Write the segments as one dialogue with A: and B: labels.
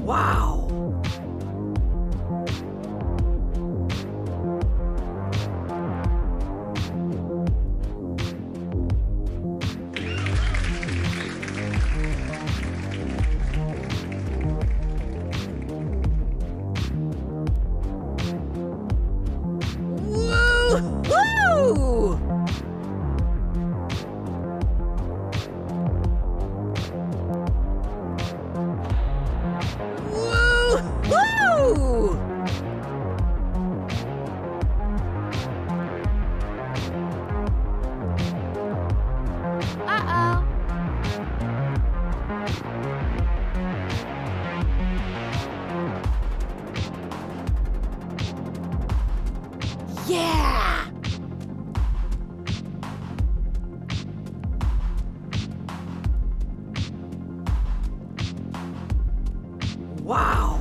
A: Wow! Woo-hoo! Woo-hoo!
B: Uh-oh.
A: Yeah! Wow!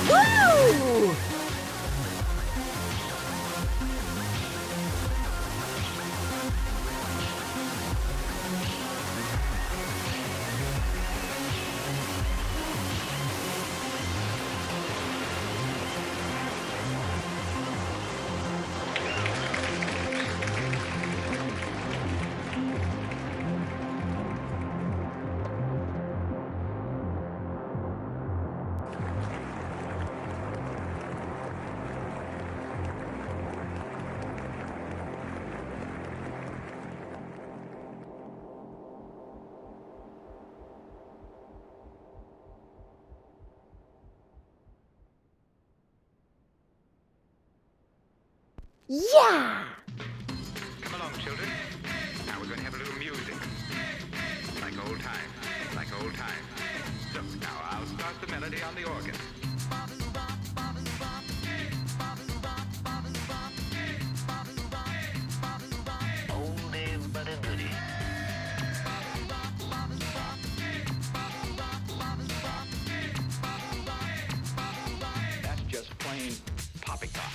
A: Woo! Yeah!
C: Come along, children. Now we're going to have a little music. Like old times. Like old times. Look, now I'll start the melody on the organ. Oldie but a goodie. That's just plain poppycock.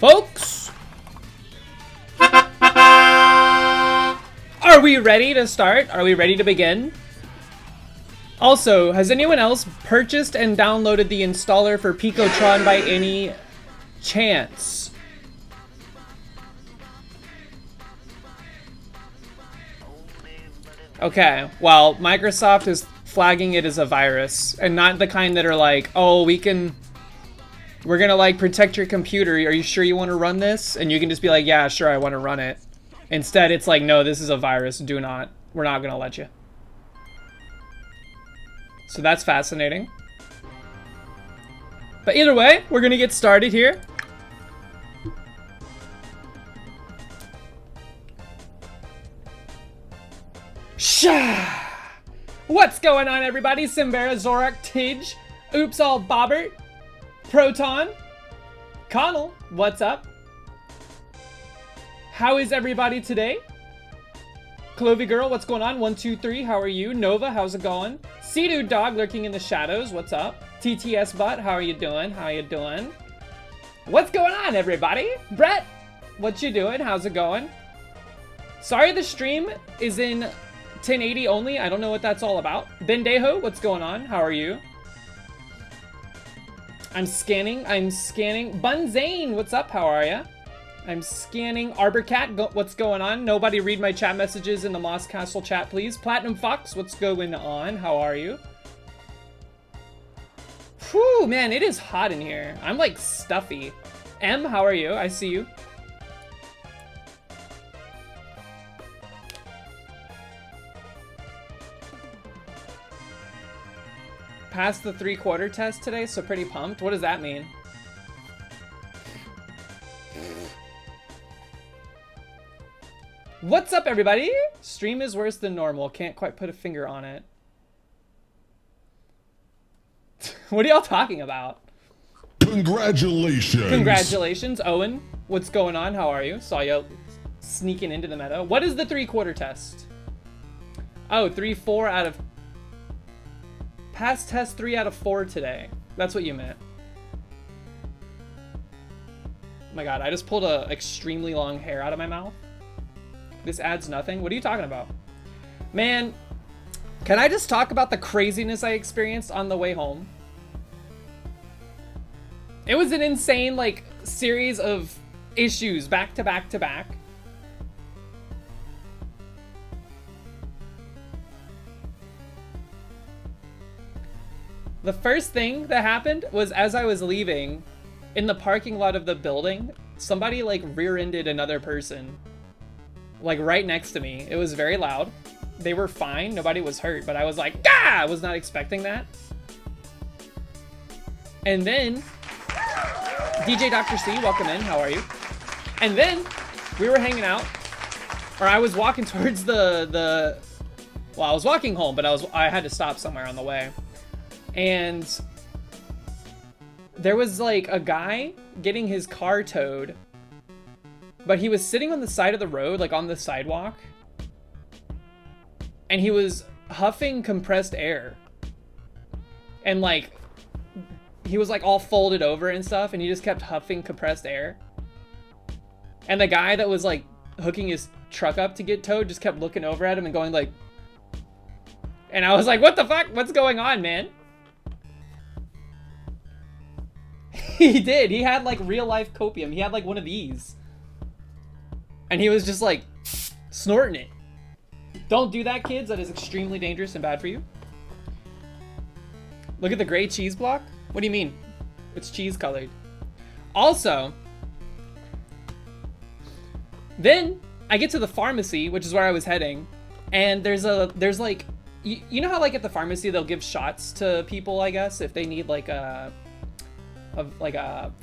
B: Folks, are we ready to start? Are we ready to begin? Also, has anyone else purchased and downloaded the installer for Picotron by any chance? Okay, well, Microsoft is flagging it as a virus, and not the kind that are like, oh, we're gonna like protect your computer. Are you sure you want to run this? And you can just be like, yeah, sure, I want to run it. Instead, it's like, no, this is a virus. We're not gonna let you. So that's fascinating. But either way, we're gonna get started here. Shah! What's going on, everybody? Simbera, Zorak, Tidge, Oops All Bobbert, Proton, Connell, what's up? How is everybody today? Clovey Girl, what's going on? 1, 2, 3, how are you? Nova, how's it going? Sea-Doo Dog lurking in the shadows, what's up? TTS Butt, how are you doing? How you doing? What's going on, everybody? Brett, what you doing? How's it going? Sorry the stream is in 1080 only. I don't know what that's all about. Bendejo, what's going on? How are you? I'm scanning. Bunzane, what's up? How are ya? I'm scanning. Arborcat, what's going on? Nobody read my chat messages in the Moss Castle chat, please. Platinum Fox, what's going on? How are you? Whew, man, it is hot in here. I'm like stuffy. M, how are you? I see you. Passed the 3/4 test today, so pretty pumped. What does that mean? What's up, everybody? Stream is worse than normal. Can't quite put a finger on it. What are y'all talking about?
D: Congratulations.
B: Congratulations, Owen. What's going on? How are you? Saw you sneaking into the meta. What is the 3/4 test? Oh, 3/4 out of... Past test 3 out of 4 today. That's what you meant. Oh my god, I just pulled a extremely long hair out of my mouth. This adds nothing. What are you talking about? Man, can I just talk about the craziness I experienced on the way home? It was an insane, like, series of issues back to back to back. The first thing that happened was as I was leaving, in the parking lot of the building, somebody like rear-ended another person. Like right next to me. It was very loud. They were fine, nobody was hurt, but I was like, Gah! I was not expecting that. And then, DJ Dr. C, welcome in, how are you? And then, we were hanging out, or I was walking towards well, I was walking home, but I had to stop somewhere on the way. And there was like a guy getting his car towed, but he was sitting on the side of the road, like on the sidewalk, and he was huffing compressed air, and like he was like all folded over and stuff, and he just kept huffing compressed air. And the guy that was like hooking his truck up to get towed just kept looking over at him and going like, and I was like, what the fuck? What's going on, man? He did. He had like real life copium. He had like one of these. And he was just like snorting it. Don't do that, kids. That is extremely dangerous and bad for you. Look at the gray cheese block. What do you mean? It's cheese colored. Also, then I get to the pharmacy, which is where I was heading. And there's like, you know how like at the pharmacy, they'll give shots to people, I guess, if they need like a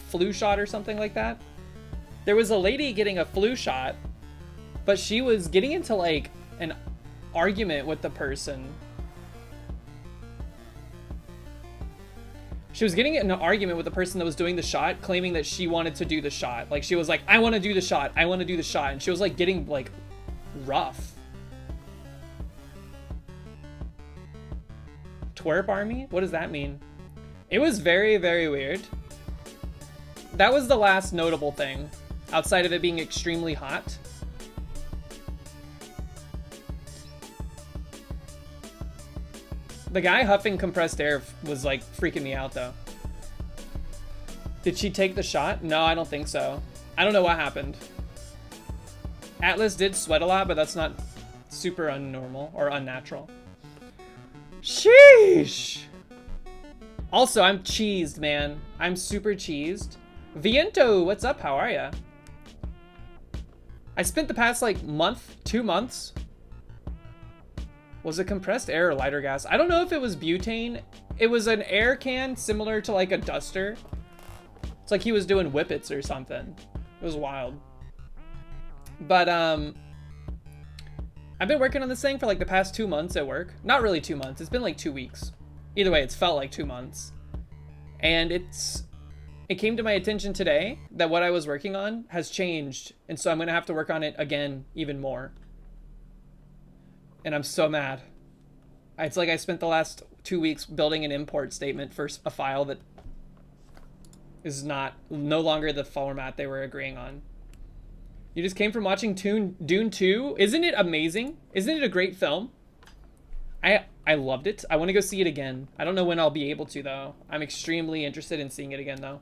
B: flu shot or something like that. There was a lady getting a flu shot, but she was getting into like an argument with the person. She was getting in an argument with the person that was doing the shot, claiming that she wanted to do the shot. Like she was like, I want to do the shot. I want to do the shot. And she was like getting like rough. Twerp army? What does that mean? It was very, very weird. That was the last notable thing, outside of it being extremely hot. The guy huffing compressed air was like freaking me out though. Did she take the shot? No, I don't think so. I don't know what happened. Atlas did sweat a lot, but that's not super unnormal or unnatural. Sheesh! Also, I'm cheesed, man. I'm super cheesed. Viento, what's up? How are ya? I spent the past, like, month, 2 months. Was it compressed air or lighter gas? I don't know if it was butane. It was an air can similar to, like, a duster. It's like he was doing whippets or something. It was wild. But, I've been working on this thing for, like, the past 2 months at work. Not really 2 months. It's been, like, 2 weeks. Either way, it's felt like 2 months. And it came to my attention today that what I was working on has changed. And so I'm going to have to work on it again, even more. And I'm so mad. It's like I spent the last 2 weeks building an import statement for a file that is no longer the format they were agreeing on. You just came from watching Dune 2. Isn't it amazing? Isn't it a great film? I loved it. I want to go see it again. I don't know when I'll be able to, though. I'm extremely interested in seeing it again, though.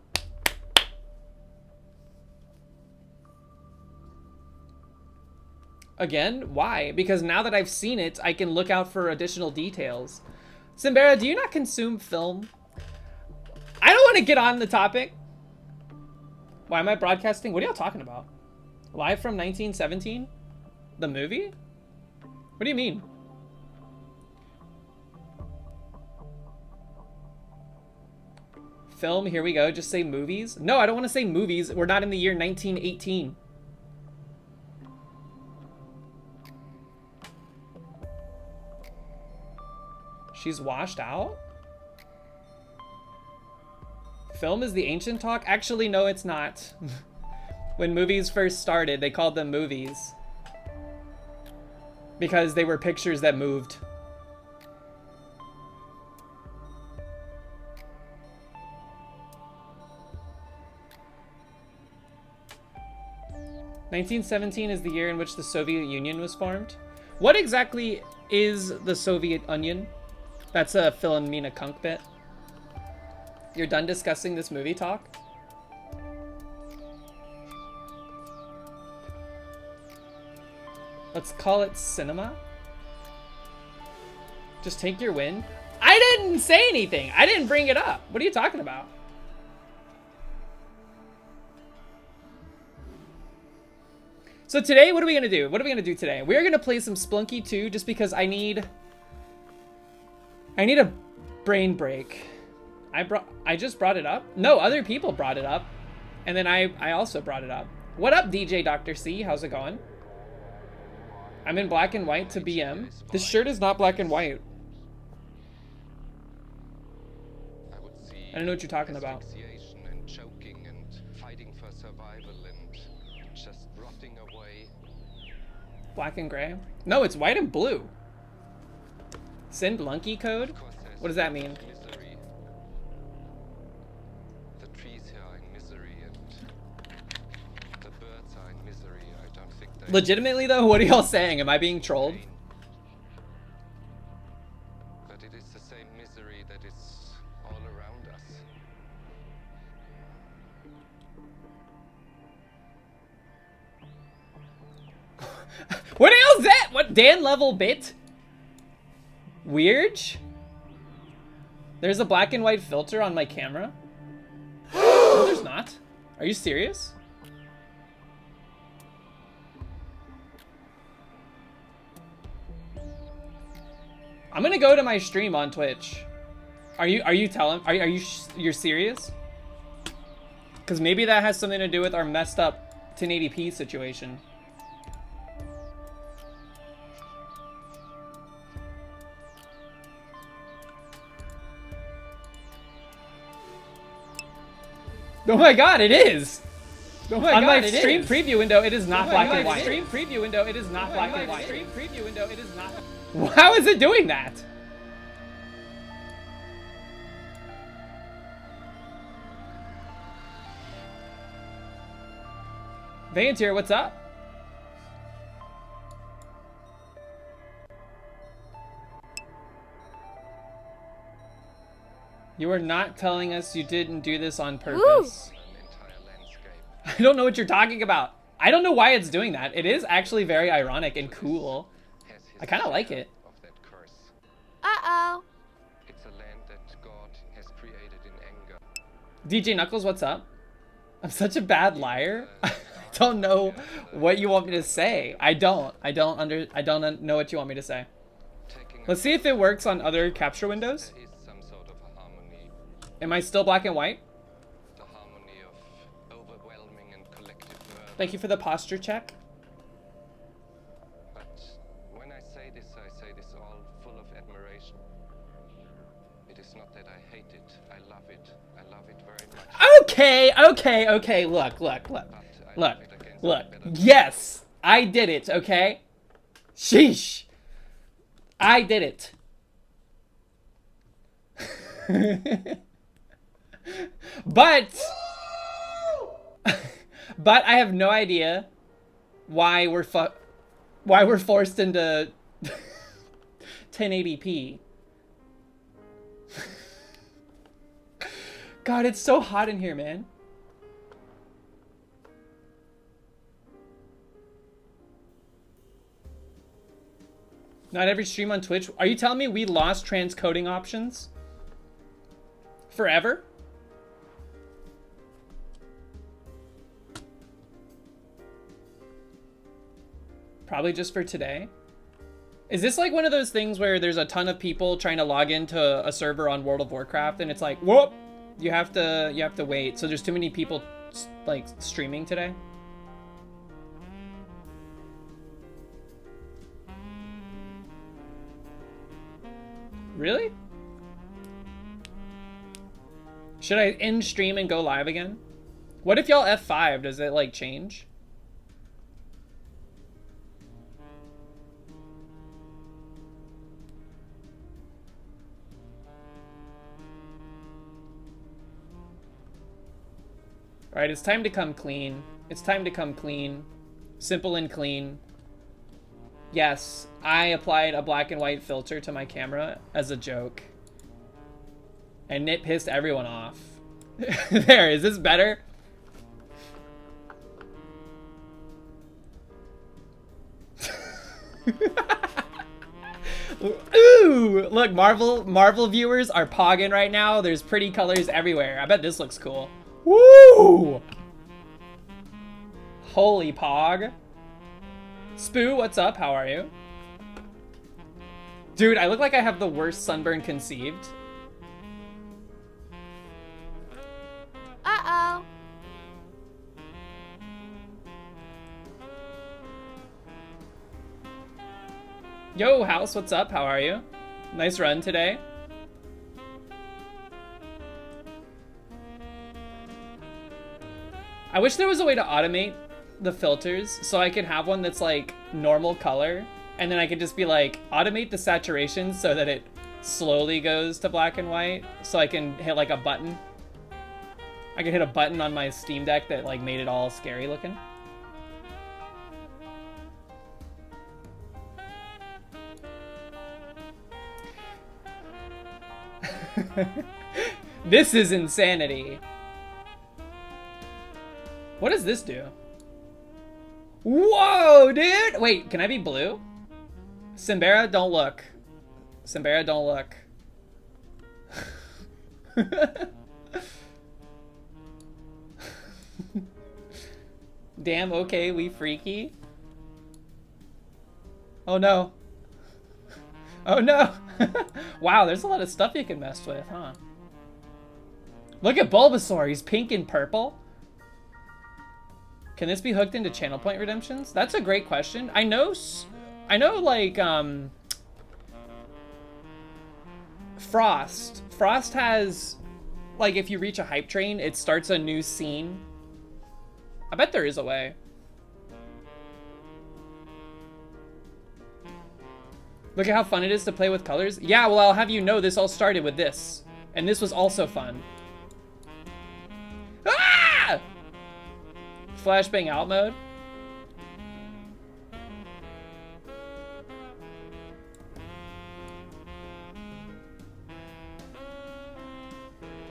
B: Again? Why? Because now that I've seen it, I can look out for additional details. Simbera, do you not consume film? I don't want to get on the topic. Why am I broadcasting? What are y'all talking about? Live from 1917? The movie? What do you mean? Film, here we go. Just say movies. No, I don't want to say movies. We're not in the year 1918. She's washed out? Film is the ancient talk? Actually, no, it's not. When movies first started, they called them movies. Because they were pictures that moved. (1917) is the year in which the Soviet Union was formed. What exactly is the Soviet Onion? That's a Philomena Kunk bit. You're done discussing this movie talk? Let's call it cinema. Just take your win. I didn't say anything. I didn't bring it up. What are you talking about? So today, what are we gonna do? What are we gonna do today? We're gonna play some Splunky 2 just because I need a brain break. I just brought it up. No, other people brought it up. And then I also brought it up. What up, DJ Dr. C? How's it going? I'm in black and white to BM. This shirt is not black and white. I don't know what you're talking about.
E: And choking and fighting for survival and just rotting away.
B: Black and gray? No, it's white and blue. Send Lunky code? What does that mean?
E: Misery. The trees here are in misery and the birds are in misery. I don't think they
B: Legitimately though, what are y'all saying? Am I being trolled?
E: But it is the same misery that is all around us.
B: What the hell is that? What, Dan level bit? Weird? There's a black and white filter on my camera? No, there's not. Are you serious? I'm gonna go to my stream on Twitch. You're serious? Because maybe that has something to do with our messed up 1080p situation. Oh my god, it is! Oh my on god, my stream preview window, it is not black and white. Stream preview window, it is not black and white. Stream preview window, it is not. How is it doing that? Vantier, what's up? You are not telling us you didn't do this on purpose.
E: An entire landscape
B: I don't know what you're talking about. I don't know why it's doing that. It is actually very ironic and cool.
E: has his
B: I kind of like
E: share
B: it.
E: of that curse.
F: Uh-oh.
E: It's a land that God has created in anger.
B: DJ Knuckles, what's up? I'm such a bad liar. I don't know what you want me to say. I don't know what you want me to say.
E: Taking
B: Let's see if it works on other capture windows.
E: there is some sort of a harmony.
B: Am I still black and white?
E: The harmony of overwhelming and collective murder.
B: Thank you for the posture check.
E: But when I say this all full of admiration. It is not that I hate it. I love it. I love it very much.
B: Okay. Look.
E: But I
B: Look.
E: love it against
B: Look.
E: better
B: Yes, I did it, okay? Sheesh. I did it. But I have no idea why we're forced into 1080p. God, it's so hot in here, man. Not every stream on Twitch. Are you telling me we lost transcoding options? Forever? Probably just for today. Is this like one of those things where there's a ton of people trying to log into a server on World of Warcraft and it's like, whoop, you have to wait. So there's too many people like streaming today? Really? Should I end stream and go live again? What if y'all F5? Does it like change? Alright, it's time to come clean. It's time to come clean. Simple and clean. Yes, I applied a black and white filter to my camera as a joke. And it pissed everyone off. There, is this better? Ooh, look, Marvel viewers are pogging right now. There's pretty colors everywhere. I bet this looks cool. Woo! Holy pog. Spoo, what's up? How are you? Dude, I look like I have the worst sunburn conceived.
F: Uh-oh.
B: Yo, House, what's up? How are you? Nice run today. I wish there was a way to automate the filters so I could have one that's like normal color and then I could just be like automate the saturation so that it slowly goes to black and white so I can hit like a button. I could hit a button on my Steam Deck that like made it all scary looking. This is insanity. What does this do? Whoa, dude! Wait, can I be blue? Simbera, don't look. Simbera, don't look. Damn, okay, we freaky. Oh no. Oh no! Wow, there's a lot of stuff you can mess with, huh? Look at Bulbasaur, he's pink and purple. Can this be hooked into channel point redemptions? That's a great question. I know like, Frost. Frost has, like, if you reach a hype train, it starts a new scene. I bet there is a way. Look at how fun it is to play with colors. Yeah, well, I'll have you know this all started with this. And this was also fun. Ah! Flashbang out mode.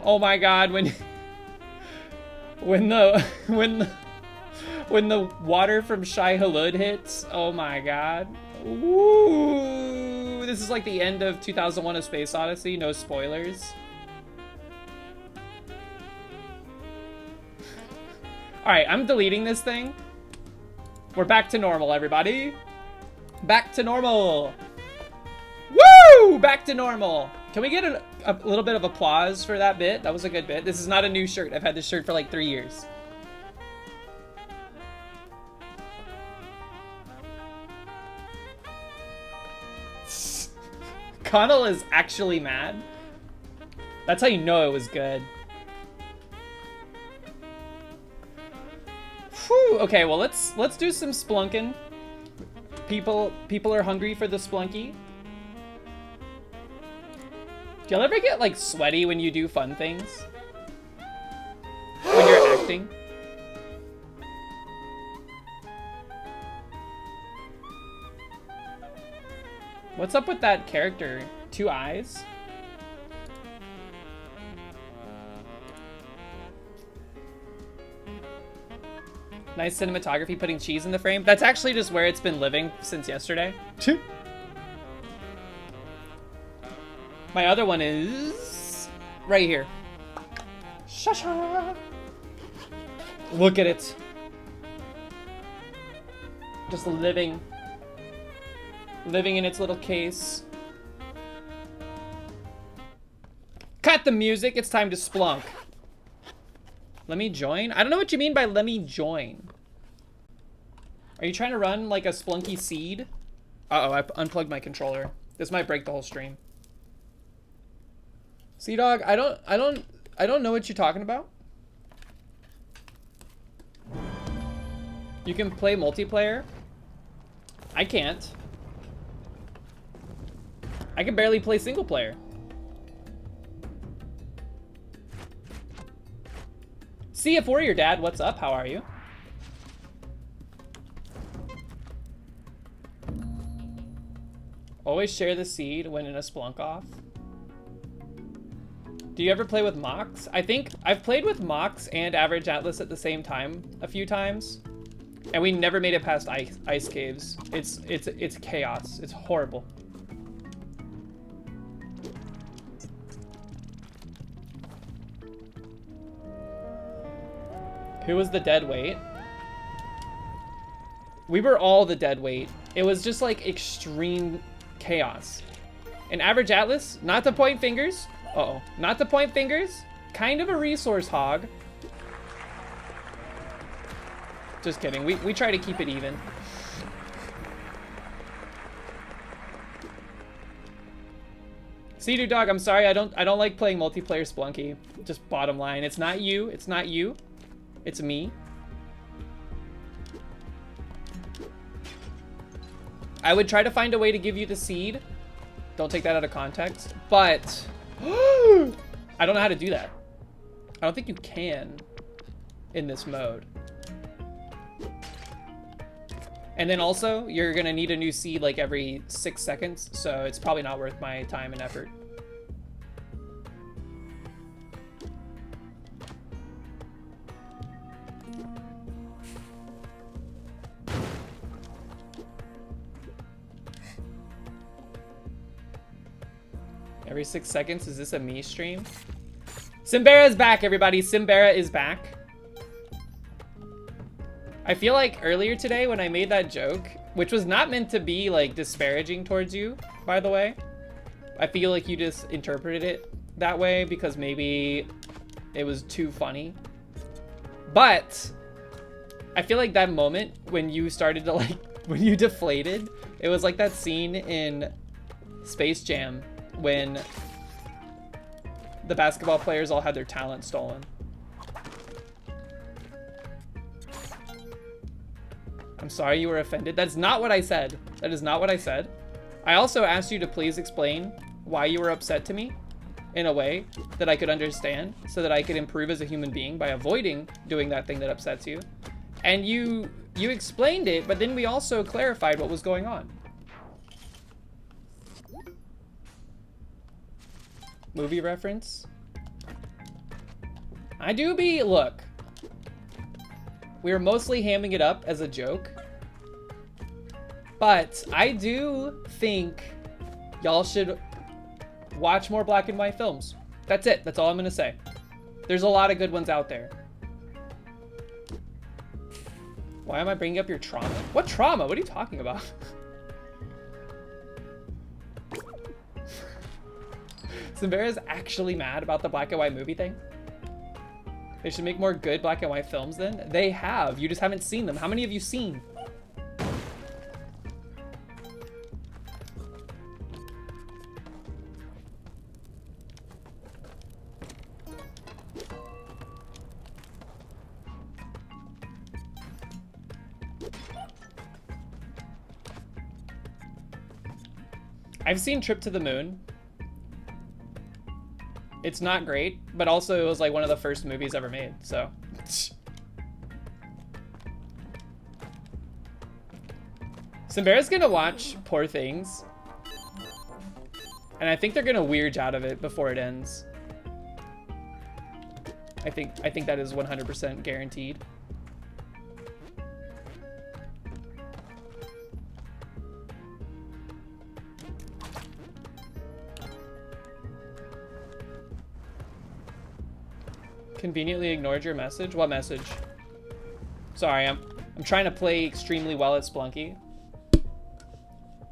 B: Oh my god, when the water from Shai Hulud hits, oh my god. Ooh, this is like the end of 2001: A Space Odyssey, no spoilers. Alright, I'm deleting this thing. We're back to normal, everybody. Back to normal. Woo! Back to normal. Can we get a little bit of applause for that bit? That was a good bit. This is not a new shirt. I've had this shirt for like 3 years. Connell is actually mad. That's how you know it was good. Whew, okay, well let's do some splunking. People are hungry for the splunky. Do y'all ever get like sweaty when you do fun things? When you're acting? What's up with that character? 2 eyes? Nice cinematography putting cheese in the frame. That's actually just where it's been living since yesterday. My other one is right here. Shasha. Look at it. Just living in its little case. Cut the music. It's time to splunk. Let me join? I don't know what you mean by let me join. Are you trying to run like a splunky seed? Uh-oh, I unplugged my controller. This might break the whole stream. Sea Dog, I don't know what you're talking about. You can play multiplayer. I can't. I can barely play single player. See if Warrior Dad, what's up? How are you? Always share the seed when in a splunk off. Do you ever play with Mox? I think I've played with Mox and Average Atlas at the same time a few times, and we never made it past ice caves. It's chaos. It's horrible. Who was the dead weight? We were all the dead weight. It was just like extreme chaos. And Average Atlas, not to point fingers. Uh-oh, not to point fingers. Kind of a resource hog. Just kidding. We try to keep it even. Sea Dog, I'm sorry. I don't like playing multiplayer Splunky. Just bottom line. It's not you. It's not you. It's me. I would try to find a way to give you the seed. Don't take that out of context. But I don't know how to do that. I don't think you can in this mode. And then also, you're gonna need a new seed like every 6 seconds, so it's probably not worth my time and effort. Every 6 seconds? Is this a me stream? Simbera is back, everybody. Simbera is back. I feel like earlier today when I made that joke, which was not meant to be like disparaging towards you, by the way. I feel like you just interpreted it that way because maybe it was too funny. But I feel like that moment when you started to when you deflated, it was like that scene in Space Jam when the basketball players all had their talent stolen. I'm sorry you were offended. That's not what I said. That is not what I said. I also asked you to please explain why you were upset to me in a way that I could understand so that I could improve as a human being by avoiding doing that thing that upsets you. And you explained it, but then we also clarified what was going on. Movie reference? I do be, look. We were mostly hamming it up as a joke. But I do think y'all should watch more black and white films. That's it. That's all I'm gonna say. There's a lot of good ones out there. Why am I bringing up your trauma? What trauma? What are you talking about? Simbera's actually mad about the black and white movie thing? They should make more good black and white films then? They have. You just haven't seen them. How many have you seen? I've seen Trip to the Moon. It's not great, but also it was like one of the first movies ever made, so. Simbera's gonna watch Poor Things. And I think they're gonna weird out of it before it ends. I think that is 100% guaranteed. Conveniently ignored your message? What message? Sorry, I'm trying to play extremely well at Splunky.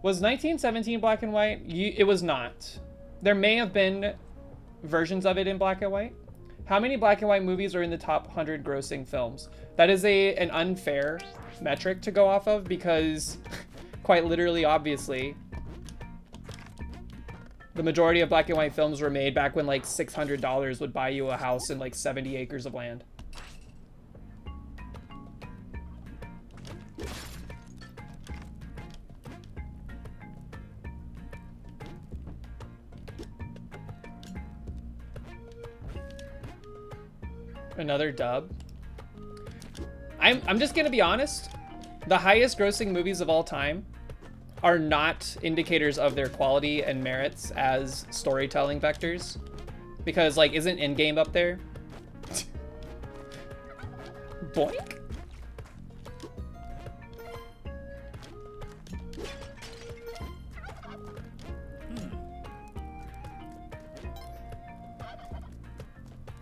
B: Was 1917 black and white? It was not. There may have been versions of it in black and white. How many black and white movies are in the top 100 grossing films? That is an unfair metric to go off of because quite literally, obviously, the majority of black and white films were made back when like $600 would buy you a house and like 70 acres of land. Another dub. I'm just gonna be honest. The highest grossing movies of all time are not indicators of their quality and merits as storytelling vectors. Because, like, isn't Endgame up there? Boink?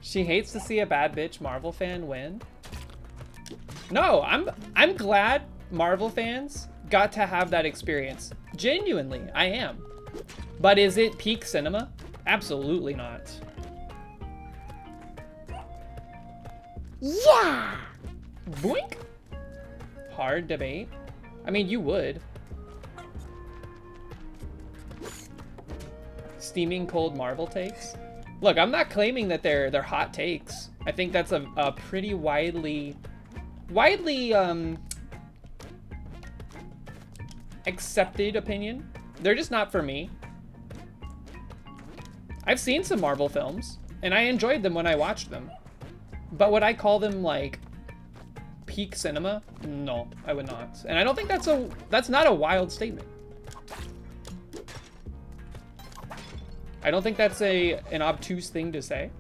B: She hates to see a bad bitch Marvel fan win. No, I'm glad Marvel fans got to have that experience. Genuinely, I am. But is it peak cinema? Absolutely not.
A: Yeah!
B: Boink! Hard debate. I mean, you would. Steaming cold Marvel takes. Look, I'm not claiming that they're hot takes. I think that's a pretty widely accepted opinion. They're just not for me. I've seen some Marvel films, and I enjoyed them when I watched them. But would I call them, like, peak cinema? No, I would not. And I don't think that's not a wild statement. I don't think that's an obtuse thing to say.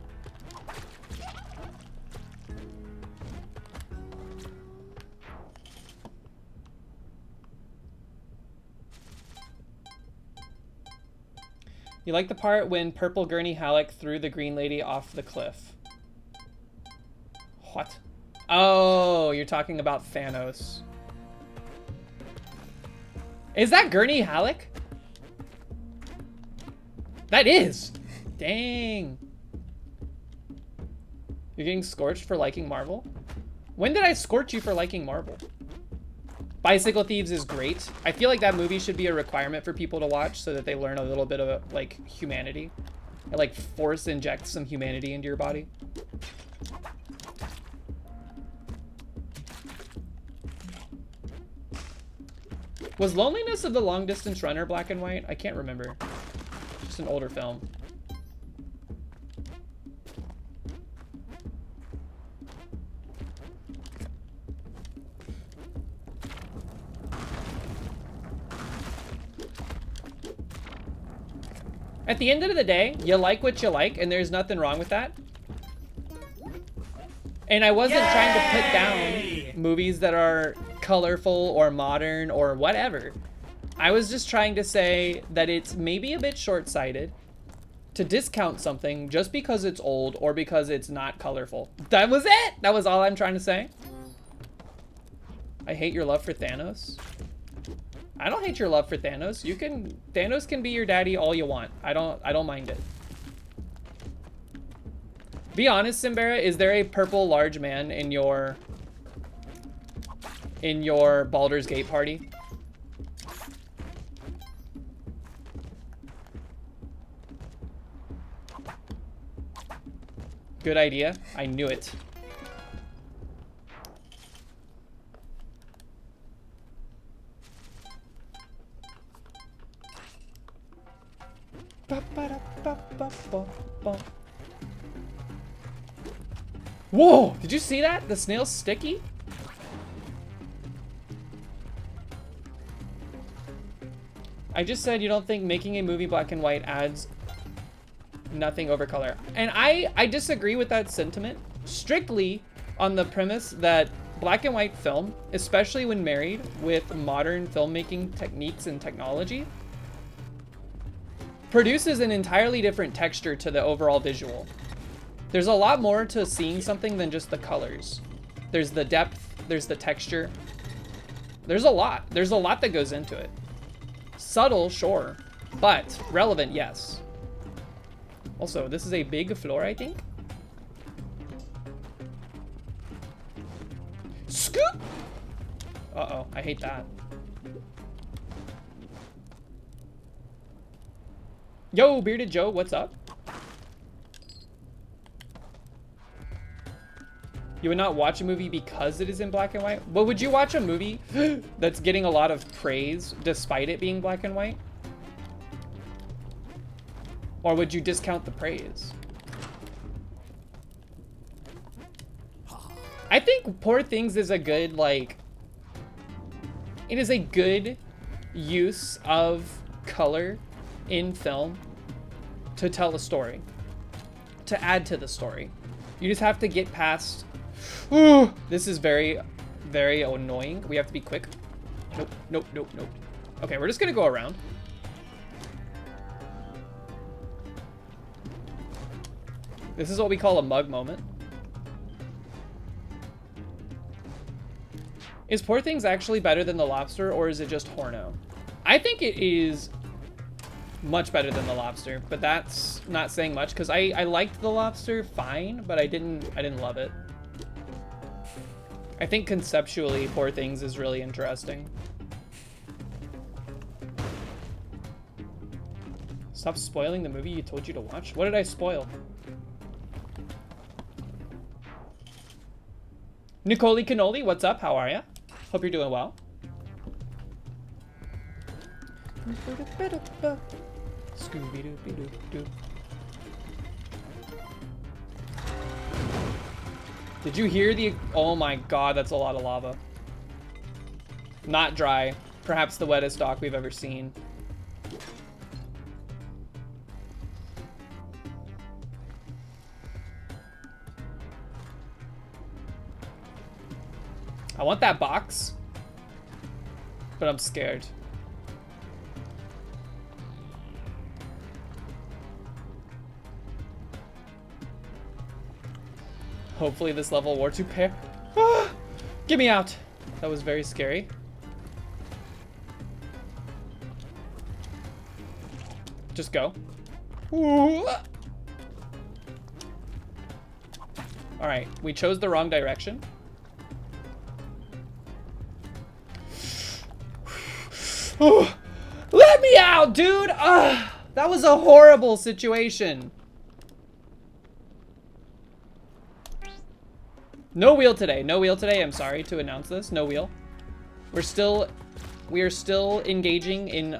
B: You like the part when Purple Gurney Halleck threw the Green Lady off the cliff? What? Oh, you're talking about Thanos. Is that Gurney Halleck? That is! Dang. You're getting scorched for liking Marvel? When did I scorch you for liking Marvel? Bicycle Thieves is great. I feel like that movie should be a requirement for people to watch so that they learn a little bit of, like, humanity. And, like, force inject some humanity into your body. Was Loneliness of the Long Distance Runner black and white? I can't remember. Just an older film. At the end of the day, you like what you like, and there's nothing wrong with that. And I wasn't trying to put down movies that are colorful or modern or whatever. I was just trying to say that it's maybe a bit short-sighted to discount something just because it's old or because it's not colorful. That was it! That was all I'm trying to say. I hate your love for Thanos. I don't hate your love for Thanos. Thanos can be your daddy all you want. I don't mind it. Be honest, Simbera, is there a purple large man in your Baldur's Gate party? Good idea. I knew it. Whoa! Did you see that? The snail's sticky? I just said you don't think making a movie black and white adds nothing over color. And I disagree with that sentiment, strictly on the premise that black and white film, especially when married with modern filmmaking techniques and technology, produces an entirely different texture to the overall visual. There's a lot more to seeing something than just the colors. There's the depth, there's the texture. There's a lot that goes into it. Subtle, sure, but relevant, yes. Also, this is a big floor, I think. Scoop! Uh-oh, I hate that. Yo, Bearded Joe, what's up? You would not watch a movie because it is in black and white? But would you watch a movie that's getting a lot of praise despite it being black and white? Or would you discount the praise? I think Poor Things is a good, like, it is a good use of color in film to tell a story, to add to the story. You just have to get past, ooh, this is very, very annoying. We have to be quick. Nope, nope, nope, nope. Okay, we're just gonna go around. This is what we call a mug moment. Is Poor Things actually better than The Lobster, or is it just Horno? I think it is much better than The Lobster, but that's not saying much because I liked The Lobster fine, but I didn't love it. I think conceptually Poor Things is really interesting. Stop spoiling the movie you told you to watch. What did I spoil? Nicole Cannoli, what's up? How are ya? Hope you're doing well. Scooby-Doo-Doo-Doo. Did you hear the... Oh my god, that's a lot of lava. Not dry. Perhaps the wettest dock we've ever seen. I want that box, but I'm scared. Hopefully this level war to pair. Ah, get me out. That was very scary. Just go. Ooh. All right, we chose the wrong direction. Oh, let me out, dude! That was a horrible situation. No wheel today. No wheel today. I'm sorry to announce this. No wheel. We are still engaging in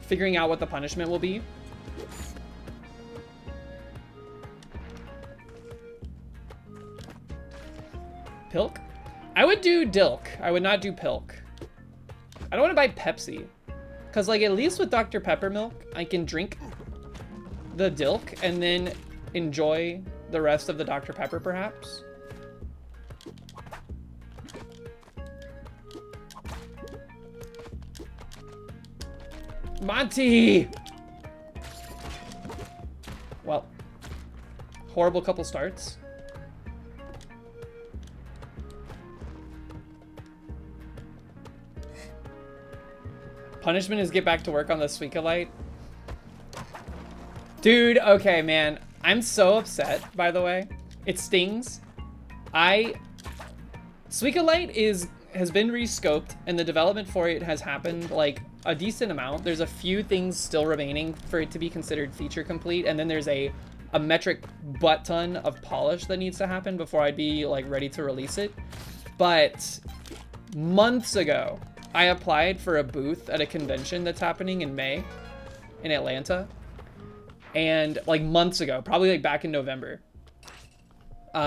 B: figuring out what the punishment will be. Pilk? I would do Dilk. I would not do Pilk. I don't want to buy Pepsi. Because, like, at least with Dr. Pepper milk, I can drink the Dilk and then enjoy the rest of the Dr. Pepper, perhaps? Monty! Well, horrible couple starts. Punishment is get back to work on the Suika Light. Dude, okay, man. I'm so upset, by the way. It stings. Suika Light has been rescoped, and the development for it has happened, like, a decent amount. There's a few things still remaining for it to be considered feature complete, and then there's a metric butt ton of polish that needs to happen before I'd be, like, ready to release it. But months ago, I applied for a booth at a convention that's happening in May in Atlanta. And like months ago, probably like back in November,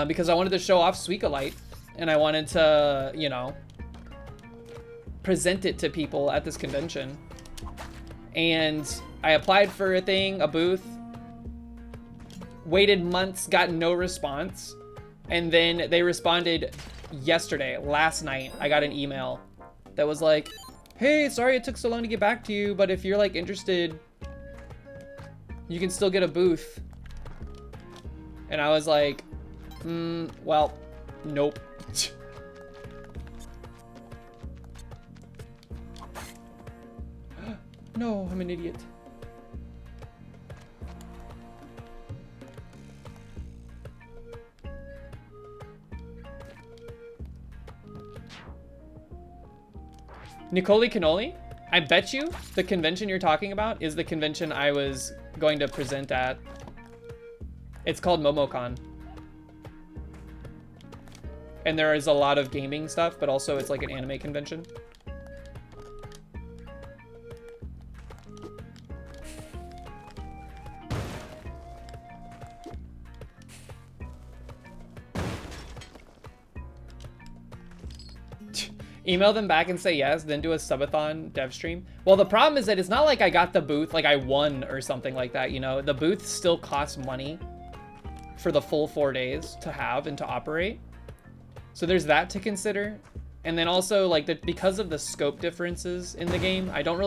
B: because I wanted to show off Suika Light and I wanted to, you know, present it to people at this convention. And I applied for a booth, waited months, got no response. And then they responded yesterday, last night. I got an email that was like, hey, sorry it took so long to get back to you, but if you're like interested, you can still get a booth. And I was like, well, nope. No, I'm an idiot. Nicoli Cannoli? I bet you the convention you're talking about is the convention I was going to present at. It's called MomoCon. And there is a lot of gaming stuff, but also it's like an anime convention. Email them back and say yes, then do a subathon dev stream. Well, the problem is that it's not like I got the booth, like I won or something like that, you know? The booth still costs money for the full 4 days to have and to operate. So there's that to consider. And then also, like, because of the scope differences in the game, I don't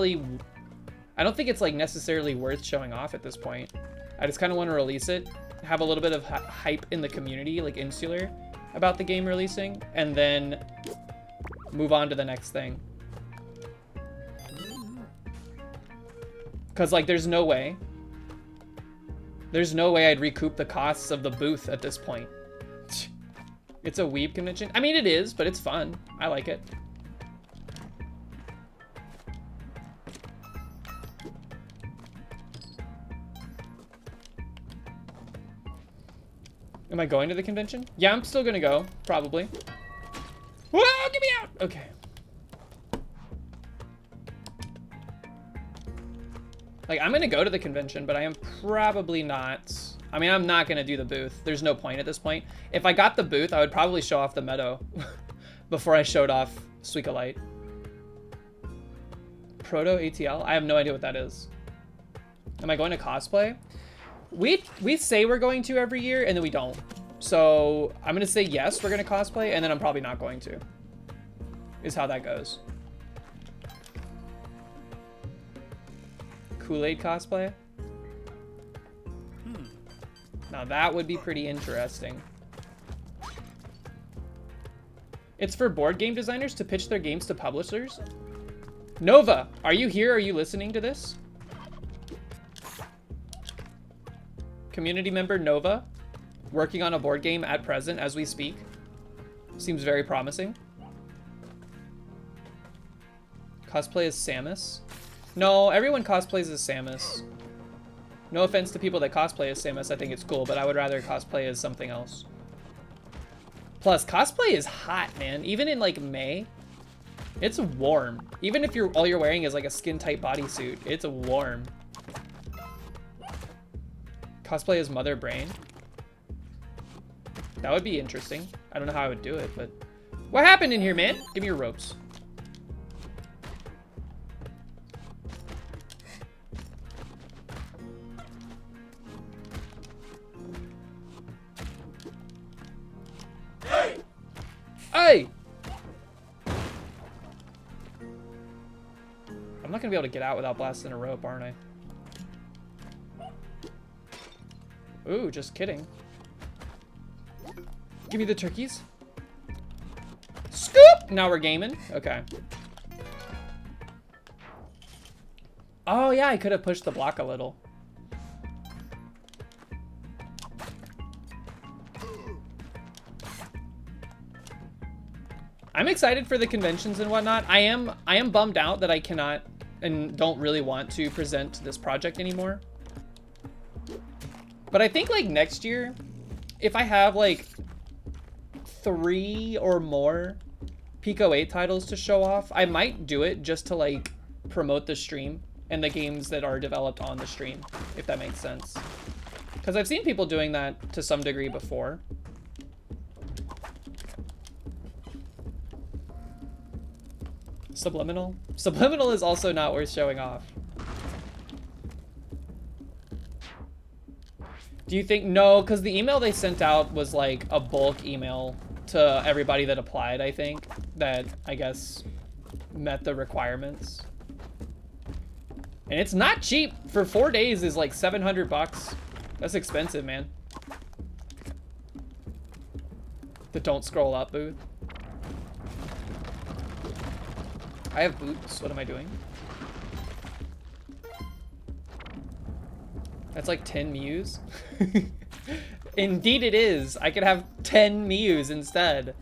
B: think it's, like, necessarily worth showing off at this point. I just kind of want to release it, have a little bit of hype in the community, like Insular, about the game releasing, and then move on to the next thing. Because, like, there's no way I'd recoup the costs of the booth at this point. It's a weeb convention. I mean, it is, but it's fun. I like it. Am I going to the convention? Yeah, I'm still gonna go, probably. Whoa, get me out! Okay. Like, I'm gonna go to the convention, but I am probably not. I mean, I'm not gonna do the booth. There's no point at this point. If I got the booth, I would probably show off the Meadow before I showed off Suika Light. Proto ATL? I have no idea what that is. Am I going to cosplay? We say we're going to every year, and then we don't. So I'm gonna say yes, we're gonna cosplay, and then I'm probably not going to. Is how that goes. Kool-Aid cosplay? Now that would be pretty interesting. It's for board game designers to pitch their games to publishers? Nova, are you here? Are you listening to this? Community member Nova, working on a board game at present as we speak. Seems very promising. Cosplay as Samus? No, everyone cosplays as Samus. No offense to people that cosplay as Samus, I think it's cool, but I would rather cosplay as something else. Plus, cosplay is hot, man. Even in, like, May, it's warm. Even if all you're wearing is, like, a skin-tight bodysuit, it's warm. Cosplay as Mother Brain? That would be interesting. I don't know how I would do it, but... What happened in here, man? Give me your ropes. Oi! I'm not gonna be able to get out without blasting a rope, aren't I? Ooh, just kidding. Give me the turkeys. Scoop! Now we're gaming. Okay. Oh, yeah, I could have pushed the block a little. I'm excited for the conventions and whatnot. I am bummed out that I cannot and don't really want to present this project anymore. But I think like next year, if I have like 3 or more Pico 8 titles to show off, I might do it just to like promote the stream and the games that are developed on the stream, if that makes sense. Because I've seen people doing that to some degree before. Subliminal? Subliminal is also not worth showing off. Do you think? No, because the email they sent out was like a bulk email to everybody that applied, I think, that I guess met the requirements. And it's not cheap. For 4 days is like 700 bucks. That's expensive, man. The don't scroll up booth. I have boots. What am I doing? That's like 10 Mews. Indeed it is. I could have 10 Mews instead.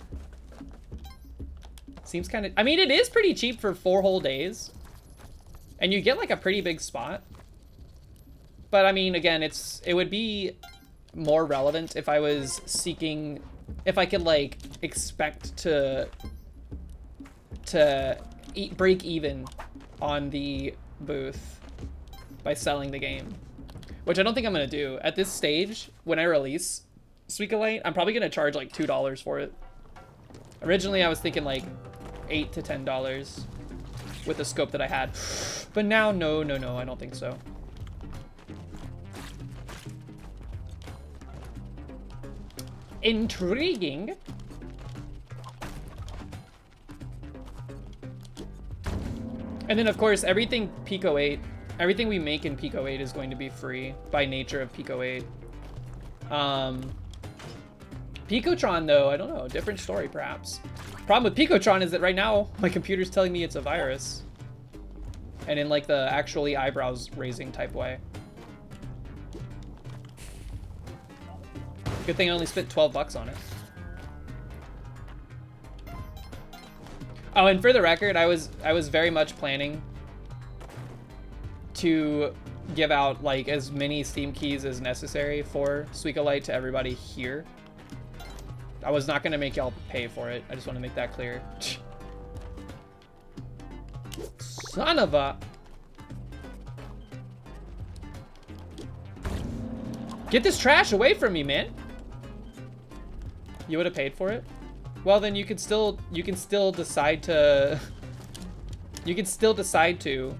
B: Seems kind of... I mean, it is pretty cheap for 4 whole days. And you get like a pretty big spot. But I mean, again, it would be more relevant if I was seeking... If I could like expect to break even on the booth by selling the game, which I don't think I'm gonna do at this stage. When I release Suika Light, I'm probably gonna charge like $2 for it. Originally I was thinking like $8 to $10 with the scope that I had, but now no, I don't think so. Intriguing. And then of course everything Pico 8, everything we make in Pico 8 is going to be free by nature of Pico 8. Picotron though, I don't know, different story perhaps. Problem with Picotron is that right now my computer's telling me it's a virus. And in like the actually eyebrows raising type way. Good thing I only spent 12 bucks on it. Oh, and for the record, I was very much planning to give out like as many Steam keys as necessary for Suika Light to everybody here. I was not gonna make y'all pay for it. I just want to make that clear. Son of a... Get this trash away from me, man. You would have paid for it? Well, then you can still decide to... You can still decide to.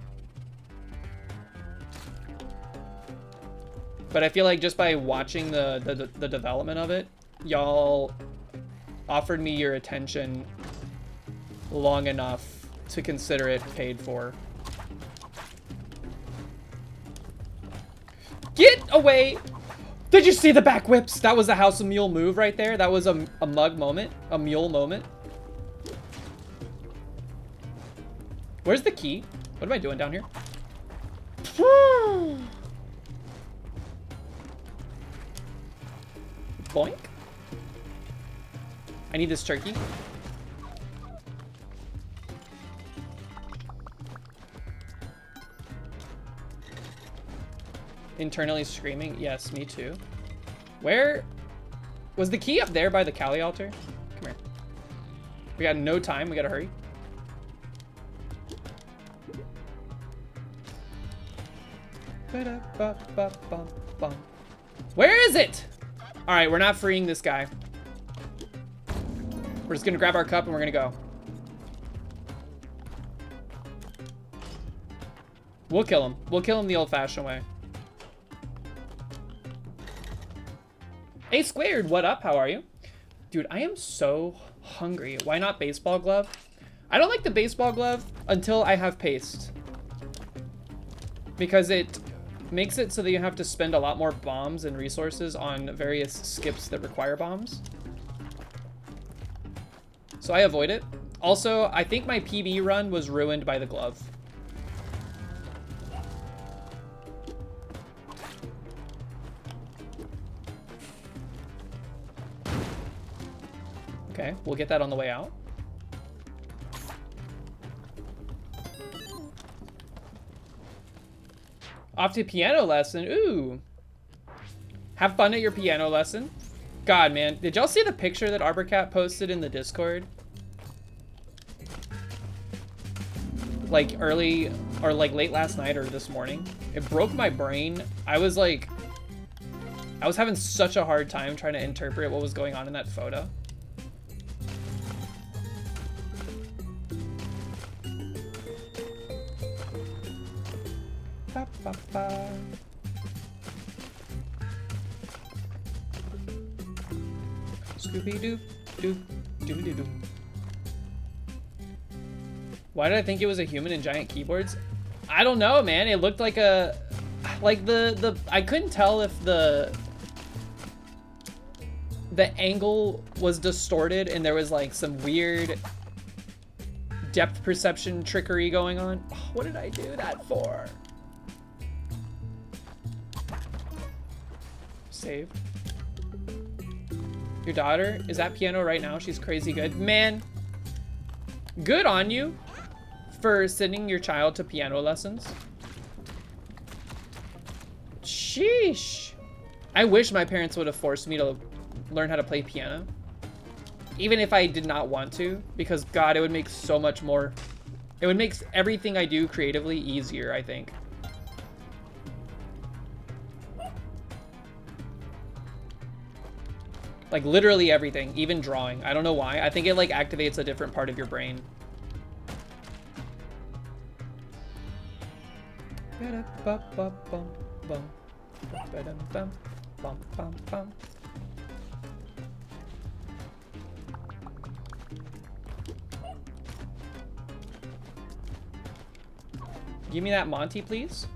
B: But I feel like just by watching the development of it, y'all offered me your attention long enough to consider it paid for. Get away! Did you see the back whips? That was a House of Mule move right there. That was a mug moment, a mule moment. Where's the key? What am I doing down here? Boink. I need this turkey. Internally screaming. Yes, me too. Where was the key? Up there by the Kali altar? Come here. We got no time. We gotta hurry. Where is it? All right, we're not freeing this guy. We're just gonna grab our cup and we're gonna go. We'll kill him. We'll kill him the old-fashioned way. A squared, what up? How are you? Dude, I am so Hungry. Why not baseball glove? I don't like the baseball glove until I have paste. Because it makes it so that you have to spend a lot more bombs and resources on various skips that require bombs. So I avoid it. Also, I think my PB run was ruined by the glove. Okay, we'll get that on the way out. Off to piano lesson. Ooh. Have fun at your piano lesson. God, man. Did y'all see the picture that Arborcat posted in the Discord? Like early or like late last night or this morning. It broke my brain. I was having such a hard time trying to interpret what was going on in that photo. Ba, ba, ba. Scooby-Doo, doo, doo-doo-doo. Why did I think it was a human in giant keyboards? I don't know, man. It looked like a, like I couldn't tell if the angle was distorted and there was like some weird depth perception trickery going on. Oh, what did I do that for? Save. Your daughter is at piano right now. She's crazy good. Man, good on you for sending your child to piano lessons. Sheesh. I wish my parents would have forced me to learn how to play piano. Even if I did not want to, because God, it would make so much more. It would make everything I do creatively easier, I think. Like literally everything, even drawing. I don't know why. I think it like activates a different part of your brain. Give me that Monty, please.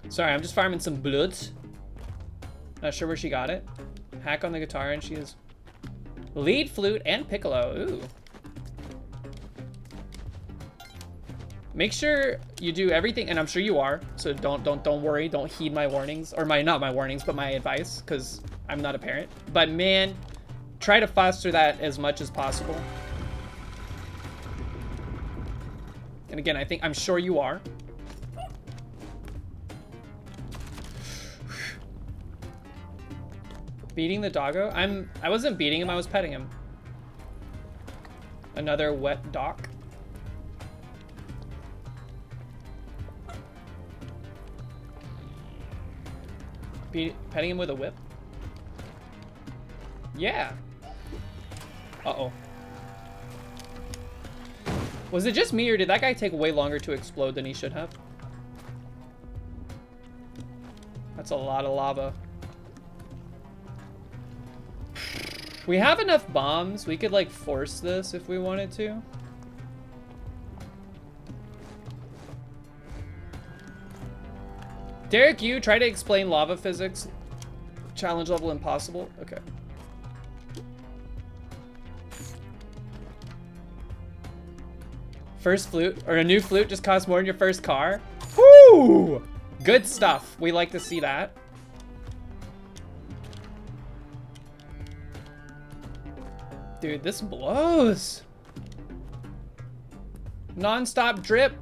B: Sorry, I'm just farming some blood. Not sure where she got it. Hack on the guitar, and she is lead, flute, and piccolo. Ooh. Make sure you do everything, and I'm sure you are. So don't worry. Don't heed my warnings, or not my warnings, but my advice, because I'm not a parent. But man, try to foster that as much as possible. And again, I'm sure you are. Beating the doggo? I wasn't beating him, I was petting him. Another wet dock. Petting him with a whip? Yeah. Uh-oh. Was it just me, or did that guy take way longer to explode than he should have? That's a lot of lava. We have enough bombs. We could like force this if we wanted to. Derek, you try to explain lava physics. Challenge level impossible. Okay. First flute, or a new flute just costs more than your first car. Woo! Good stuff. We like to see that. Dude, this blows. Non-stop drip.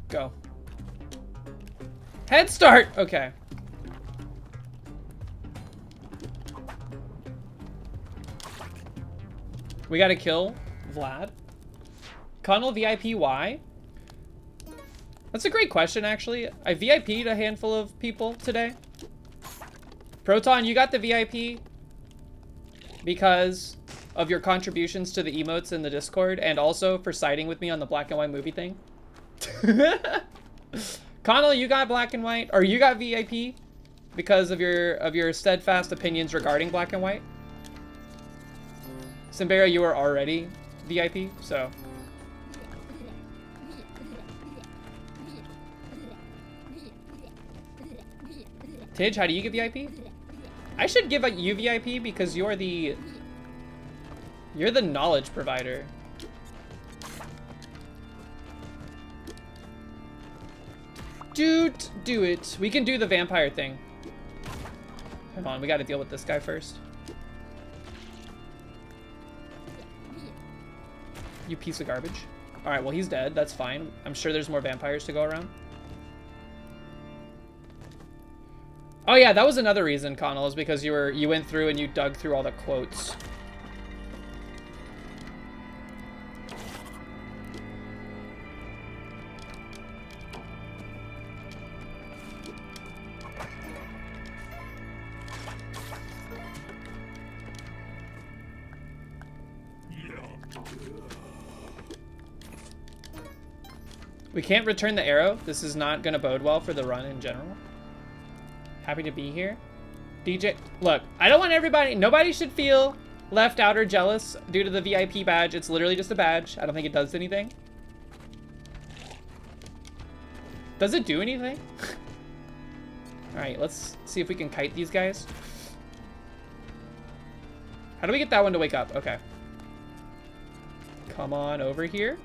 B: Go. Head start. Okay. We gotta kill Vlad. Connell VIP, why? That's a great question, actually. I VIP'd a handful of people today. Proton, you got the VIP. because of your contributions to the emotes in the Discord, and also for siding with me on the black and white movie thing. Connell, you got black and white, or you got VIP because of your steadfast opinions regarding black and white. Simbera, you were already VIP, so. Tidge, how do you get VIP? I should give you VIP because you're the knowledge provider. Dude, do it. We can do the vampire thing. Come on, we gotta deal with this guy first. You piece of garbage. Alright, well he's dead, that's fine. I'm sure there's more vampires to go around. Oh yeah, that was another reason, Connell, is because you went through and you dug through all the quotes. We can't return the arrow. This is not gonna bode well for the run in general. Happy to be here. DJ, look, I don't want everybody, nobody should feel left out or jealous due to the VIP badge. It's literally just a badge. I don't think it does anything. Does it do anything? All right, let's see if we can kite these guys. How do we get that one to wake up? Okay. Come on over here.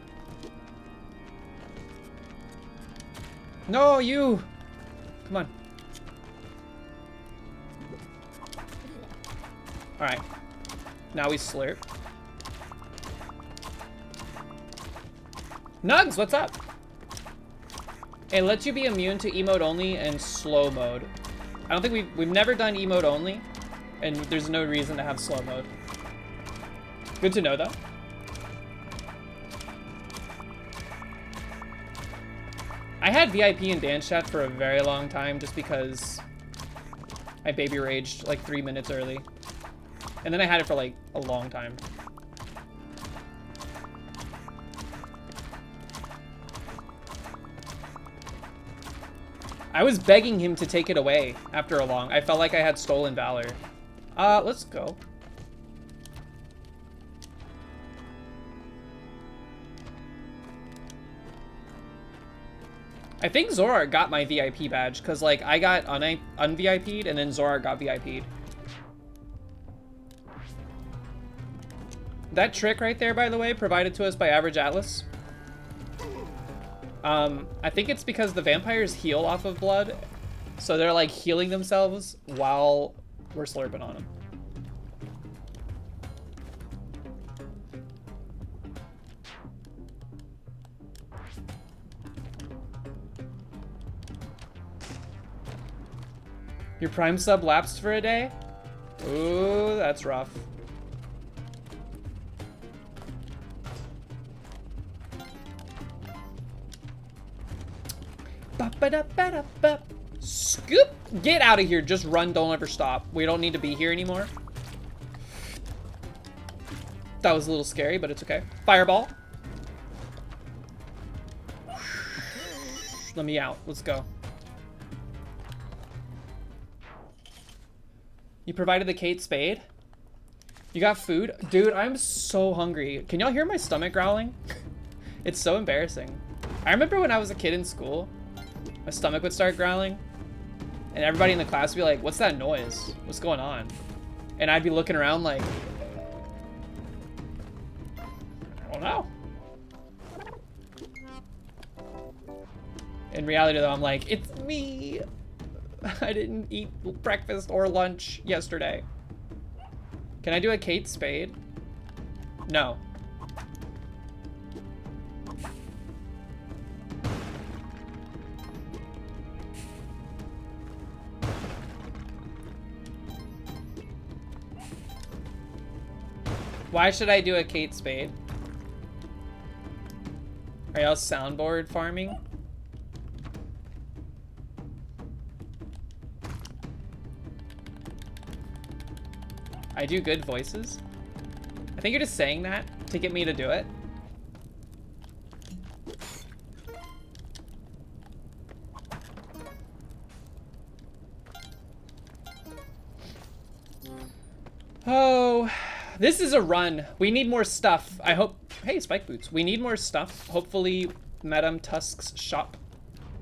B: No, you! Come on. Alright. Now we slurp. Nugs, what's up? It lets you be immune to emote only and slow mode. I don't think we've never done emote only, and there's no reason to have slow mode. Good to know though. I had VIP in dance chat for a very long time just because I baby raged like 3 minutes early. And then I had it for like a long time. I was begging him to take it away after a long. I felt like I had stolen valor. Let's go. I think Zorar got my VIP badge because like I got un-VIP'd and then Zorar got VIP'd. That trick right there, by the way, provided to us by Average Atlas. I think it's because the vampires heal off of blood. So they're like healing themselves while we're slurping on them. Your Prime sub lapsed for a day? Ooh, that's rough. Ba-ba-da-ba-da-ba. Scoop! Get out of here. Just run. Don't ever stop. We don't need to be here anymore. That was a little scary, but it's okay. Fireball. Let me out. Let's go. You provided the Kate Spade? You got food? Dude, I'm so hungry. Can y'all hear my stomach growling? It's so embarrassing. I remember when I was a kid in school, my stomach would start growling, and everybody in the class would be like, what's that noise? What's going on? And I'd be looking around like, I don't know. In reality though, I'm like, it's me. I didn't eat breakfast or lunch yesterday. Can I do a Kate Spade? No. Why should I do a Kate Spade? Are y'all soundboard farming? I do good voices. I think you're just saying that to get me to do it. Oh, this is a run. We need more stuff. I hope... Hey, Spike Boots. We need more stuff. Hopefully, Madame Tusk's shop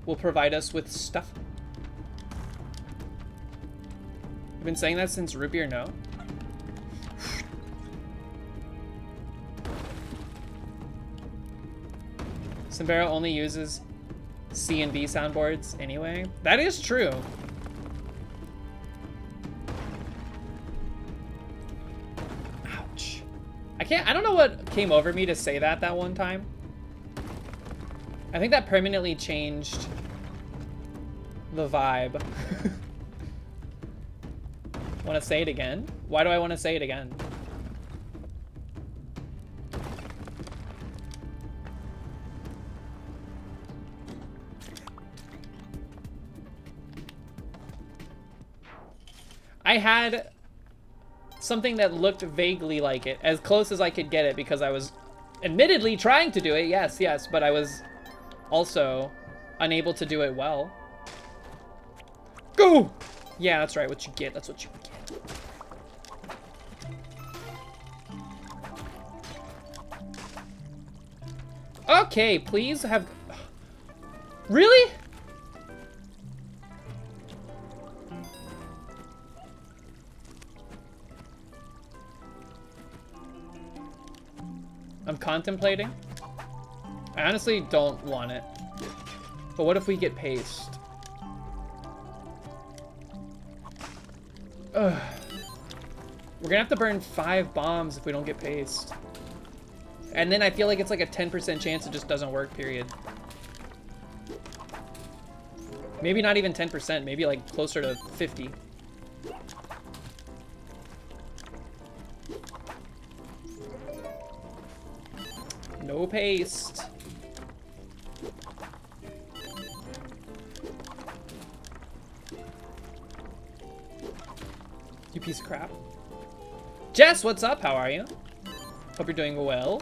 B: will provide us with stuff. I've been saying that since Root Beer No. Sambero only uses C and B soundboards anyway. That is true. Ouch. I don't know what came over me to say that one time. I think that permanently changed the vibe. Want to say it again? Why do I want to say it again? I had something that looked vaguely like it, as close as I could get it, because I was admittedly trying to do it, yes, but I was also unable to do it well. Go! Yeah, that's right, what you get, that's what you get. Okay, please have... Really? I'm contemplating. I honestly don't want it. But what if we get paste? Ugh. We're gonna have to burn 5 bombs if we don't get paste. And then I feel like it's like a 10% chance it just doesn't work, period. Maybe not even 10%, maybe like closer to 50. No paste. You piece of crap. Jess, what's up? How are you? Hope you're doing well.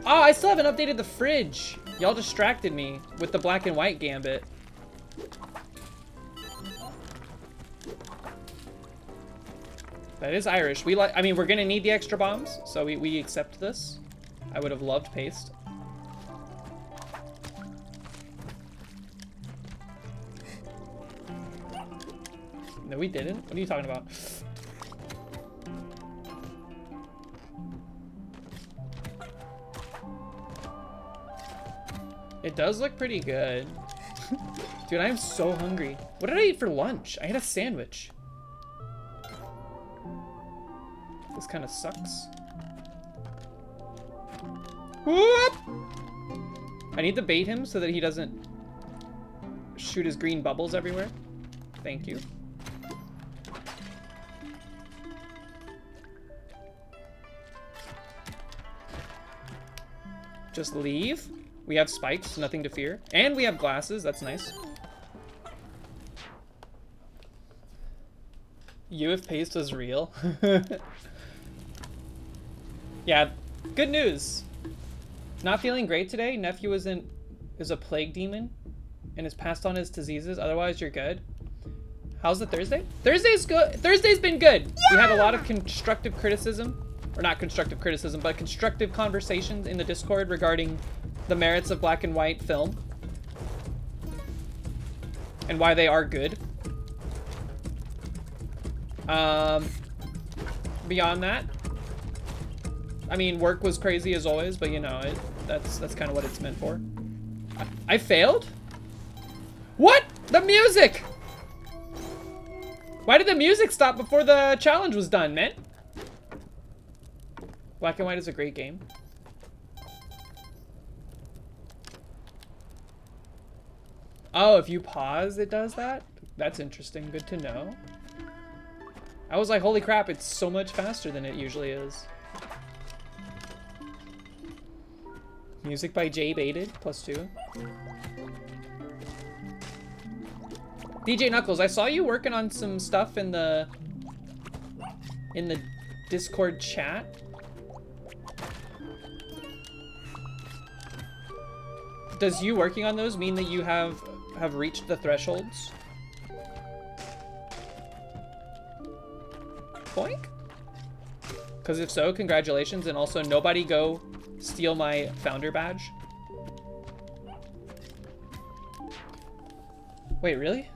B: Oh, I still haven't updated the fridge. Y'all distracted me with the black and white gambit. That is Irish. I mean, we're gonna need the extra bombs, so we accept this. I would have loved paste. No, we didn't. What are you talking about? It does look pretty good. Dude, I am so hungry. What did I eat for lunch? I had a sandwich. This kind of sucks. Whoop! I need to bait him so that he doesn't shoot his green bubbles everywhere. Thank you. Just leave. We have spikes, nothing to fear. And we have glasses, that's nice. You if paste was real. Yeah, good news. Not feeling great today. Nephew is a plague demon and has passed on his diseases. Otherwise, you're good. How's the Thursday? Thursday's good. Thursday's been good. Yeah! We had a lot of constructive criticism. Or not constructive criticism, but constructive conversations in the Discord regarding the merits of black and white film. And why they are good. Beyond that, I mean, work was crazy as always, but you know, that's kind of what it's meant for. I failed? What? The music! Why did the music stop before the challenge was done, man? Black and White is a great game. Oh, if you pause, it does that? That's interesting. Good to know. I was like, holy crap, it's so much faster than it usually is. Music by Jay Baited, +2. DJ Knuckles, I saw you working on some stuff in the in the Discord chat. Does you working on those mean that you have reached the thresholds? Boink? Because if so, congratulations, and also nobody go steal my founder badge. Wait, really?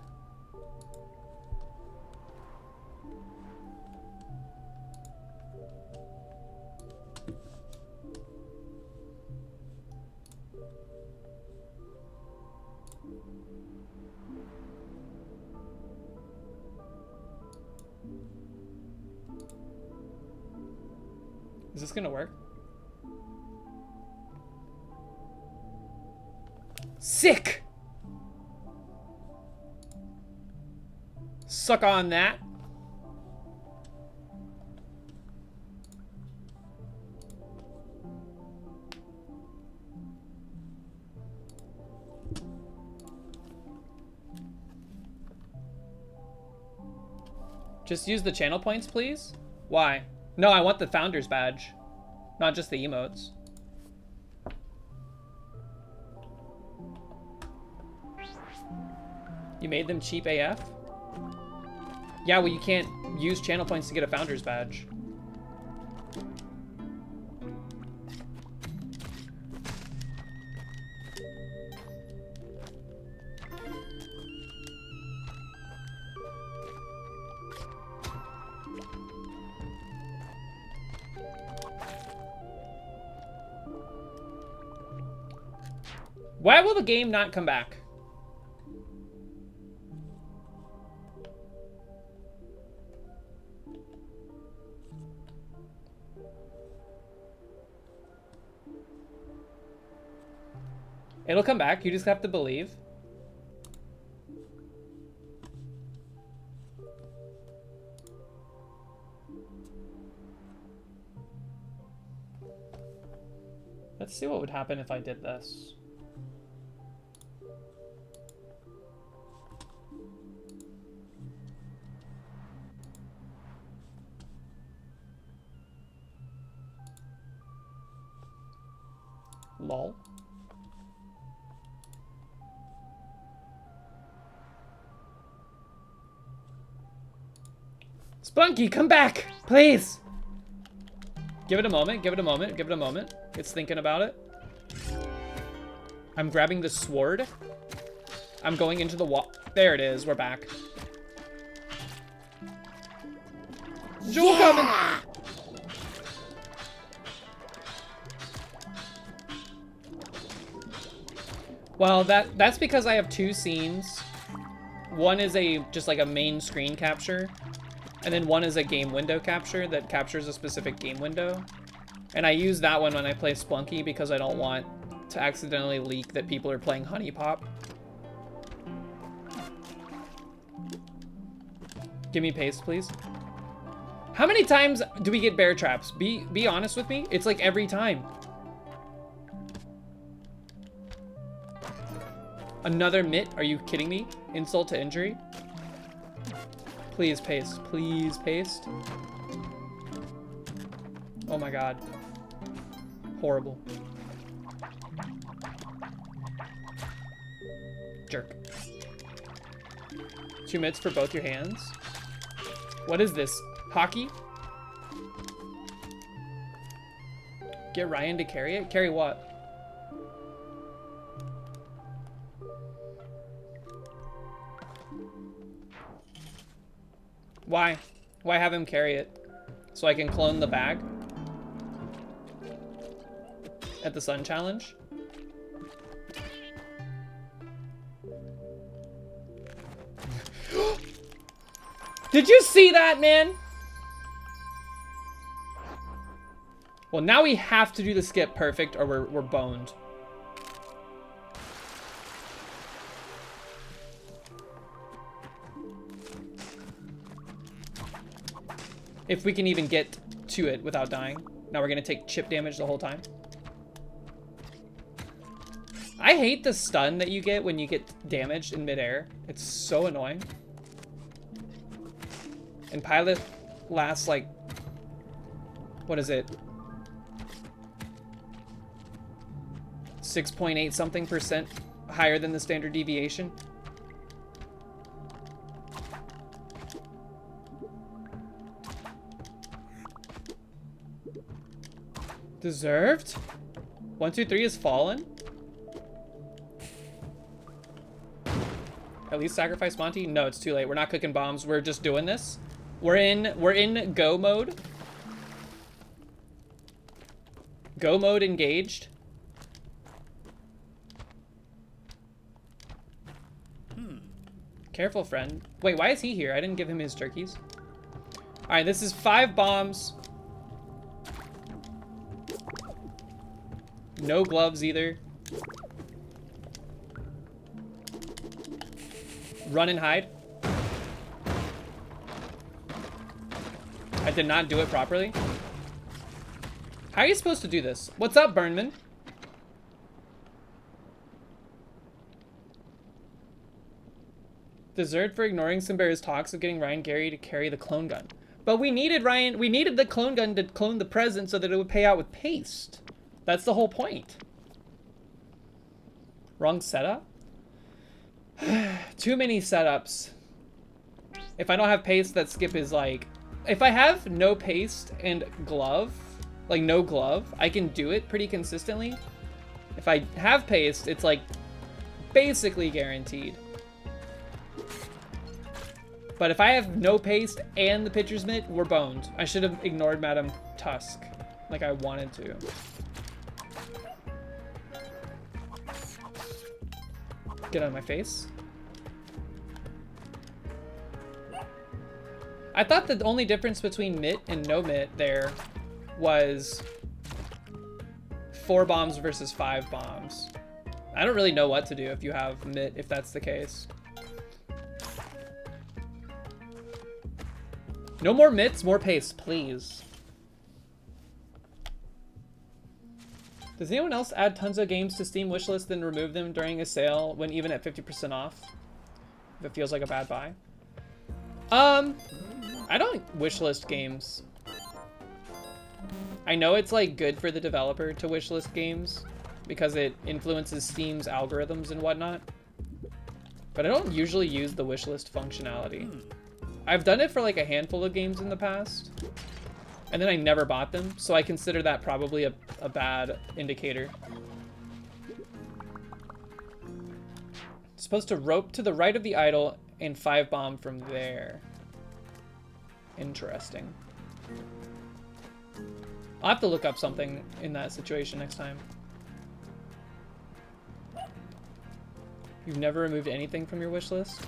B: Is this gonna work? Sick! Suck on that. Just use the channel points, please? Why? No, I want the founder's badge, not just the emotes. You made them cheap AF? Yeah, well, you can't use channel points to get a founder's badge. Why will the game not come back? It'll come back, you just have to believe. Let's see what would happen if I did this. Lol. Spunky, come back, please. Give it a moment, give it a moment, give it a moment. It's thinking about it. I'm grabbing the sword. I'm going into the wall. There it is, we're back. Jewel coming. Well, that's because I have two scenes. One is just like a main screen capture, and then one is a game window capture that captures a specific game window. And I use that one when I play Splunky because I don't want to accidentally leak that people are playing Honey Pop. Give me paste, please. How many times do we get bear traps? Be honest with me. It's like every time. Another mitt? Are you kidding me? Insult to injury? Please paste. Please paste. Oh my god. Horrible. Jerk. 2 mitts for both your hands. What is this? Hockey? Get Ryan to carry it? Carry what? Why? Why have him carry it? So I can clone the bag? At the Sun Challenge? Did you see that, man? Well, now we have to do the skip perfect or we're boned. If we can even get to it without dying. Now we're gonna take chip damage the whole time. I hate the stun that you get when you get damaged in midair. It's so annoying. And Pilot last, like, what is it? 6.8 something percent higher than the standard deviation. Deserved? 1, 2, 3 has fallen? At least sacrifice Monty? No, it's too late. We're not cooking bombs. We're just doing this. We're in go mode. Go mode engaged. Careful, friend. Wait, why is he here? I didn't give him his turkeys. All right, this is 5 bombs. No gloves either. Run and hide. I did not do it properly. How are you supposed to do this? What's up, Burnman? Deserved for ignoring Simbear's talks of getting Ryan Gary to carry the clone gun. But we needed the clone gun to clone the present so that it would pay out with paste. That's the whole point. Wrong setup? Too many setups. If I don't have paste, that skip is like... If I have no paste and glove, like no glove, I can do it pretty consistently. If I have paste, it's like basically guaranteed. But if I have no paste and the pitcher's mitt, we're boned. I should have ignored Madame Tusk like I wanted to. Get out of my face. I thought the only difference between mitt and no mitt there was 4 bombs versus 5 bombs. I don't really know what to do if you have mitt, if that's the case. No more mitts, more paste, please. Does anyone else add tons of games to Steam wishlist then remove them during a sale when even at 50% off? If it feels like a bad buy. I don't wishlist games. I know it's like good for the developer to wishlist games because it influences Steam's algorithms and whatnot. But I don't usually use the wishlist functionality. I've done it for like a handful of games in the past, and then I never bought them, so I consider that probably a bad indicator. Supposed to rope to the right of the idol and 5 bomb from there. Interesting. I'll have to look up something in that situation next time. You've never removed anything from your wish list?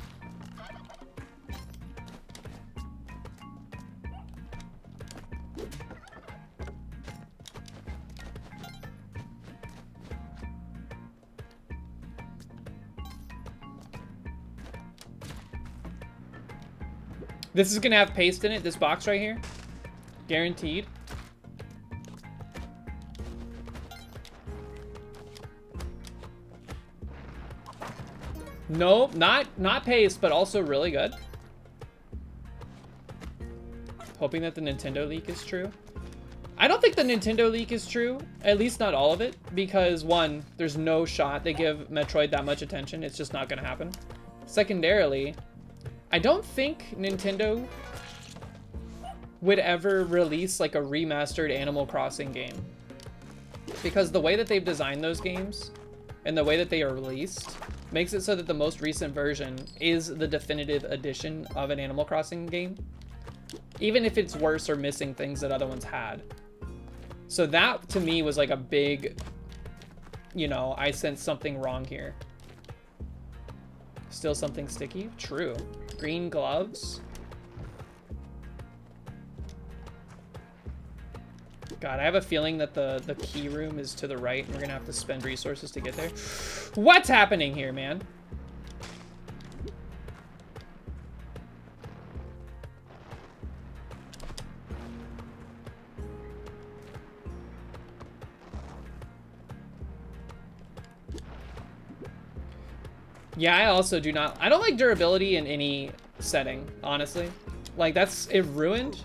B: This is gonna have paste in it, this box right here. Guaranteed. No, not paste, but also really good. Hoping that the Nintendo leak is true. I don't think the Nintendo leak is true, at least not all of it, because one, there's no shot they give Metroid that much attention. It's just not gonna happen. Secondarily, I don't think Nintendo would ever release like a remastered Animal Crossing game, because the way that they've designed those games and the way that they are released makes it so that the most recent version is the definitive edition of an Animal Crossing game, even if it's worse or missing things that other ones had. So that to me was like a big, you know, I sense something wrong here. Still something sticky? True. Green gloves. God, I have a feeling that the key room is to the right and we're gonna have to spend resources to get there. What's happening here, man? Yeah, I also do not. I don't like durability in any setting, honestly. Like, it ruined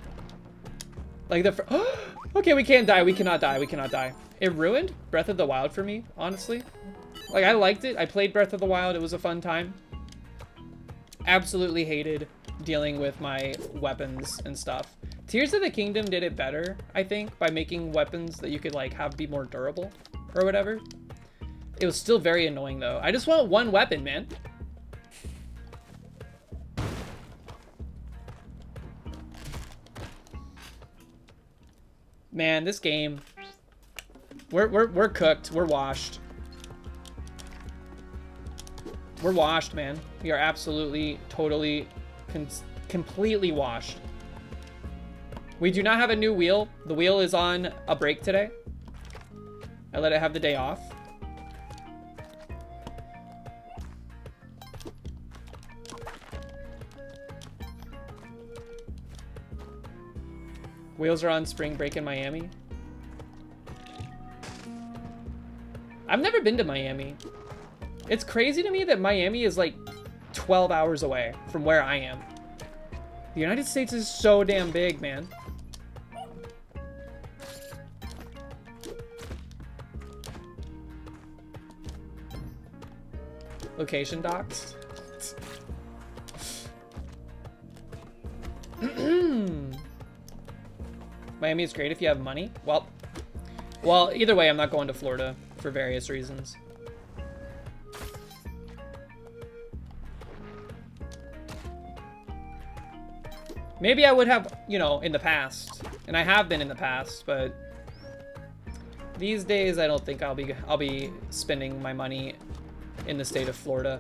B: Like the okay, we can't die. We cannot die. We cannot die. It ruined Breath of the Wild for me, honestly. Like, I liked it. I played Breath of the Wild. It was a fun time. Absolutely hated dealing with my weapons and stuff. Tears of the Kingdom did it better, I think, by making weapons that you could, like, have be more durable or whatever. It was still very annoying, though. I just want one weapon, man. Man, this game, we're cooked. We're washed. We're washed, man. We are absolutely, totally, completely washed. We do not have a new wheel. The wheel is on a break today. I let it have the day off. Wheels are on spring break in Miami. I've never been to Miami. It's crazy to me that Miami is like 12 hours away from where I am. The United States is so damn big, man. Location docs. Miami is great if you have money. Well, either way, I'm not going to Florida for various reasons. Maybe I would have, you know, in the past, and I have been in the past, but these days I don't think I'll be spending my money in the state of Florida.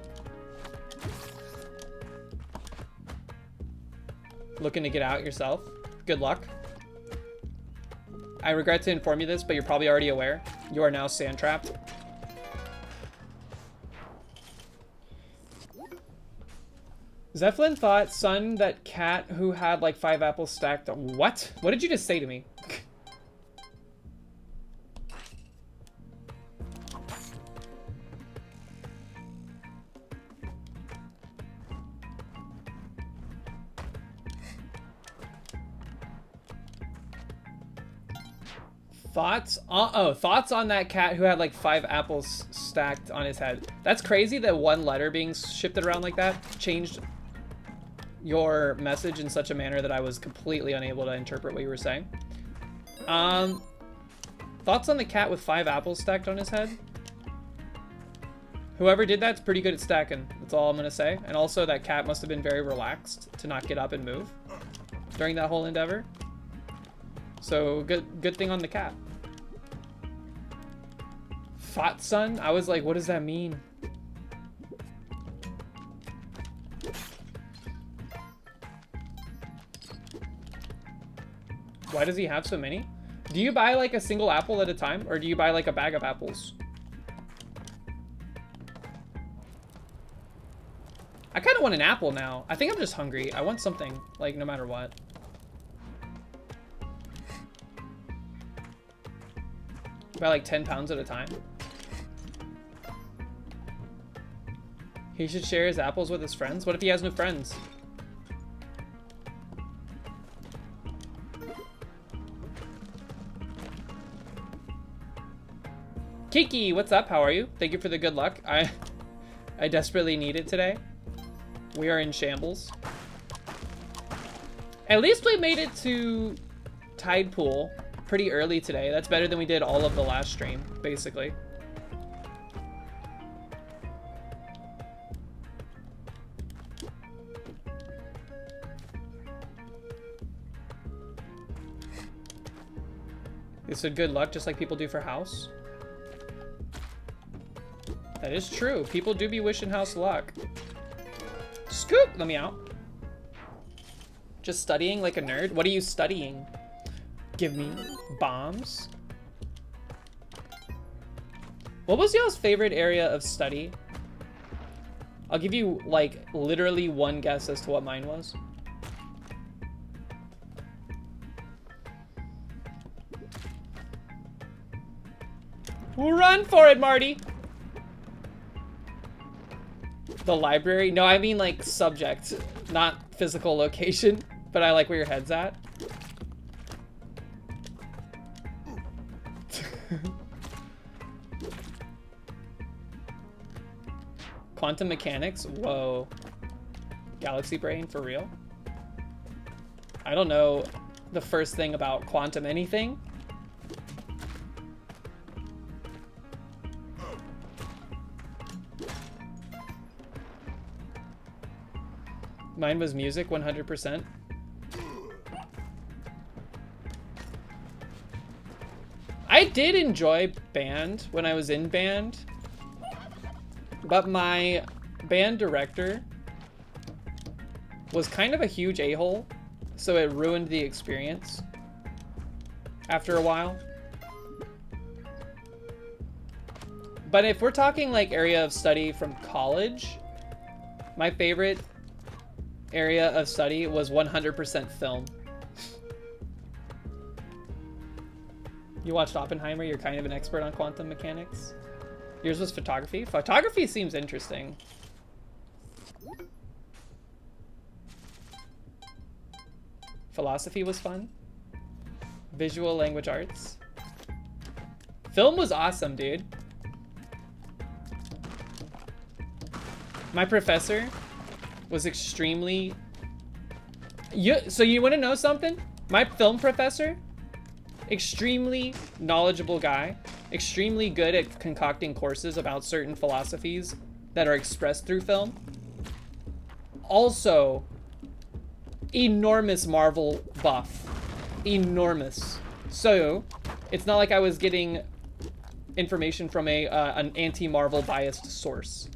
B: Looking to get out yourself? Good luck. I regret to inform you this, but you're probably already aware. You are now sand trapped. Zeppelin thought, son, that cat who had like 5 apples stacked. What? What did you just say to me? Thoughts? Thoughts on that cat who had like 5 apples stacked on his head. That's crazy that one letter being shifted around like that changed your message in such a manner that I was completely unable to interpret what you were saying. Thoughts on the cat with 5 apples stacked on his head? Whoever did that's pretty good at stacking. That's all I'm gonna say. And also that cat must have been very relaxed to not get up and move during that whole endeavor. So good thing on the cat. Thought son? I was like, what does that mean? Why does he have so many? Do you buy like a single apple at a time, or do you buy like a bag of apples? I kind of want an apple now. I think I'm just hungry. I want something, like, no matter what. Buy like 10 pounds at a time. He should share his apples with his friends. What if he has no friends? Kiki, what's up? How are you? Thank you for the good luck. I desperately need it today. We are in shambles. At least we made it to Tide Pool pretty early today. That's better than we did all of the last stream, basically. They said good luck, just like people do for house. That is true. People do be wishing house luck. Scoop! Let me out. Just studying like a nerd? What are you studying? Give me bombs. What was y'all's favorite area of study? I'll give you, like, literally one guess as to what mine was. Run for it, Marty! The library? No, I mean, like, subject, not physical location, but I like where your head's at. Quantum mechanics? Whoa. Galaxy brain, for real? I don't know the first thing about quantum anything. Mine was music, 100%. I did enjoy band when I was in band, but my band director was kind of a huge a-hole, so it ruined the experience after a while. But if we're talking like area of study from college, my favorite area of study was 100% film. You watched Oppenheimer, you're kind of an expert on quantum mechanics. Yours was photography? Photography seems interesting. Philosophy was fun. Visual language arts. Film was awesome, dude. My professor was extremely... So you want to know something? My film professor, extremely knowledgeable guy, extremely good at concocting courses about certain philosophies that are expressed through film. Also, enormous Marvel buff. Enormous. So, it's not like I was getting information from an anti-Marvel biased source.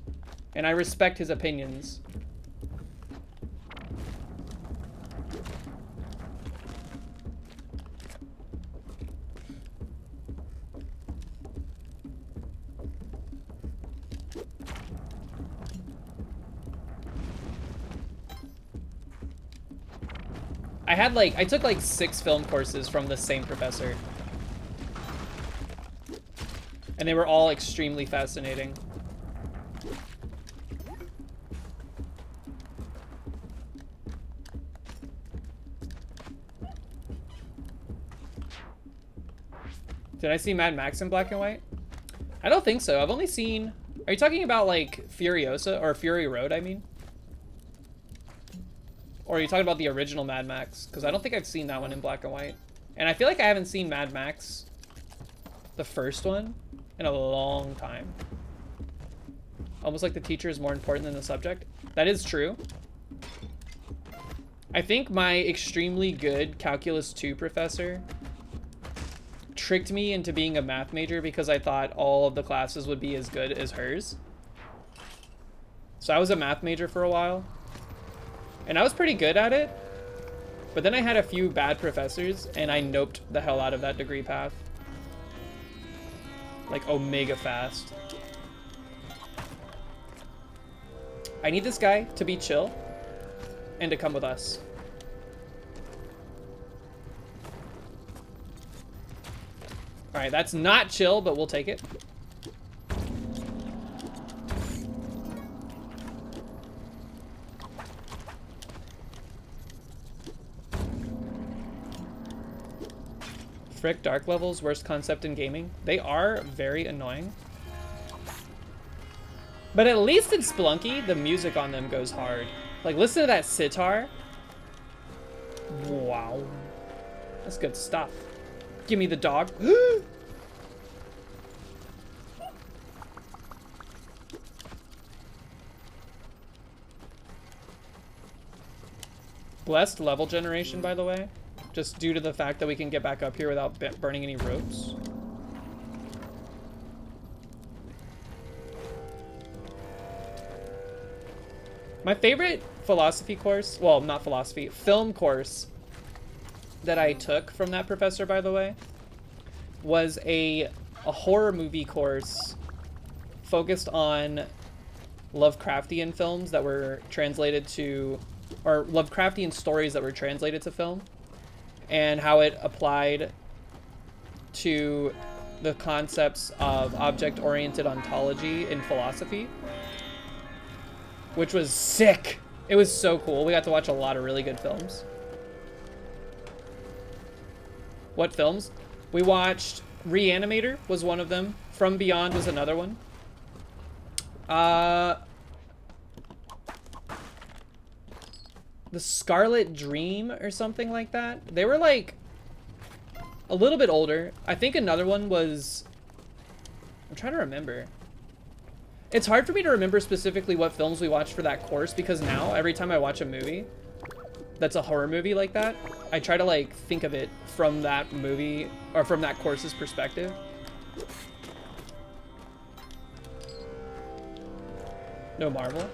B: And I respect his opinions. I took like 6 film courses from the same professor. And they were all extremely fascinating. Did I see Mad Max in black and white? I don't think so. I've only seen... Are you talking about like Furiosa or Fury Road, I mean? Or are you talking about the original Mad Max? Because I don't think I've seen that one in black and white. And I feel like I haven't seen Mad Max, the first one, in a long time. Almost like the teacher is more important than the subject. That is true. I think my extremely good Calculus 2 professor tricked me into being a math major because I thought all of the classes would be as good as hers. So I was a math major for a while. And I was pretty good at it, but then I had a few bad professors and I noped the hell out of that degree path. Like omega fast. I need this guy to be chill and to come with us. All right, that's not chill, but we'll take it. Frick, dark levels, worst concept in gaming. They are very annoying. But at least in Spelunky, the music on them goes hard. Like, listen to that sitar. Wow. That's good stuff. Give me the dog. Blessed level generation, by the way. Just due to the fact that we can get back up here without burning any ropes. My favorite philosophy course, well, not philosophy, film course that I took from that professor, by the way, was a horror movie course focused on Lovecraftian films that were translated to, or Lovecraftian stories that were translated to film, and how it applied to the concepts of object-oriented ontology in philosophy, which was sick. It was so cool. We got to watch a lot of really good films. What films? We watched Reanimator was one of them. From Beyond was another one. The Scarlet Dream or something like that. They were like a little bit older. I think another one was, I'm trying to remember. It's hard for me to remember specifically what films we watched for that course, because now every time I watch a movie that's a horror movie like that, I try to like think of it from that movie or from that course's perspective. No Marvel?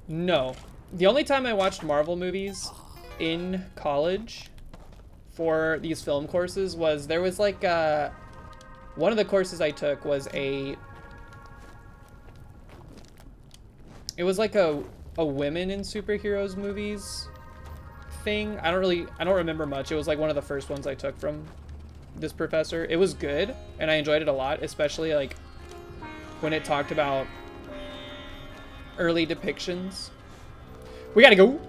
B: No. The only time I watched Marvel movies in college for these film courses was, there was like one of the courses I took was it was like a women in superheroes movies thing. I don't remember much. It was like one of the first ones I took from this professor. It was good and I enjoyed it a lot, especially like when it talked about early depictions. We gotta go.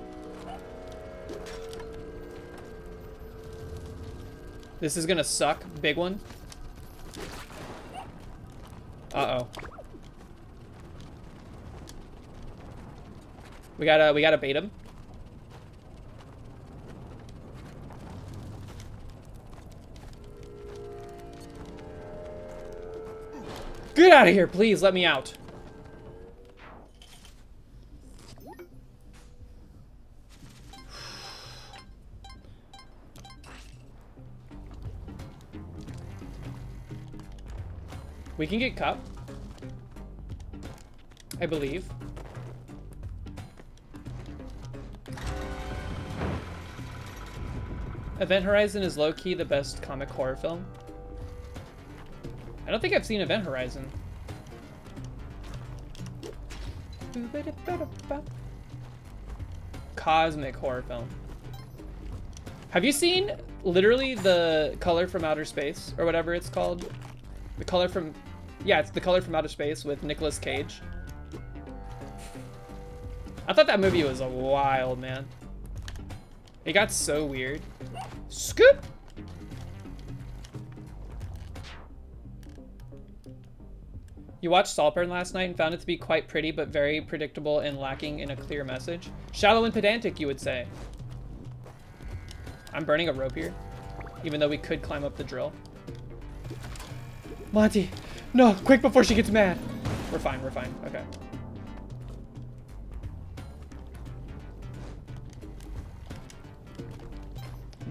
B: This is gonna suck. Big one. Uh-oh. We gotta bait him. Get out of here, please. Let me out. We can get Cup, I believe. Event Horizon is low-key the best comic horror film. I don't think I've seen Event Horizon. Cosmic horror film. Have you seen literally The Color from Outer Space, or whatever it's called? The Color from... Yeah, it's The Color from Outer Space with Nicolas Cage. I thought that movie was a wild, man. It got so weird. Scoop! You watched Saltburn last night and found it to be quite pretty, but very predictable and lacking in a clear message. Shallow and pedantic, you would say. I'm burning a rope here, even though we could climb up the drill. Monty, no, quick before she gets mad. We're fine, okay.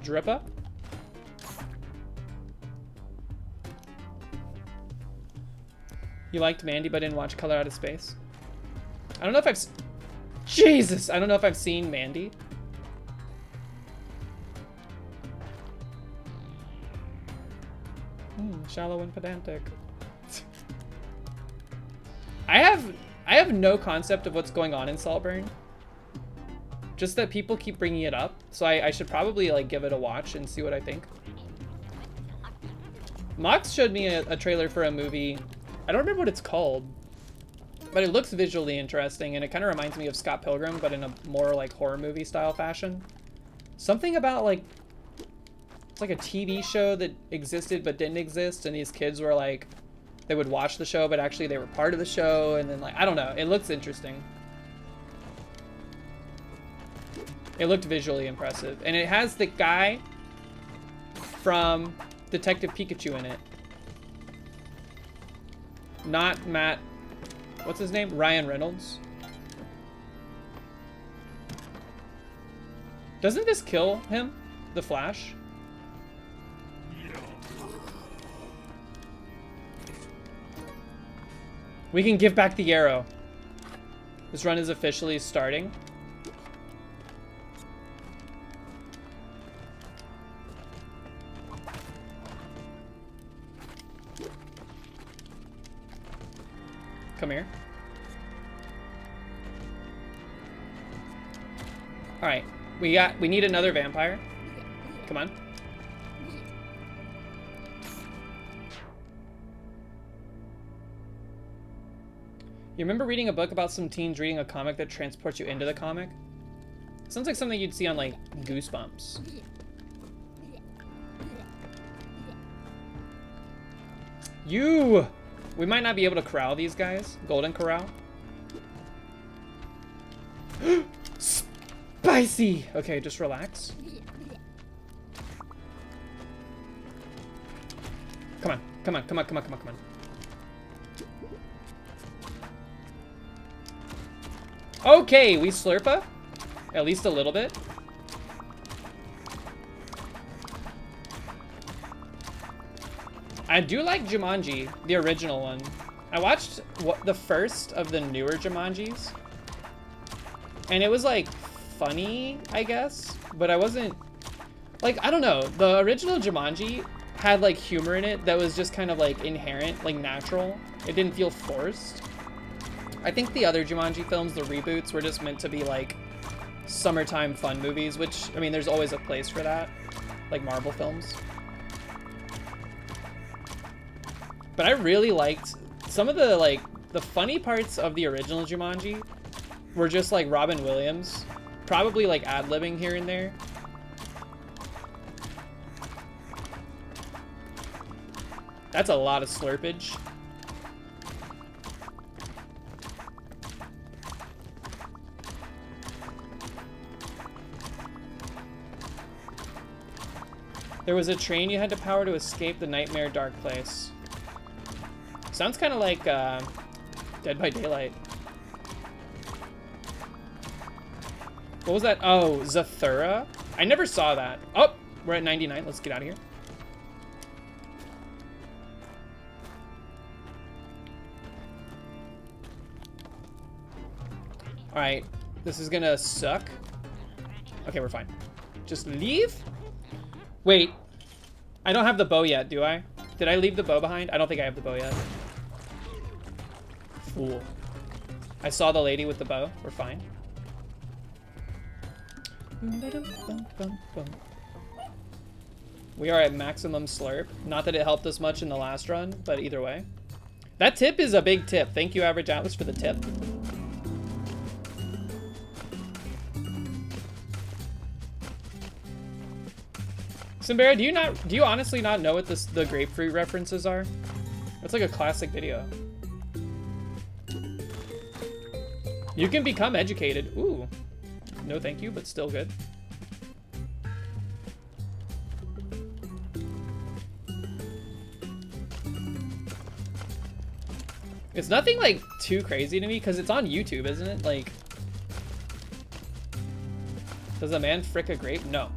B: Drippa. You liked Mandy but didn't watch Color Out of Space? I don't know if I've... Jesus! I don't know if I've seen Mandy. Shallow and pedantic. I have no concept of what's going on in Saltburn. Just that people keep bringing it up, so I should probably like give it a watch and see what I think. Mox showed me a trailer for a movie. I don't remember what it's called, but it looks visually interesting and it kind of reminds me of Scott Pilgrim, but in a more like horror movie style fashion. Something about like, it's like a TV show that existed but didn't exist, and these kids were like, they would watch the show, but actually they were part of the show, and then like, I don't know, it looks interesting. It looked visually impressive, and it has the guy from Detective Pikachu in it. Not Matt, what's his name? Ryan Reynolds. Doesn't this kill him? The Flash? We can give back the arrow. This run is officially starting. Come here. All right, we need another vampire. Come on. You remember reading a book about some teens reading a comic that transports you into the comic? Sounds like something you'd see on like Goosebumps. We might not be able to corral these guys. Golden Corral. Spicy! Okay, just relax. Come on, come on, come on, come on, come on, come on. Okay, we slurpa. At least a little bit. I do like Jumanji, the original one. I watched the first of the newer Jumanjis. And it was like funny, I guess. But I wasn't, like, I don't know. The original Jumanji had like humor in it that was just kind of like inherent, like natural. It didn't feel forced. I think the other Jumanji films, the reboots, were just meant to be like summertime fun movies, which, I mean, there's always a place for that, like Marvel films. But I really liked some of the, like, the funny parts of the original Jumanji were just like Robin Williams, probably like ad-libbing here and there. That's a lot of slurpage. There was a train you had to power to escape the nightmare dark place. Sounds kind of like Dead by Daylight. What was that? Oh, Zathura? I never saw that. Oh, we're at 99. Let's get out of here. All right, this is gonna suck. Okay, we're fine. Just leave? Wait, I don't have the bow yet, do I? Did I leave the bow behind? I don't think I have the bow yet. Fool. I saw the lady with the bow. We're fine. We are at maximum slurp. Not that it helped us much in the last run, but either way. That tip is a big tip. Thank you, Average Atlas, for the tip. Simbera, do you honestly not know what the grapefruit references are? It's like a classic video. You can become educated. Ooh. No thank you, but still good. It's nothing like too crazy to me because it's on YouTube, isn't it? Like, does a man frick a grape? No.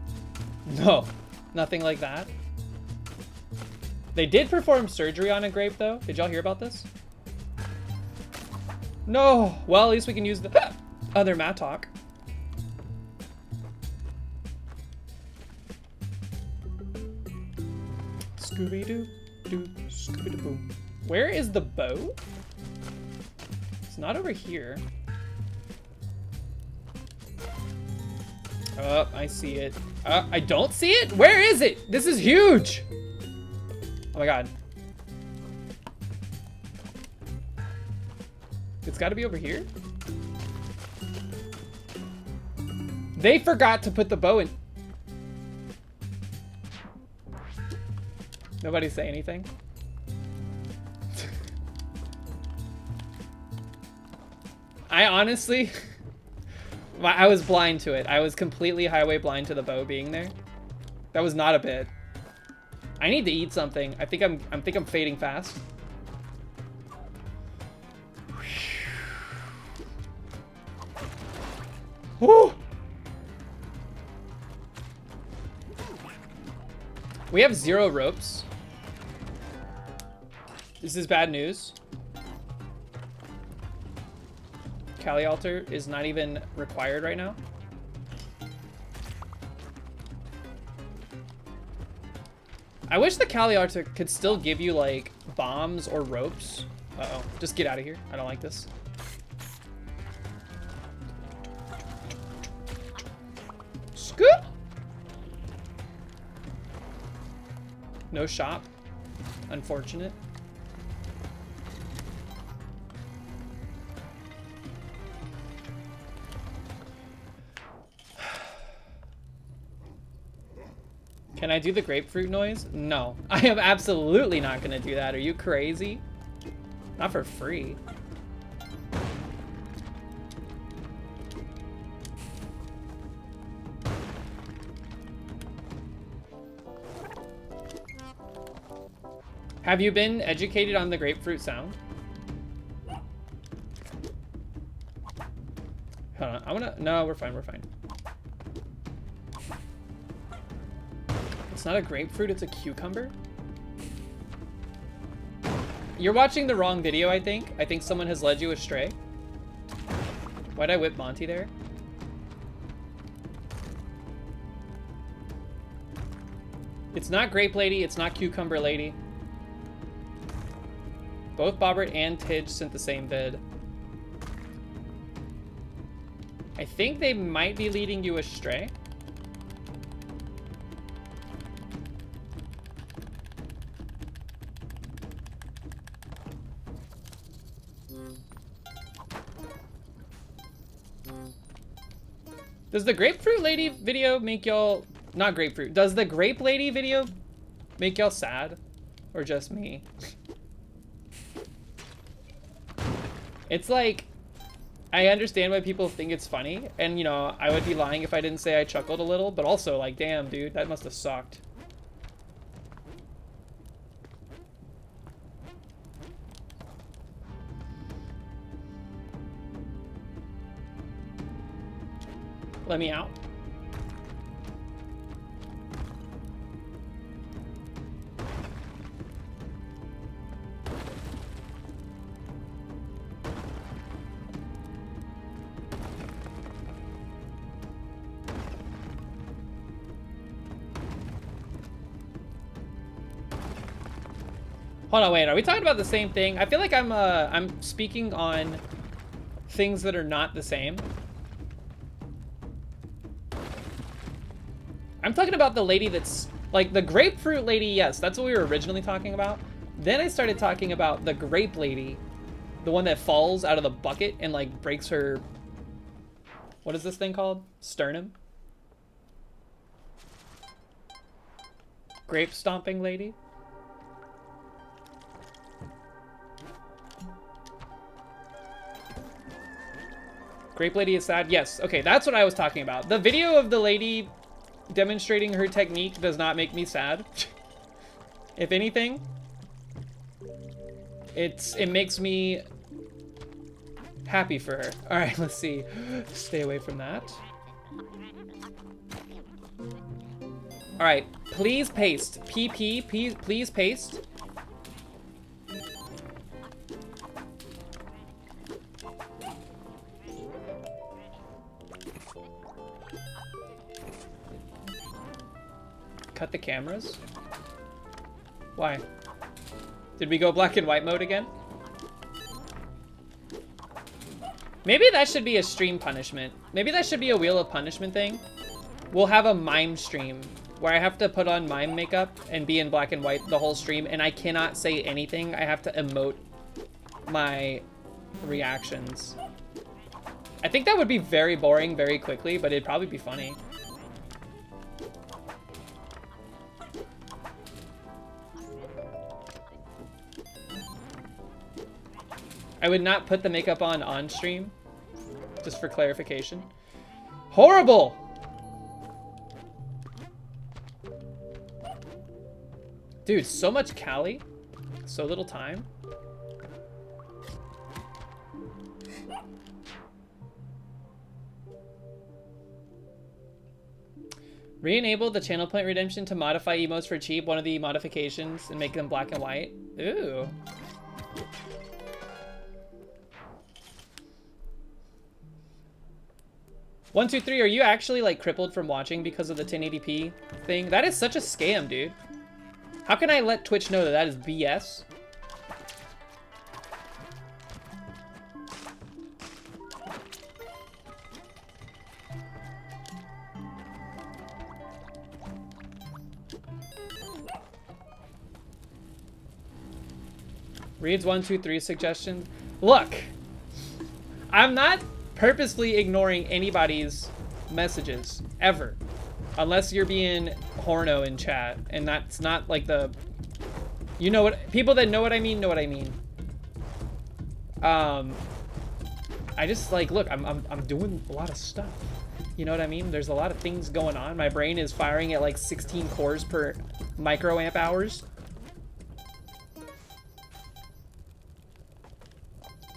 B: No. Nothing like that. They did perform surgery on a grape, though. Did y'all hear about this? No. Well, at least we can use the other Mattock. Scooby-Doo, doo, Scooby-Doo. Where is the bow? It's not over here. Oh, I see it. I don't see it? Where is it? This is huge! Oh my god. It's gotta be over here? They forgot to put the bow in. Nobody say anything? I honestly... I was blind to it. I was completely highway blind to the bow being there. That was not a bit. I need to eat something. I think I'm fading fast. Woo! We have 0 ropes. This is bad news. Kali altar is not even required right now. I wish the Kali altar could still give you like bombs or ropes. Uh-oh, just get out of here. I don't like this. Scoop! No shop. Unfortunate. Can I do the grapefruit noise? No, I am absolutely not gonna do that. Are you crazy? Not for free. Have you been educated on the grapefruit sound? Hold on, I wanna, no, we're fine, we're fine. It's not a grapefruit, it's a cucumber? You're watching the wrong video, I think. I think someone has led you astray. Why'd I whip Monty there? It's not grape lady, it's not cucumber lady. Both Bobbert and Tidge sent the same vid. I think they might be leading you astray. Does the grapefruit lady video make y'all... Not grapefruit. Does the grape lady video make y'all sad? Or just me? It's like... I understand why people think it's funny. And, you know, I would be lying if I didn't say I chuckled a little. But also, like, damn, dude. That must have sucked. Let me out. Hold on, wait, are we talking about the same thing? I feel like I'm speaking on things that are not the same. I'm talking about the lady that's, like, the grapefruit lady, yes, that's what we were originally talking about. Then I started talking about the grape lady, the one that falls out of the bucket and, like, breaks her, what is this thing called? Sternum? Grape stomping lady? Grape lady is sad? Yes, okay, that's what I was talking about. The video of the lady demonstrating her technique does not make me sad. If anything, it makes me happy for her. All right, let's see. Stay away from that. All right, please paste. PP, please paste. Cut the cameras? Why? Did we go black and white mode again? Maybe that should be a stream punishment. Maybe that should be a Wheel of Punishment thing. We'll have a mime stream where I have to put on mime makeup and be in black and white the whole stream, and I cannot say anything. I have to emote my reactions. I think that would be very boring very quickly, but it'd probably be funny. I would not put the makeup on stream, just for clarification. Horrible! Dude, so much Cali, so little time. Re-enable the channel point redemption to modify emotes for cheap, one of the modifications, and make them black and white. Ooh. One, two, three, are you actually, like, crippled from watching because of the 1080p thing? That is such a scam, dude. How can I let Twitch know that that is BS? Reads 1, 2, 3 suggestions. Look, I'm not purposely ignoring anybody's messages ever, unless you're being horno in chat, and that's not like the, you know what, people that know what I mean know what I mean. I just, like, look, I'm doing a lot of stuff, you know what I mean? There's a lot of things going on. My brain is firing at like 16 cores per microamp hours.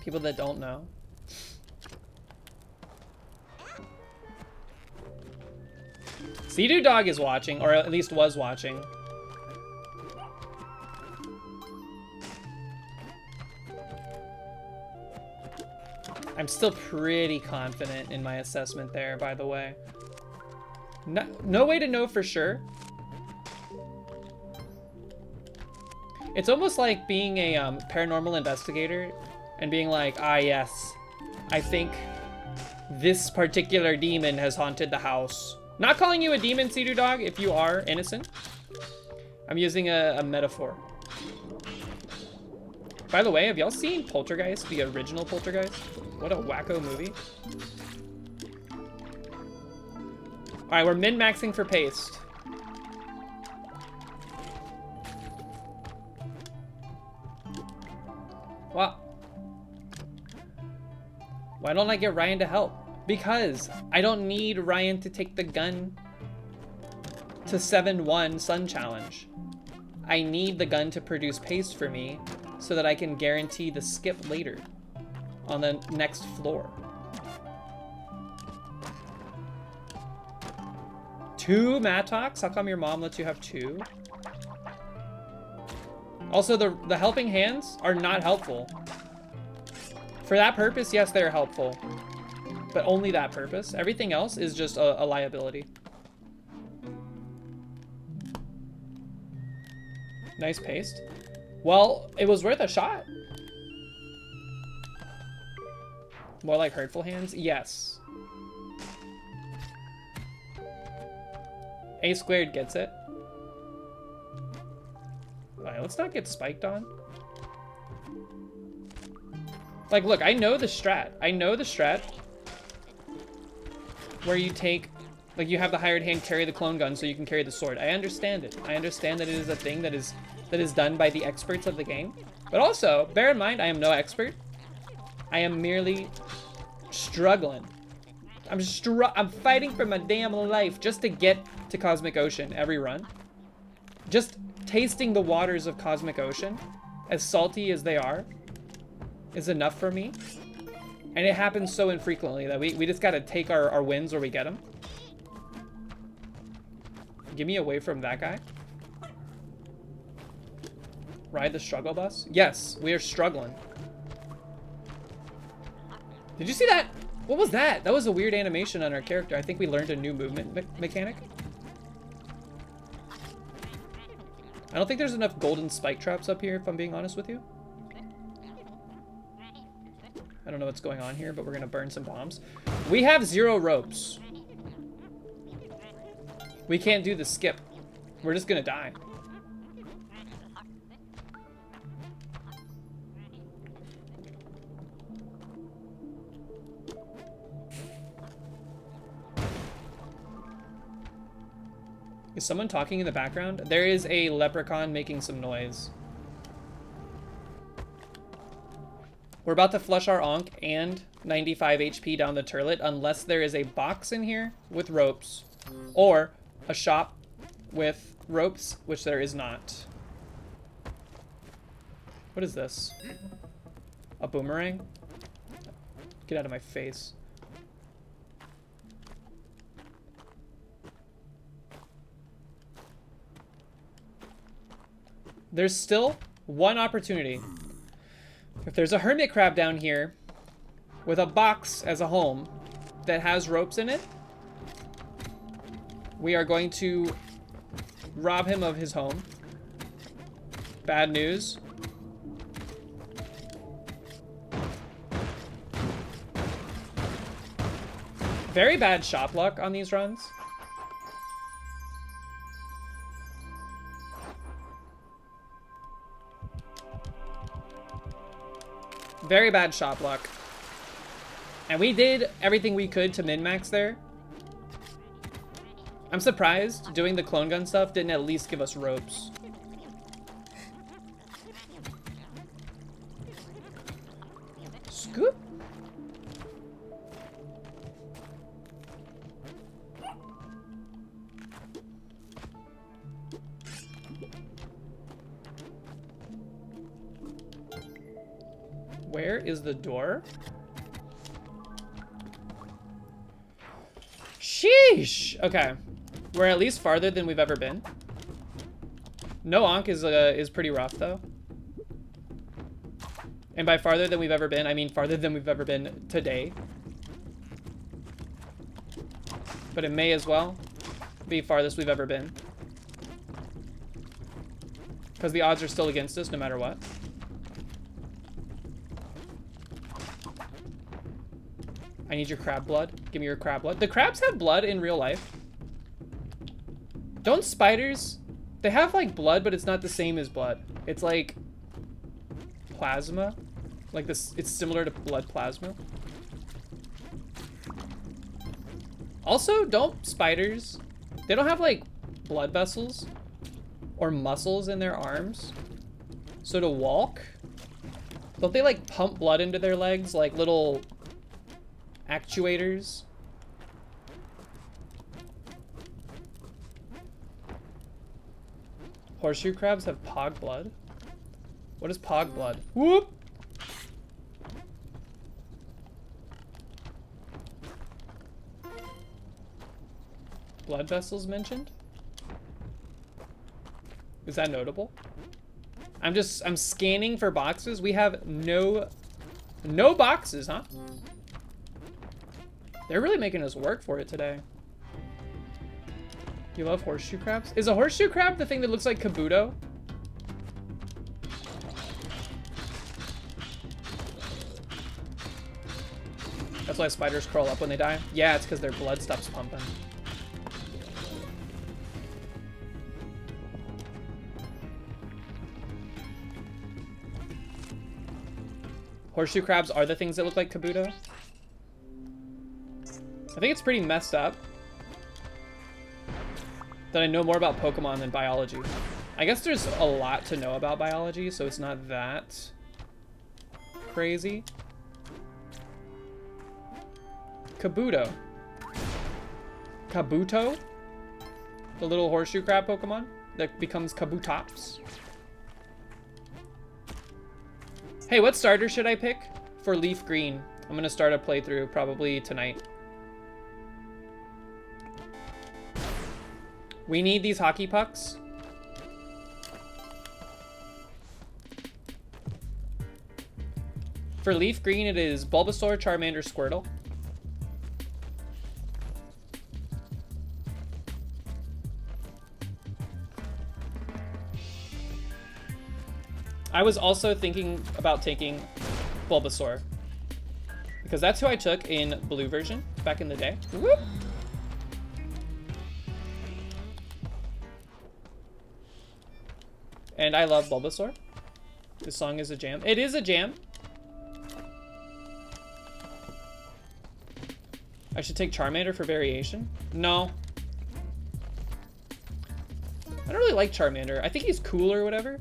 B: People that don't know. Sea-Doo Dog is watching, or at least was watching. I'm still pretty confident in my assessment there, by the way. No way to know for sure. It's almost like being a paranormal investigator and being like, ah yes, I think this particular demon has haunted the house. Not calling you a demon, Sea-Doo Dog, if you are innocent. I'm using a metaphor. By the way, have y'all seen Poltergeist, the original Poltergeist? What a wacko movie. Alright, we're min-maxing for paste. Wow. Why don't I get Ryan to help? Because I don't need Ryan to take the gun to 7-1 Sun Challenge. I need the gun to produce paste for me so that I can guarantee the skip later on the next floor. 2 Mattox? How come your mom lets you have 2? Also, the helping hands are not helpful. For that purpose, yes, they're helpful. But only that purpose. Everything else is just a liability. Nice paste. Well, it was worth a shot. More like hurtful hands? Yes. A squared gets it. Alright, let's not get spiked on. Like, look, I know the strat. I know the strat. Where you take, like, you have the hired hand carry the clone gun so you can carry the sword. I understand it. I understand that it is a thing that is done by the experts of the game. But also, bear in mind, I am no expert. I am merely struggling. I'm fighting for my damn life just to get to Cosmic Ocean every run. Just tasting the waters of Cosmic Ocean, as salty as they are, is enough for me. And it happens so infrequently that we just gotta take our wins where we get them. Get me away from that guy. Ride the struggle bus? Yes, we are struggling. Did you see that? What was that? That was a weird animation on our character. I think we learned a new movement mechanic. I don't think there's enough golden spike traps up here, if I'm being honest with you. I don't know what's going on here, but we're gonna burn some bombs. We have 0 ropes. We can't do the skip. We're just gonna die. Is someone talking in the background? There is a leprechaun making some noise. We're about to flush our Ankh and 95 HP down the turlet unless there is a box in here with ropes or a shop with ropes, which there is not. What is this? A boomerang? Get out of my face. There's still one opportunity. If there's a hermit crab down here with a box as a home that has ropes in it, we are going to rob him of his home. Bad news. Very bad shop luck on these runs. Very bad shop luck. And we did everything we could to min-max there. I'm surprised doing the clone gun stuff didn't at least give us ropes. Scoop. Where is the door? Sheesh! Okay. We're at least farther than we've ever been. No Ankh is pretty rough, though. And by farther than we've ever been, I mean farther than we've ever been today. But it may as well be farthest we've ever been. Because the odds are still against us no matter what. I need your crab blood. Give me your crab blood. The crabs have blood in real life. Don't spiders? They have like blood, but it's not the same as blood. It's like plasma. Like this, it's similar to blood plasma. Also, don't spiders, they don't have like blood vessels or muscles in their arms. So to walk, don't they like pump blood into their legs like little actuators? Horseshoe crabs have pog blood? What is pog blood? Whoop! Blood vessels mentioned? Is that notable? I'm scanning for boxes. We have no boxes, huh? They're really making us work for it today. You love horseshoe crabs? Is a horseshoe crab the thing that looks like Kabuto? That's why spiders crawl up when they die? Yeah, it's because their blood stops pumping. Horseshoe crabs are the things that look like Kabuto. I think it's pretty messed up that I know more about Pokemon than biology. I guess there's a lot to know about biology, so it's not that crazy. Kabuto. Kabuto? The little horseshoe crab Pokemon that becomes Kabutops. Hey, what starter should I pick for Leaf Green? I'm gonna start a playthrough probably tonight. We need these hockey pucks. For Leaf Green, it is Bulbasaur, Charmander, Squirtle. I was also thinking about taking Bulbasaur, because that's who I took in blue version back in the day. Whoop. And I love Bulbasaur. This song is a jam. It is a jam. I should take Charmander for variation. No. I don't really like Charmander. I think he's cool or whatever.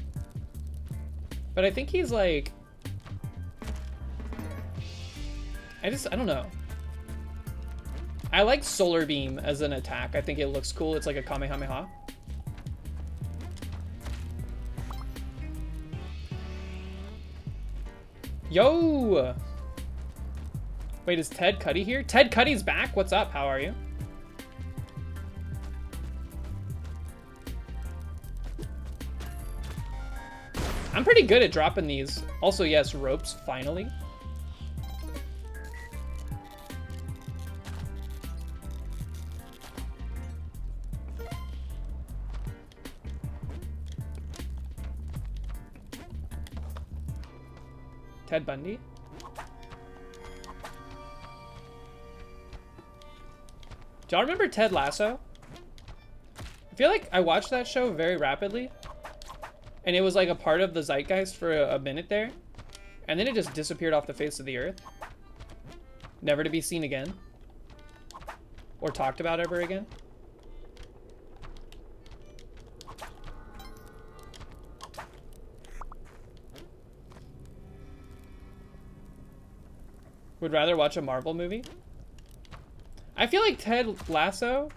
B: But I think he's like... I don't know. I like Solar Beam as an attack. I think it looks cool. It's like a Kamehameha. Yo! Wait, is Ted Cuddy here? Ted Cuddy's back? What's up? How are you? I'm pretty good at dropping these. Also, yes, ropes, finally. Ted Bundy? Do y'all remember Ted Lasso? I feel like I watched that show very rapidly. And it was like a part of the zeitgeist for a minute there. And then it just disappeared off the face of the earth. Never to be seen again. Or talked about ever again. Would rather watch a Marvel movie? I feel like Ted Lasso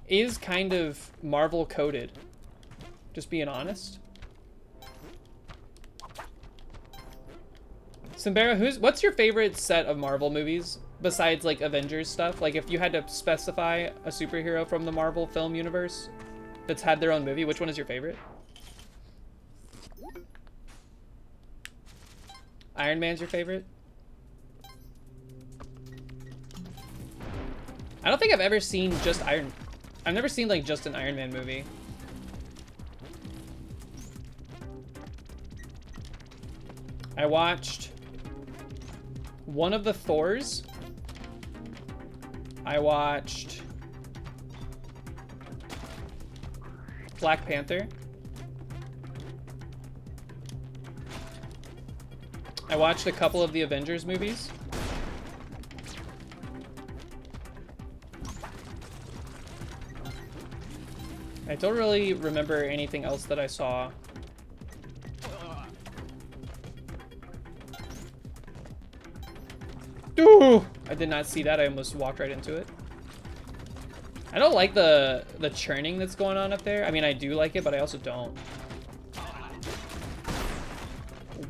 B: is kind of Marvel coded. Just being honest. Simbera, what's your favorite set of Marvel movies besides like Avengers stuff? Like if you had to specify a superhero from the Marvel film universe that's had their own movie, which one is your favorite? Iron Man's your favorite? I don't think I've ever seen I've never seen like just an Iron Man movie. I watched one of the Thors. I watched Black Panther. I watched a couple of the Avengers movies. I don't really remember anything else that I saw. Ooh! I did not see that. I almost walked right into it. I don't like the churning that's going on up there. I mean, I do like it, but I also don't.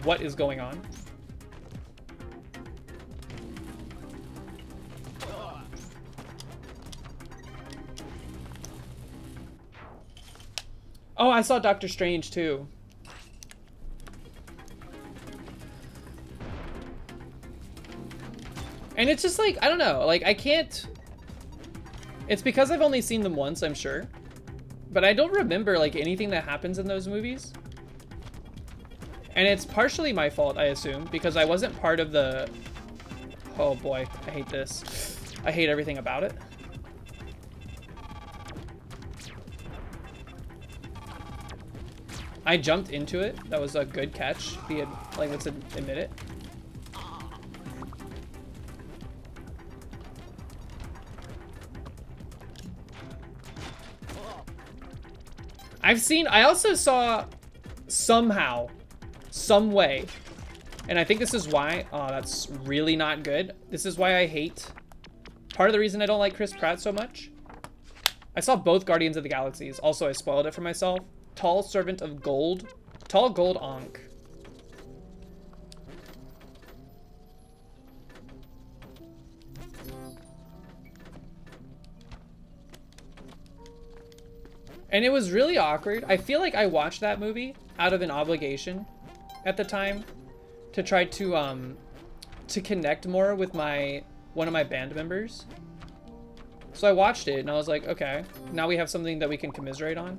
B: What is going on? Oh, I saw Doctor Strange too. And it's just like, I don't know, like I can't, it's because I've only seen them once, I'm sure. But I don't remember like anything that happens in those movies. And it's partially my fault, I assume, because I wasn't part of the, oh boy, I hate this. I hate everything about it. I jumped into it. That was a good catch. Like, let's admit it. I also saw somehow, some way, and I think this is why, oh, that's really not good. This is why I hate, part of the reason I don't like Chris Pratt so much. I saw both Guardians of the Galaxies. Also, I spoiled it for myself. Tall Servant of Gold. Tall Gold Ankh. And it was really awkward. I feel like I watched that movie out of an obligation at the time to try to connect more with one of my band members. So I watched it and I was like, okay, now we have something that we can commiserate on.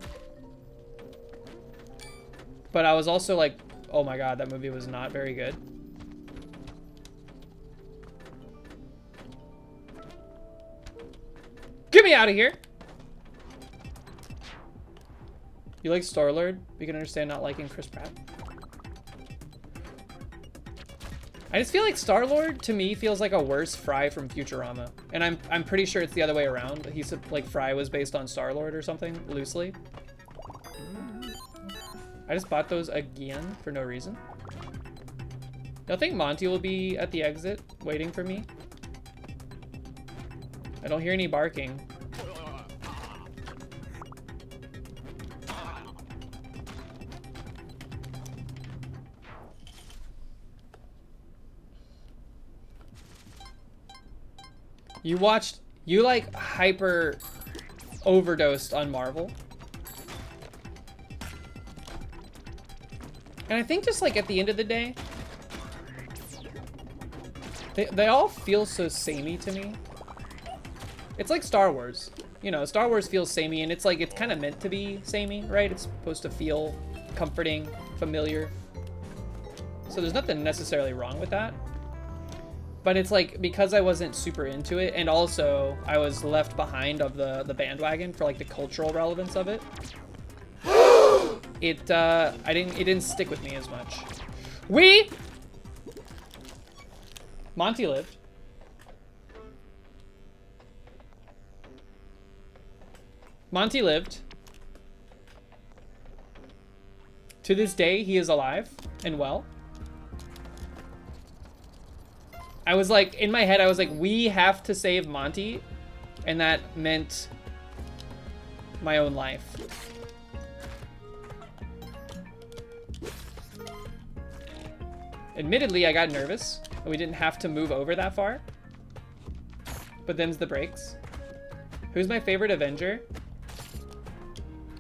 B: But I was also like, oh my god, that movie was not very good. Get me out of here! You like Star-Lord? We can understand not liking Chris Pratt. I just feel like Star-Lord, to me, feels like a worse Fry from Futurama. And I'm pretty sure it's the other way around. He said, like, Fry was based on Star-Lord or something, loosely. I just bought those again for no reason. I think Monty will be at the exit waiting for me. I don't hear any barking. You like hyper overdosed on Marvel. And I think just like at the end of the day, they all feel so samey to me. It's like Star Wars. You know, Star Wars feels samey, and it's like, it's kind of meant to be samey, right? It's supposed to feel comforting, familiar. So there's nothing necessarily wrong with that. But it's like, because I wasn't super into it, and also I was left behind of the bandwagon for like the cultural relevance of it. It didn't stick with me as much. Monty lived. Monty lived. To this day, he is alive and well. I was like, in my head, I was like, we have to save Monty. And that meant my own life. Admittedly, I got nervous. And we didn't have to move over that far. But them's the breaks. Who's my favorite Avenger?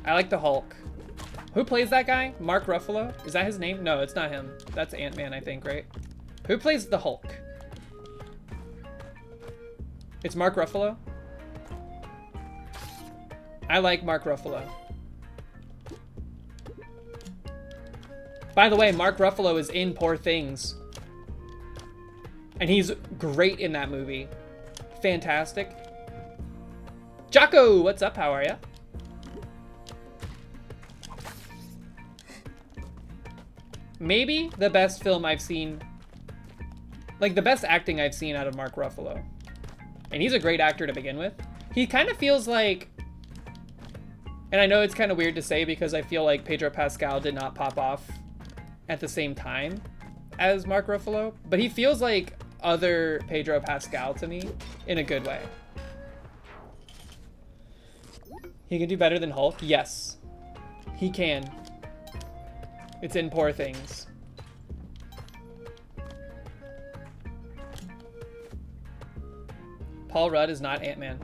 B: I like the Hulk. Who plays that guy? Mark Ruffalo? Is that his name? No, it's not him. That's Ant-Man, I think, right? Who plays the Hulk? It's Mark Ruffalo? I like Mark Ruffalo. By the way, Mark Ruffalo is in Poor Things. And he's great in that movie. Fantastic. Jocko, what's up? How are ya? Maybe the best film I've seen, like the best acting I've seen out of Mark Ruffalo. And he's a great actor to begin with. He kind of feels like, and I know it's kind of weird to say because I feel like Pedro Pascal did not pop off at the same time as Mark Ruffalo, but he feels like other Pedro Pascal to me in a good way. He can do better than Hulk? Yes, he can. It's in Poor Things. Paul Rudd is not Ant-Man.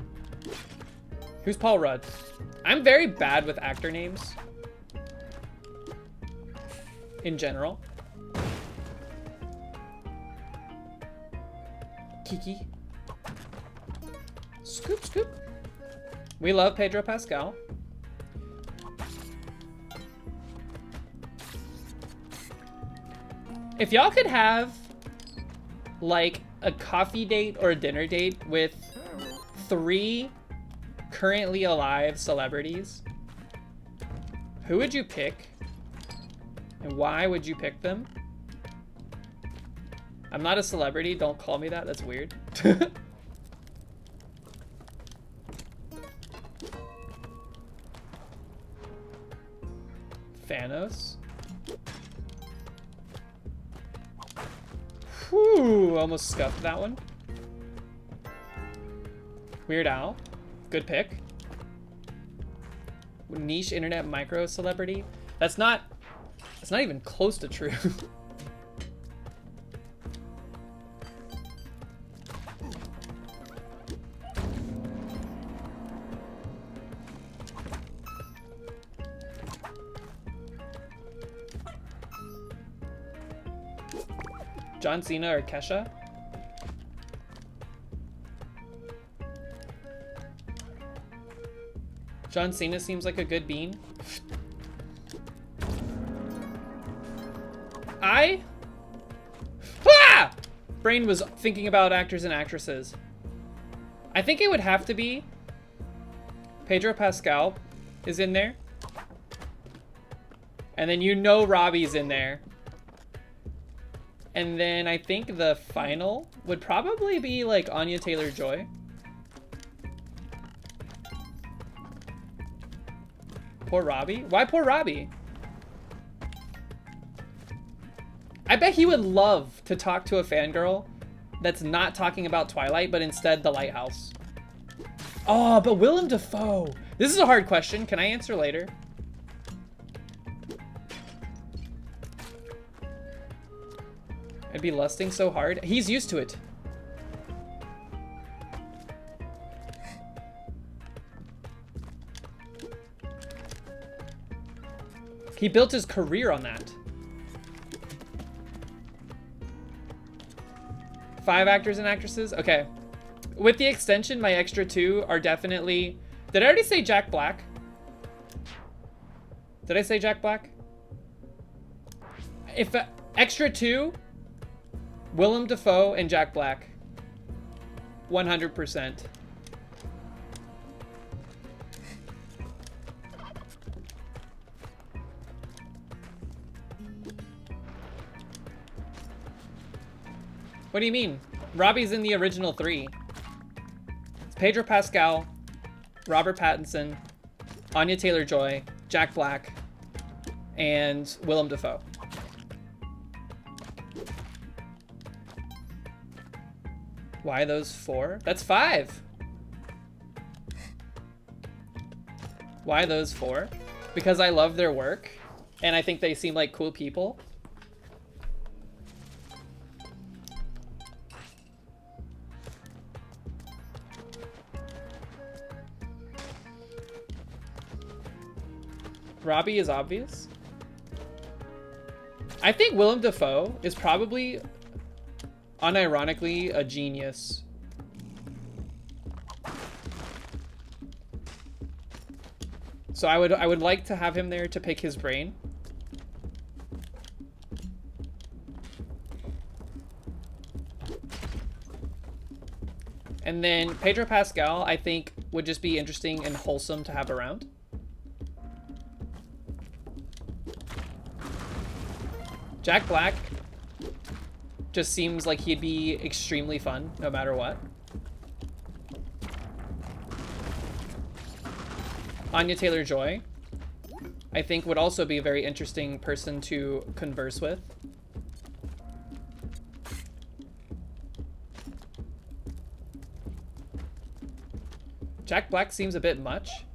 B: Who's Paul Rudd? I'm very bad with actor names. In general. Kiki. Scoop, scoop. We love Pedro Pascal. If y'all could have like a coffee date or a dinner date with 3 currently alive celebrities, who would you pick and why would you pick them? I'm not a celebrity, don't call me that, that's weird. Thanos. Whew, almost scuffed that one. Weird Al, good pick. Niche internet micro celebrity. That's not even close to true. John Cena or Kesha? John Cena seems like a good bean. Brain was thinking about actors and actresses. I think it would have to be Pedro Pascal is in there. And then you know Robbie's in there. And then I think the final would probably be like Anya Taylor-Joy. Poor Robbie? Why poor Robbie? I bet he would love to talk to a fangirl that's not talking about Twilight, but instead The Lighthouse. Oh, but Willem Dafoe. This is a hard question. Can I answer later? I'd be lusting so hard. He's used to it. He built his career on that. 5 actors and actresses? Okay. With the extension, my extra 2 are definitely... Did I already say Jack Black? Did I say Jack Black? If extra 2, Willem Dafoe and Jack Black. 100%. What do you mean? Robbie's in the original 3. It's Pedro Pascal, Robert Pattinson, Anya Taylor-Joy, Jack Black, and Willem Dafoe. Why those 4? That's 5. Why those 4? Because I love their work, and I think they seem like cool people. Robbie is obvious. I think Willem Dafoe is probably, unironically, a genius. So I would like to have him there to pick his brain. And then Pedro Pascal, I think, would just be interesting and wholesome to have around. Jack Black just seems like he'd be extremely fun no matter what. Anya Taylor-Joy, I think, would also be a very interesting person to converse with. Jack Black seems a bit much.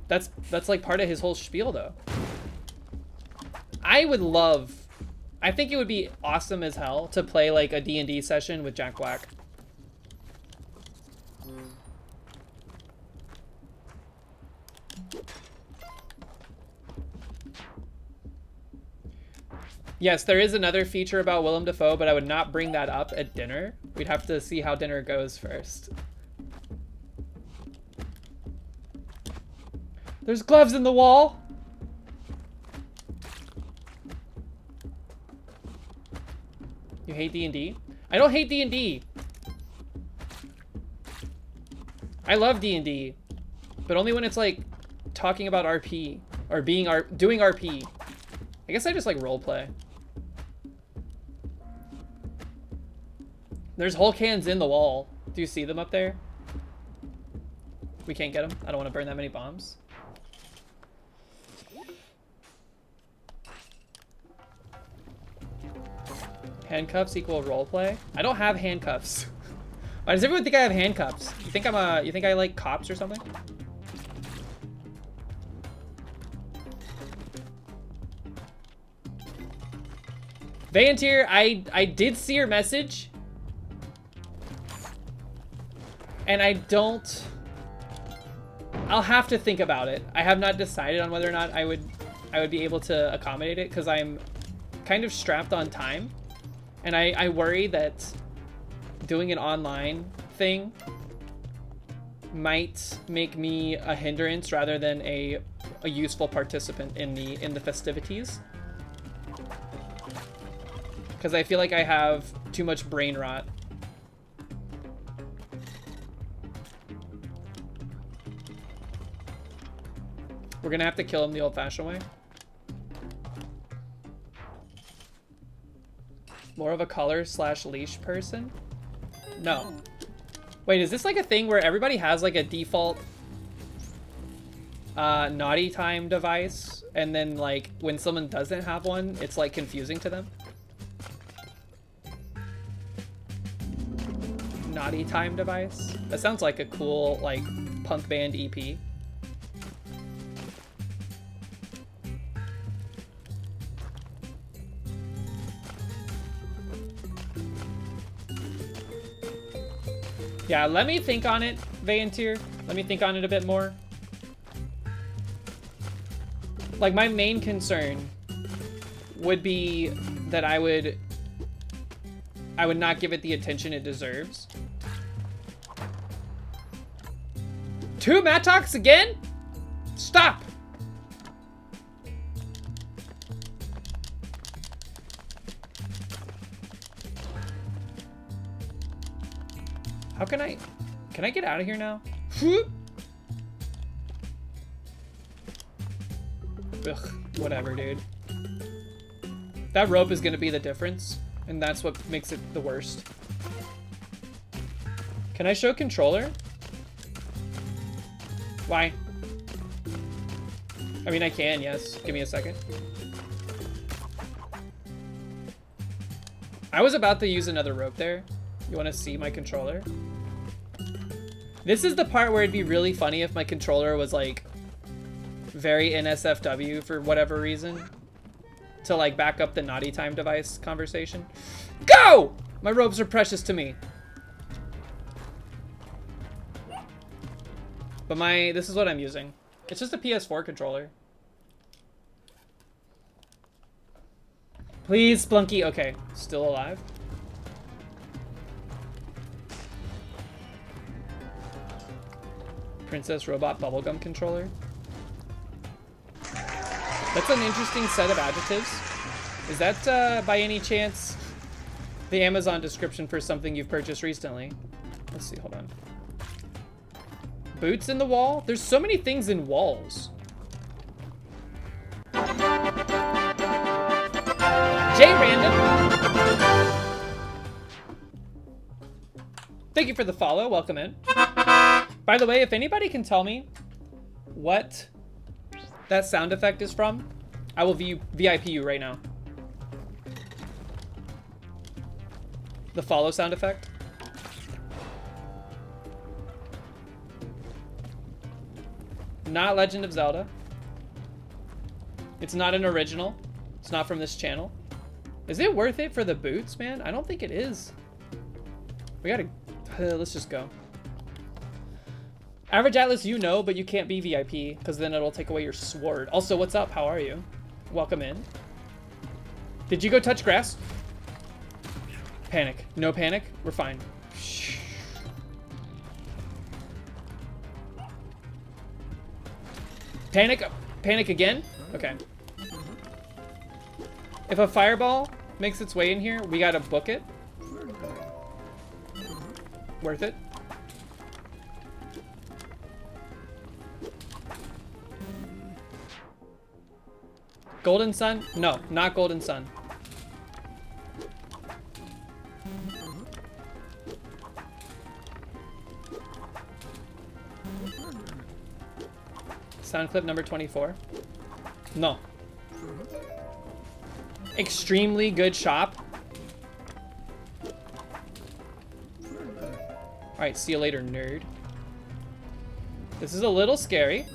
B: That's like part of his whole spiel, though. I think it would be awesome as hell to play like a D&D session with Jack Black. Yes, there is another feature about Willem Dafoe, but I would not bring that up at dinner. We'd have to see how dinner goes first. There's gloves in the wall. You hate D&D? I don't hate D&D. I love D&D, but only when it's like talking about RP or doing RP. I guess I just like roleplay. There's Hulk hands in the wall. Do you see them up there? We can't get them. I don't want to burn that many bombs. Handcuffs equal roleplay? I don't have handcuffs. Why does everyone think I have handcuffs? You think you think I like cops or something? Vayantir, I did see your message. And I'll have to think about it. I have not decided on whether or not I would be able to accommodate it because I'm kind of strapped on time. And I worry that doing an online thing might make me a hindrance rather than a useful participant in the festivities. Because I feel like I have too much brain rot. We're gonna have to kill him the old-fashioned way. More of a collar/leash person? No. Wait, is this like a thing where everybody has like a default naughty time device, and then like when someone doesn't have one, it's like confusing to them? Naughty time device? That sounds like a cool like punk band EP. Yeah, let me think on it, Vayantir. Let me think on it a bit more. Like, my main concern would be that I would not give it the attention it deserves. 2 Mattox again? Stop! How can I get out of here now? Ugh, whatever, dude. That rope is gonna be the difference, and that's what makes it the worst. Can I show controller? Why? I mean, I can, yes. Give me a second. I was about to use another rope there. You want to see my controller? This is the part where it'd be really funny if my controller was like very NSFW for whatever reason, to like back up the naughty time device conversation. Go! My ropes are precious to me. But this is what I'm using. It's just a PS4 controller. Please, Splunky. Okay, still alive. Princess Robot Bubblegum controller. That's an interesting set of adjectives. Is that, by any chance, the Amazon description for something you've purchased recently? Let's see, hold on. Boots in the wall? There's so many things in walls. J Random. Thank you for the follow. Welcome in. By the way, if anybody can tell me what that sound effect is from, I will VIP you right now. The follow sound effect. Not Legend of Zelda. It's not an original. It's not from this channel. Is it worth it for the boots, man? I don't think it is. We gotta... let's just go. Average Atlas, you know, but you can't be VIP, because then it'll take away your sword. Also, what's up? How are you? Welcome in. Did you go touch grass? Panic. No panic. We're fine. Shh. Panic. Panic again? Okay. If a fireball makes its way in here, we gotta book it. Worth it. Golden Sun? No, not Golden Sun. Sound clip number 24. No. Extremely good shop. Alright, see you later, nerd. This is a little scary.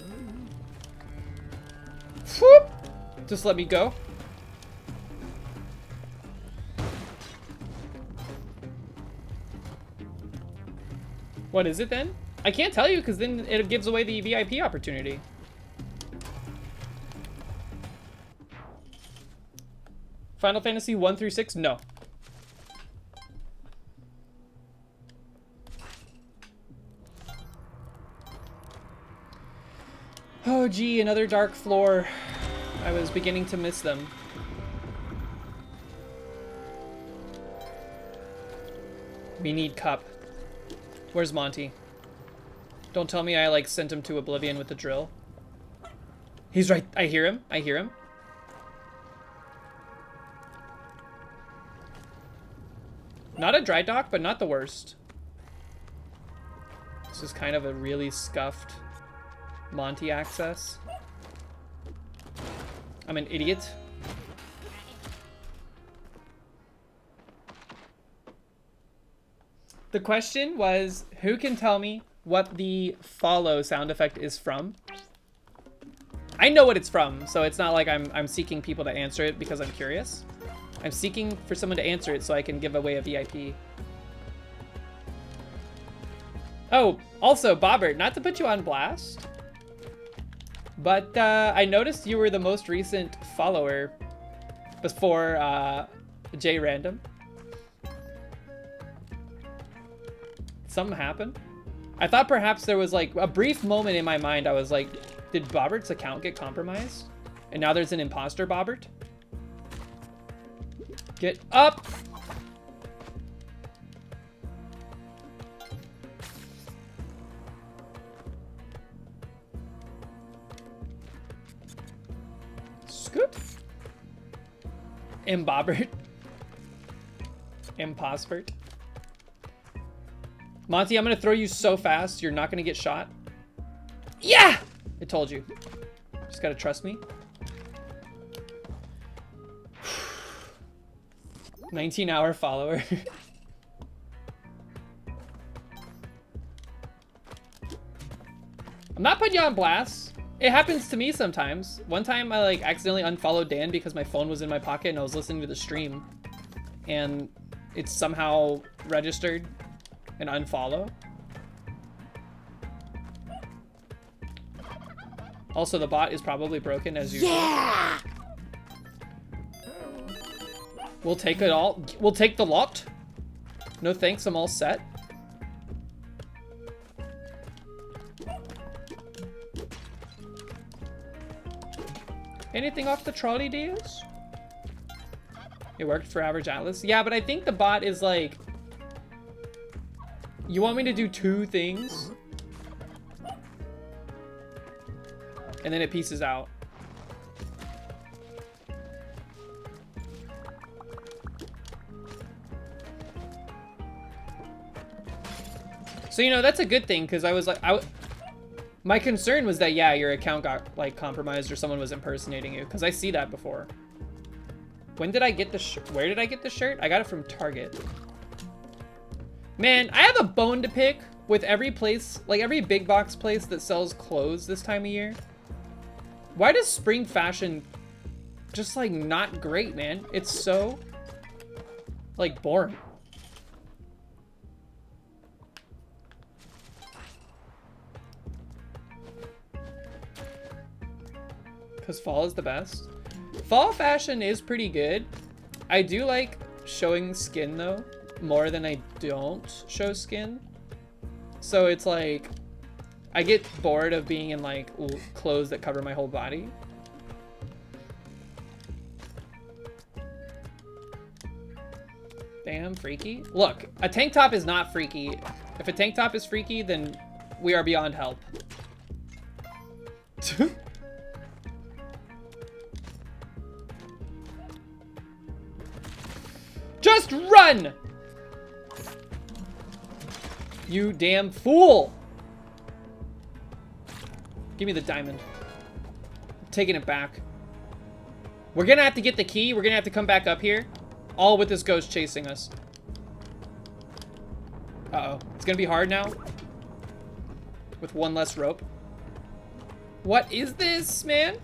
B: Whoop! Just let me go. What is it then? I can't tell you because then it gives away the VIP opportunity. Final Fantasy 1 through 6? No. Oh gee, another dark floor. I was beginning to miss them. We need Cup. Where's Monty? Don't tell me I like sent him to oblivion with the drill. He's right. I hear him. I hear him. Not a dry dock, but not the worst. This is kind of a really scuffed Monty access. I'm an idiot. The question was, who can tell me what the follow sound effect is from? I know what it's from, so it's not like I'm seeking people to answer it because I'm curious. I'm seeking for someone to answer it so I can give away a VIP. Oh, also, Bobbert, not to put you on blast, but I noticed you were the most recent follower before J Random. Something happened? I thought perhaps there was like a brief moment in my mind. I was like, did Bobbert's account get compromised? And now there's an imposter Bobbert? Get up! Scoop. Imbobbert. Impospert. Monty, I'm gonna throw you so fast, you're not gonna get shot. Yeah! I told you. Just gotta trust me. 19-hour follower. I'm not putting you on blast. It happens to me sometimes. One time I like accidentally unfollowed Dan because my phone was in my pocket and I was listening to the stream. And it's somehow registered an unfollow. Also, the bot is probably broken as usual.
A: Yeah!
B: We'll take it all. We'll take the lot. No thanks, I'm all set. Anything off the trolley deals? It worked for Average Atlas. Yeah, but I think the bot is like... You want me to do 2 things? And then it pieces out. So, you know, that's a good thing, because I was like... My concern was that, yeah, your account got, like, compromised or someone was impersonating you, because I see that before. When did I get the shirt? Where did I get the shirt? I got it from Target. Man, I have a bone to pick with every place, like every big box place that sells clothes this time of year. Why does spring fashion just, like, not great, man? It's so, like, boring. Because fall is the best. Fall fashion is pretty good. I do like showing skin though, more than I don't show skin. So it's like, I get bored of being in like clothes that cover my whole body. Damn, freaky. Look, a tank top is not freaky. If a tank top is freaky, then we are beyond help. Just run! You damn fool! Give me the diamond. I'm taking it back. We're gonna have to get the key. We're gonna have to come back up here. All with this ghost chasing us. Uh-oh. It's gonna be hard now. With one less rope. What is this, man?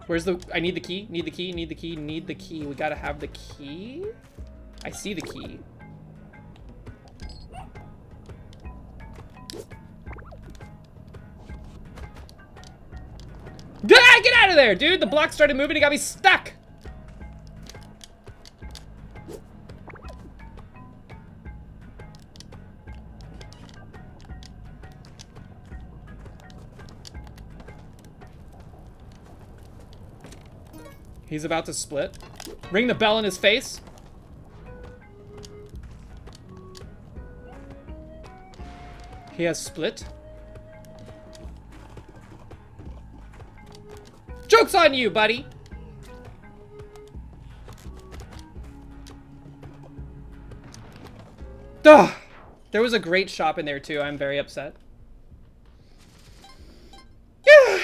B: Where's the... I need the key. Need the key. Need the key. Need the key. We gotta have the key. I see the key. Ah, get out of there, dude! The block started moving. It got me stuck. He's about to split. Ring the bell in his face. He has split. Joke's on you, buddy! Duh! There was a great shop in there too. I'm very upset. Yeah.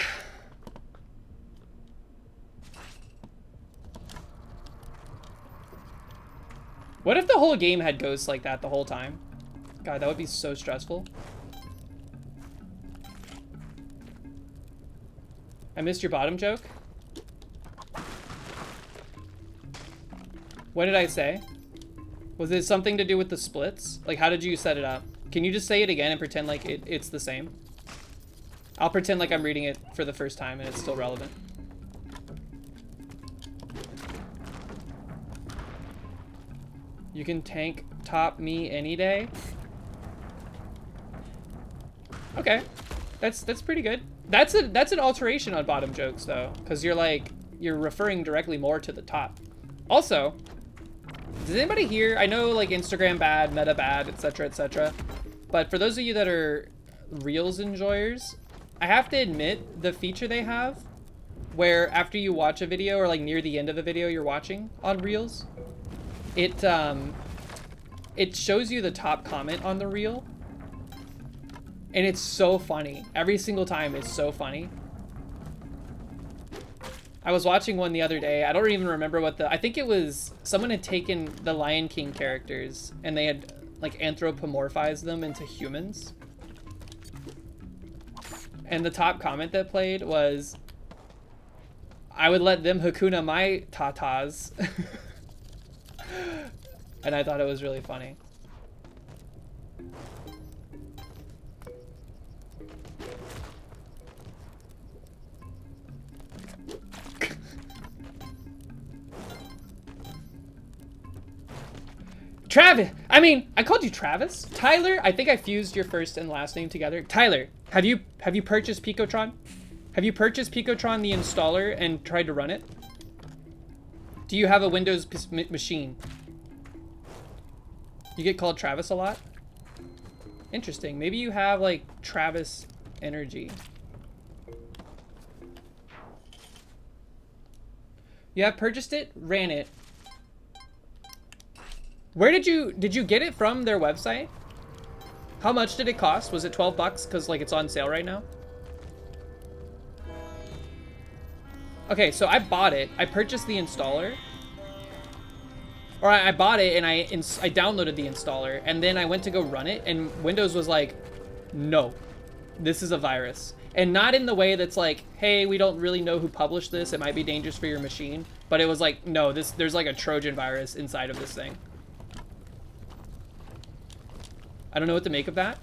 B: What if the whole game had ghosts like that the whole time? God, that would be so stressful. I missed your bottom joke. What did I say? Was it something to do with the splits? Like, how did you set it up? Can you just say it again and pretend like it's the same? I'll pretend like I'm reading it for the first time and it's still relevant. You can tank top me any day. Okay, that's pretty good. That's an alteration on bottom jokes though, because you're referring directly more to the top. Also, does anybody here? I know like Instagram bad, Meta bad, etc., etc. But for those of you that are Reels enjoyers, I have to admit the feature they have, where after you watch a video or like near the end of the video you're watching on Reels, it shows you the top comment on the reel. And it's so funny. Every single time it's so funny. I was watching one the other day. I don't even remember what I think it was someone had taken the Lion King characters and they had like anthropomorphized them into humans. And the top comment that played was, I would let them Hakuna my tatas. And I thought it was really funny. Travis. I mean, I called you Travis. Tyler, I think I fused your first and last name together. Tyler, have you purchased Picotron? Have you purchased Picotron the installer and tried to run it? Do you have a Windows machine? You get called Travis a lot? Interesting. Maybe you have like Travis energy. You have purchased it, ran it. Where did you get it from their website? How much did it cost? Was it 12 bucks? Cause like it's on sale right now. Okay, so I bought it. I purchased the installer. Or I bought it and I downloaded the installer and then I went to go run it and Windows was like, no, this is a virus. And not in the way that's like, hey, we don't really know who published this. It might be dangerous for your machine. But it was like, no, there's like a Trojan virus inside of this thing. I don't know what to make of that.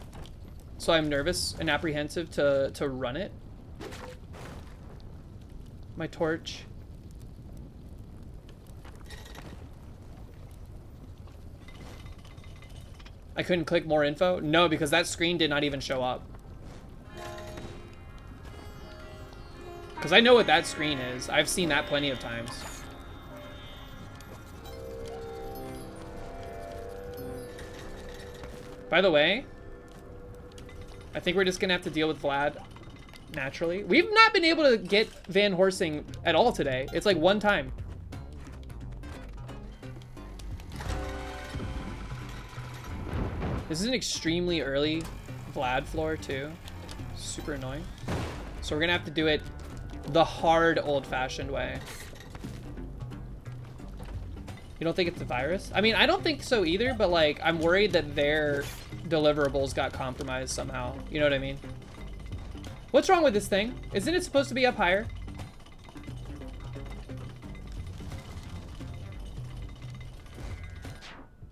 B: So I'm nervous and apprehensive to run it. My torch. I couldn't click more info? No, because that screen did not even show up. Because I know what that screen is. I've seen that plenty of times. By the way, I think we're just gonna have to deal with Vlad naturally. We've not been able to get Van Horsing at all today. It's like one time. This is an extremely early Vlad floor too. Super annoying. So we're gonna have to do it the hard old-fashioned way. You don't think it's a virus? I mean, I don't think so either, but like, I'm worried that their deliverables got compromised somehow. You know what I mean? What's wrong with this thing? Isn't it supposed to be up higher?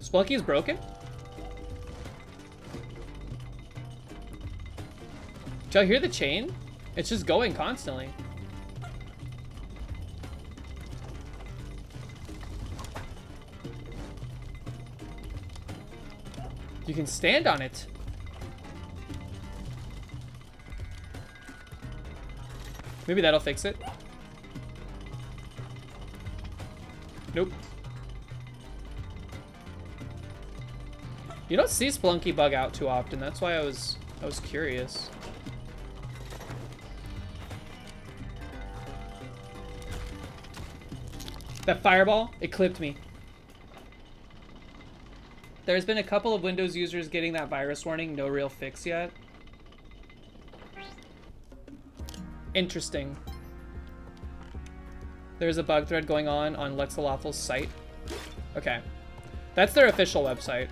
B: Splunky is broken? Did y'all hear the chain? It's just going constantly. You can stand on it. Maybe that'll fix it. Nope. You don't see Splunky bug out too often. That's why I was curious. That fireball, it clipped me. There's been a couple of Windows users getting that virus warning. No real fix yet. Interesting. There's a bug thread going on Lexalawful's site. Okay. That's their official website.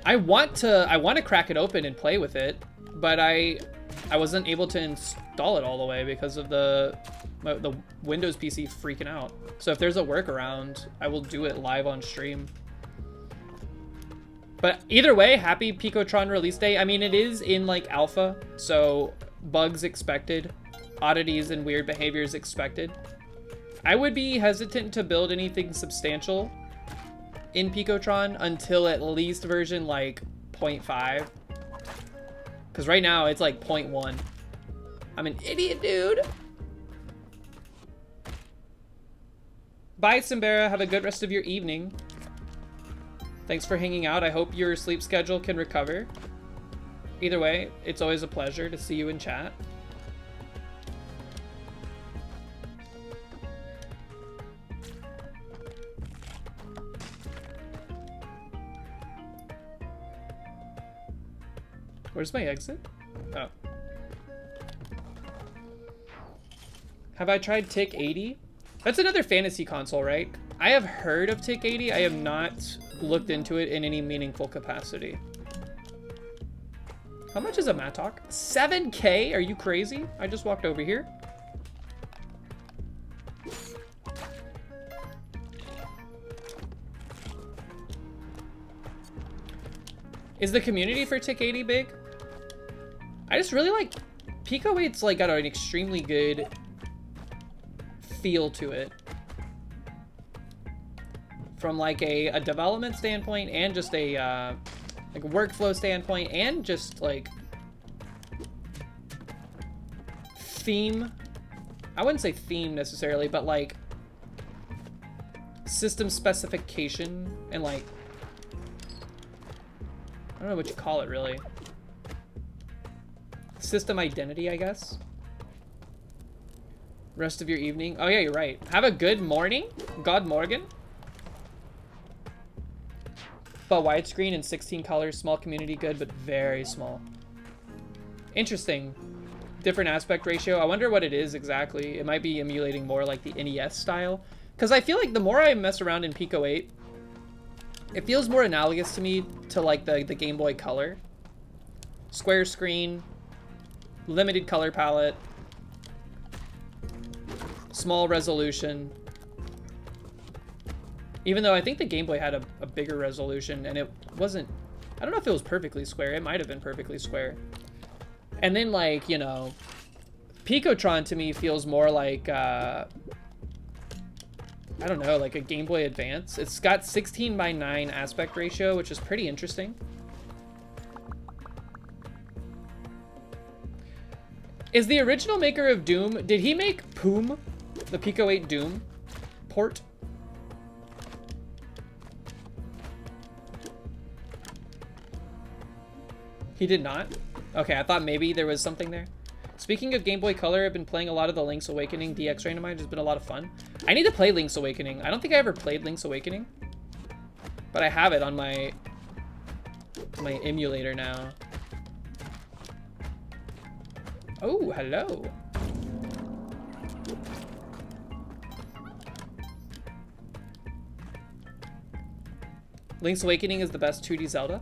B: I want to crack it open and play with it, but I wasn't able to install it all the way because of the Windows PC freaking out. So if there's a workaround, I will do it live on stream. But either way, happy Picotron release day. I mean, it is in like alpha, so bugs expected, oddities and weird behaviors expected. I would be hesitant to build anything substantial in Picotron until at least version like 0.5. Because right now it's like 0.1. I'm an idiot, dude. Bye, Simbera. Have a good rest of your evening. Thanks for hanging out. I hope your sleep schedule can recover. Either way, it's always a pleasure to see you in chat. Where's my exit? Oh. Have I tried Tick 80? That's another fantasy console, right? I have heard of Tick 80. I have not looked into it in any meaningful capacity. How much is a Mattock? 7K? Are you crazy? I just walked over here. Is the community for Tick 80 big? I just really like Pico 8's like got an extremely good feel to it. from like a development standpoint and just a like a workflow standpoint and just like theme. I wouldn't say theme necessarily, but like system specification and like, I don't know what you call it really. System identity, I guess. Rest of your evening. Oh yeah, you're right. Have a good morning, God Morgan. But widescreen and 16 colors, small community, good, but very small. Interesting. Different aspect ratio. I wonder what it is exactly. It might be emulating more like the NES style. Because I feel like the more I mess around in Pico 8, it feels more analogous to me to like the Game Boy Color. Square screen, limited color palette, small resolution. Even though I think the Game Boy had a bigger resolution and it wasn't, I don't know if it was perfectly square. It might have been perfectly square. And then like, you know, Picotron to me feels more like, I don't know, like a Game Boy Advance. It's got 16:9 aspect ratio, which is pretty interesting. Is the original maker of Doom, did he make Poom, the Pico 8 Doom port? He did not? Okay, I thought maybe there was something there. Speaking of Game Boy Color, I've been playing a lot of the Link's Awakening DX Randomizer. It's been a lot of fun. I need to play Link's Awakening. I don't think I ever played Link's Awakening, but I have it on my emulator now. Oh, hello. Link's Awakening is the best 2D Zelda.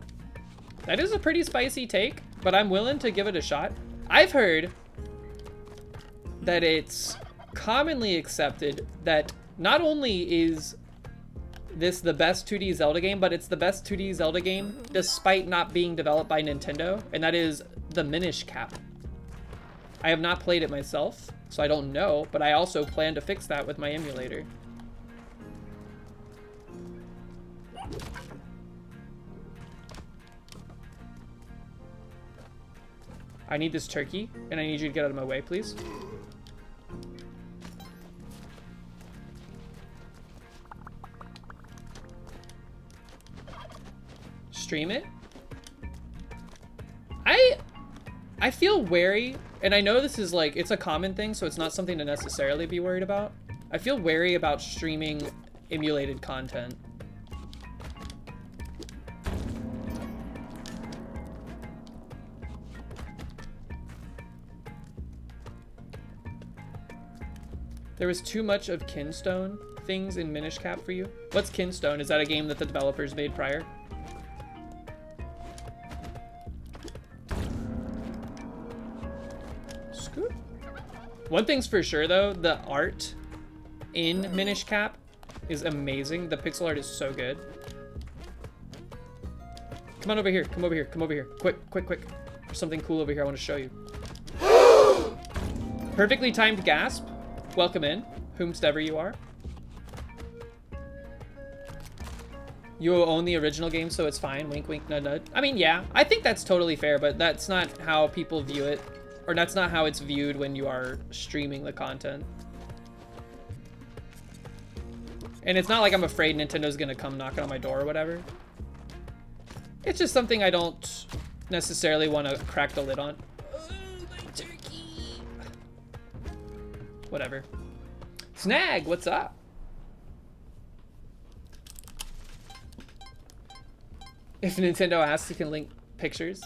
B: That is a pretty spicy take, but I'm willing to give it a shot. I've heard that it's commonly accepted that not only is this the best 2D Zelda game, but it's the best 2D Zelda game despite not being developed by Nintendo, and that is the Minish Cap. I have not played it myself, so I don't know, but I also plan to fix that with my emulator. I need this turkey, and I need you to get out of my way, please. Stream it? I feel wary, and I know this is like, it's a common thing, so it's not something to necessarily be worried about. I feel wary about streaming emulated content. There was too much of Kinstone things in Minish Cap for you? What's Kinstone? Is that a game that the developers made prior? Scoop. One thing's for sure though, the art in Minish Cap is amazing. The pixel art is so good. Come on over here, come over here, come over here. Quick, quick, quick. There's something cool over here I want to show you. Perfectly timed gasp. Welcome in, whomstever you are. You own the original game, so it's fine. Wink, wink, nud, nud. I mean, yeah, I think that's totally fair, but that's not how people view it. Or that's not how it's viewed when you are streaming the content. And it's not like I'm afraid Nintendo's gonna come knocking on my door or whatever. It's just something I don't necessarily want to crack the lid on. Whatever. Snag, what's up? If Nintendo asks, you can link pictures.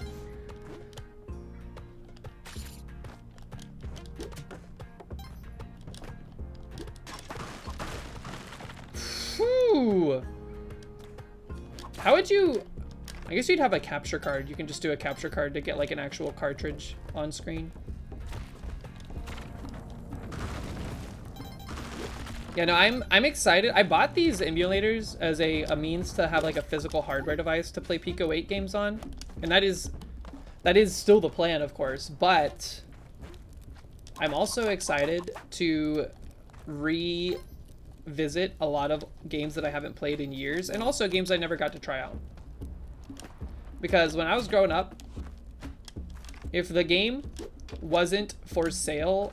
B: Whew. How would you... I guess you'd have a capture card. You can just do a capture card to get like an actual cartridge on screen. Yeah, no, I'm excited. I bought these emulators as a means to have like a physical hardware device to play Pico 8 games on. And that is still the plan, of course. But I'm also excited to visit a lot of games that I haven't played in years, and also games I never got to try out. Because when I was growing up, if the game wasn't for sale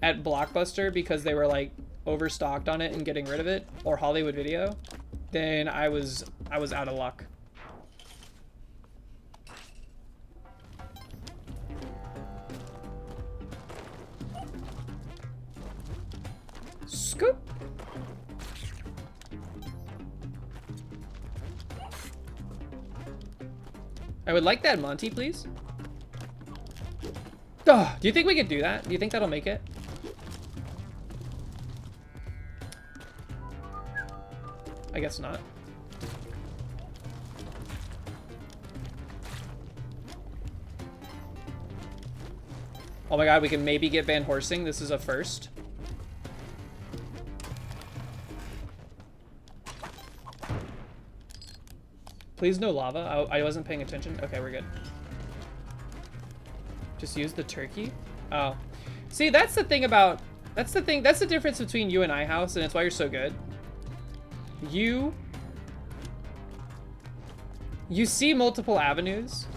B: at Blockbuster because they were like overstocked on it and getting rid of it, or Hollywood Video, then I was out of luck. Scoop. I would like that Monty, please. Oh, do you think we could do that? Do you think that'll make it? I guess not. Oh my god, we can maybe get Van Horsing. This is a first. Please no lava. I wasn't paying attention. Okay, we're good. Just use the turkey? Oh. See, that's the thing about... That's the difference between you and iHouse, and it's why you're so good. You see multiple avenues.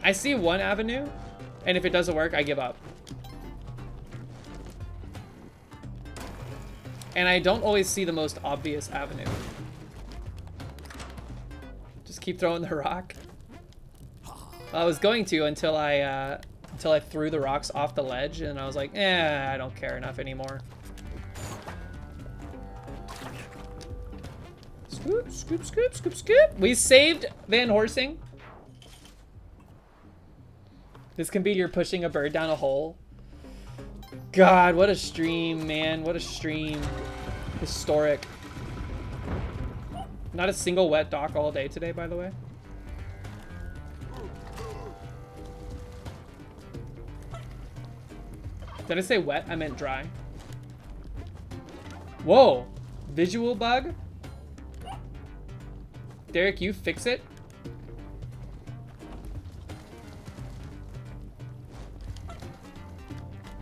B: I see one avenue, and if it doesn't work, I give up. And I don't always see the most obvious avenue. Just keep throwing the rock. I was going to until I threw the rocks off the ledge, and I was like, I don't care enough anymore. Scoop, scoop, scoop, scoop, scoop. We saved Van Horsing. This can be your pushing a bird down a hole. God, what a stream, man. What a stream. Historic. Not a single wet dock all day today, by the way. Did I say wet? I meant dry. Whoa. Visual bug? Derek, you fix it?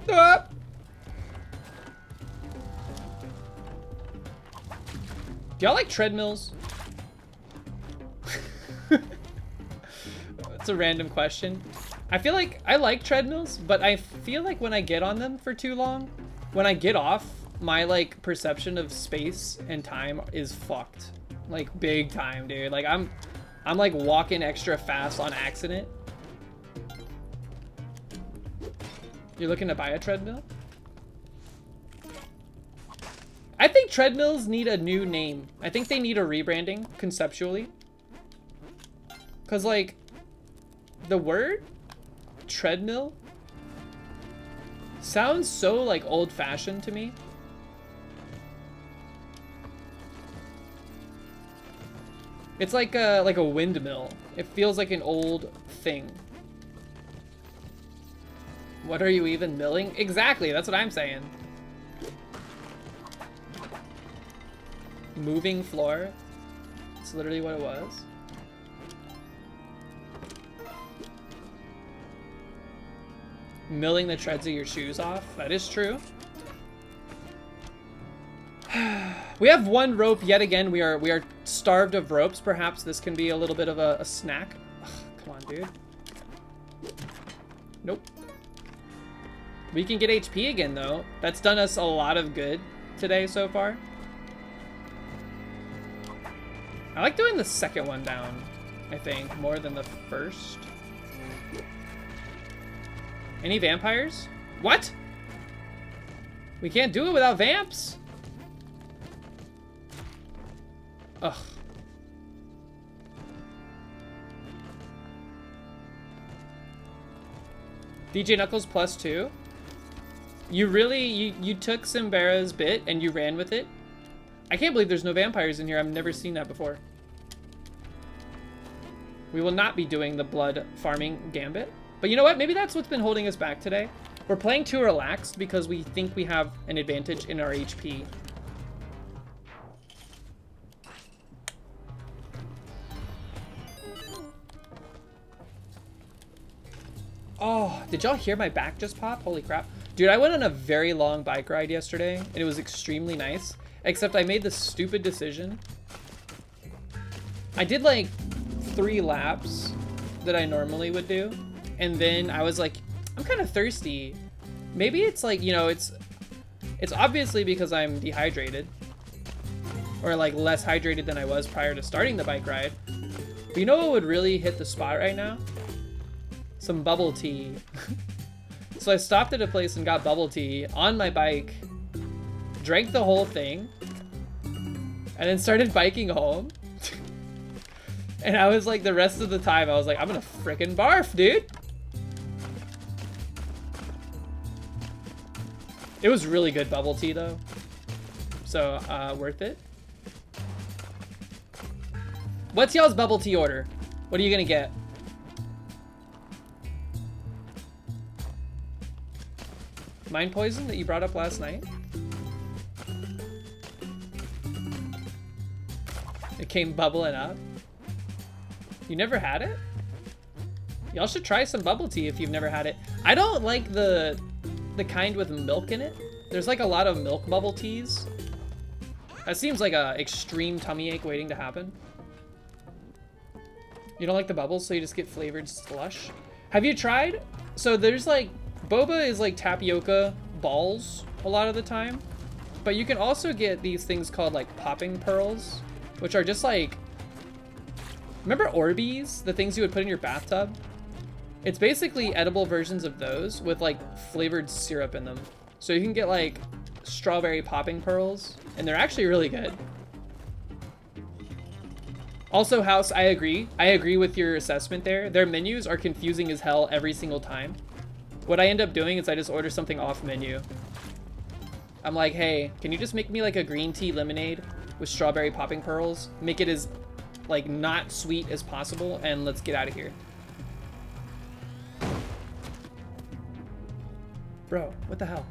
B: Ah! Do y'all like treadmills? That's a random question. I feel like I like treadmills, but I feel like when I get on them for too long, when I get off, my like perception of space and time is fucked. Like big time, dude. Like I'm like walking extra fast on accident. You're looking to buy a treadmill? I think treadmills need a new name. I think they need a rebranding conceptually. Cause like the word treadmill sounds so like old-fashioned to me. It's like a windmill. It feels like an old thing. What are you even milling? Exactly, that's what I'm saying. Moving floor. It's literally what it was. Milling the treads of your shoes off. That is true. We have one rope yet again. We are starved of ropes. Perhaps this can be a little bit of a snack. Ugh, come on, dude. Nope. We can get HP again, though. That's done us a lot of good today so far. I like doing the second one down, I think, more than the first. Any vampires? What? We can't do it without vamps? Ugh. DJ Knuckles +2. You really, you took Simbara's bit and you ran with it? I can't believe there's no vampires in here. I've never seen that before. We will not be doing the blood farming gambit. But you know what? Maybe that's what's been holding us back today. We're playing too relaxed because we think we have an advantage in our HP. Oh, did y'all hear my back just pop? Holy crap. Dude, I went on a very long bike ride yesterday, and it was extremely nice. Except I made the stupid decision. I did like 3 laps that I normally would do. And then I was like, I'm kind of thirsty. Maybe it's like, you know, it's obviously because I'm dehydrated. Or like less hydrated than I was prior to starting the bike ride. But you know what would really hit the spot right now? Some bubble tea. So I stopped at a place and got bubble tea on my bike. Drank the whole thing. And then started biking home. And I was like, the rest of the time, I was like, I'm gonna frickin' barf, dude. It was really good bubble tea, though. So, worth it. What's y'all's bubble tea order? What are you gonna get? Mind poison that you brought up last night? It came bubbling up. You never had it? Y'all should try some bubble tea if you've never had it. I don't like the kind with milk in it. There's like a lot of milk bubble teas. That seems like a extreme tummy ache waiting to happen. You don't like the bubbles, so you just get flavored slush? Have you tried? So there's like, boba is like tapioca balls a lot of the time. But you can also get these things called like popping pearls, which are just like, remember Orbeez? The things you would put in your bathtub? It's basically edible versions of those with like flavored syrup in them. So you can get like strawberry popping pearls, and they're actually really good. Also, House, I agree. I agree with your assessment there. Their menus are confusing as hell every single time. What I end up doing is I just order something off menu. I'm like, hey, can you just make me like a green tea lemonade with strawberry popping pearls? Make it as like not sweet as possible, and let's get out of here. Bro, what the hell?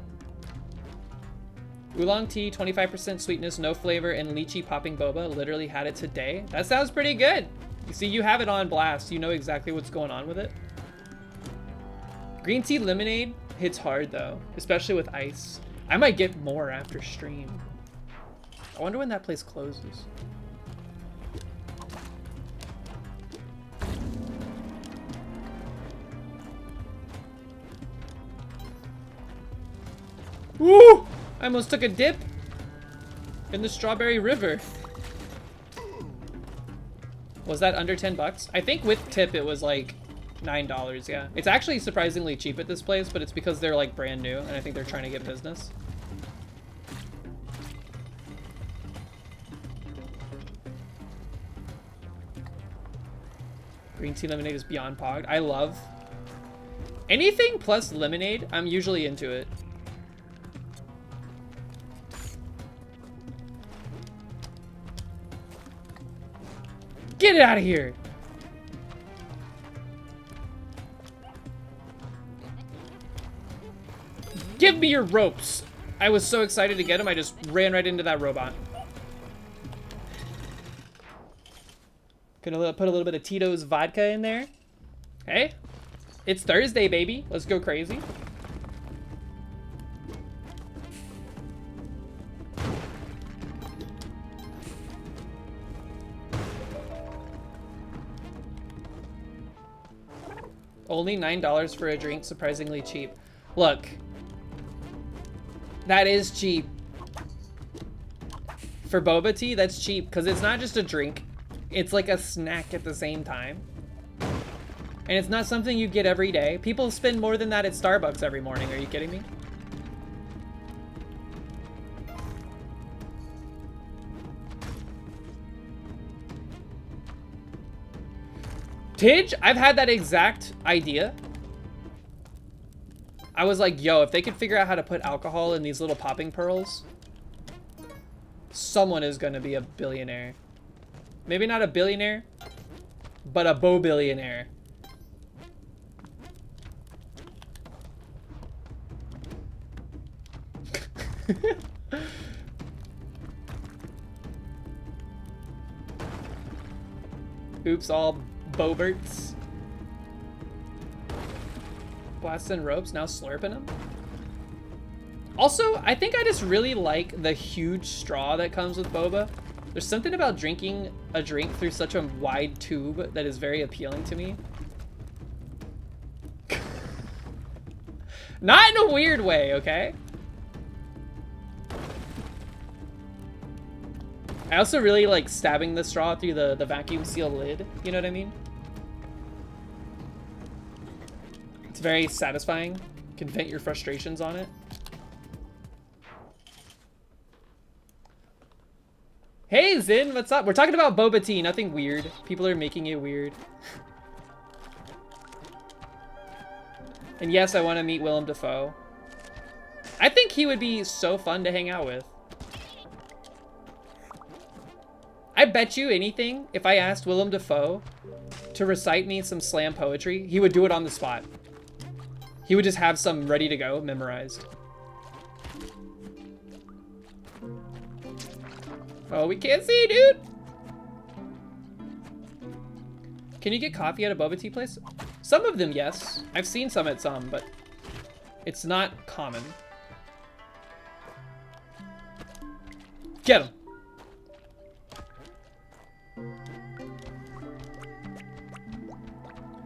B: Oolong tea, 25% sweetness, no flavor, and lychee popping boba. Literally had it today. That sounds pretty good. You see, you have it on blast. You know exactly what's going on with it. Green tea lemonade hits hard though, especially with ice. I might get more after stream. I wonder when that place closes. Woo! I almost took a dip in the strawberry river. Was that under 10 bucks? I think with tip it was like $9, yeah. It's actually surprisingly cheap at this place, but it's because they're like brand new and I think they're trying to get business. Green tea lemonade is beyond pogged. I love anything plus lemonade. I'm usually into it. Get it out of here! Give me your ropes! I was so excited to get them, I just ran right into that robot. Gonna put a little bit of Tito's vodka in there. Hey, it's Thursday, baby. Let's go crazy. Only $9 for a drink, surprisingly cheap. Look, that is cheap. For boba tea, that's cheap because it's not just a drink. It's like a snack at the same time. And it's not something you get every day. People spend more than that at Starbucks every morning. Are you kidding me? Tidge, I've had that exact idea. I was like, yo, if they could figure out how to put alcohol in these little popping pearls, someone is gonna be a billionaire. Maybe not a billionaire, but a bo-billionaire. Oops, all Boberts. Blasting ropes, now slurping them. Also, I think I just really like the huge straw that comes with boba. There's something about drinking a drink through such a wide tube that is very appealing to me. Not in a weird way, okay? I also really like stabbing the straw through the vacuum seal lid. You know what I mean? It's very satisfying. You can vent your frustrations on it. Hey Zin, what's up? We're talking about boba tea, nothing weird. People are making it weird. And yes, I want to meet Willem Dafoe. I think he would be so fun to hang out with. I bet you anything, if I asked Willem Dafoe to recite me some slam poetry, he would do it on the spot. He would just have some ready to go, memorized. Oh, we can't see, dude! Can you get coffee at a boba tea place? Some of them, yes. I've seen some at some, but it's not common. Get him!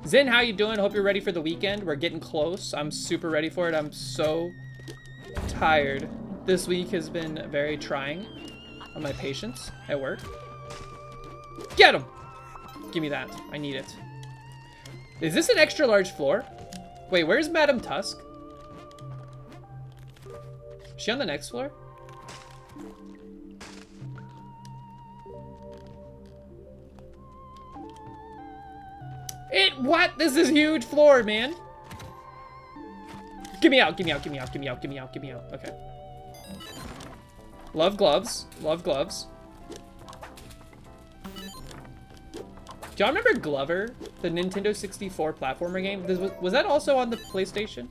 B: Zin, how you doing? Hope you're ready for the weekend. We're getting close. I'm super ready for it. I'm so tired. This week has been very trying on my patience at work. Get him! Give me that. I need it. Is this an extra large floor? Wait, where's Madame Tusk? Is she on the next floor? What? This is huge floor, man. Give me out, give me out, give me out, give me out, give me out, give me out. Okay. Love gloves. Love gloves. Do y'all remember Glover? The Nintendo 64 platformer game? Was that also on the PlayStation?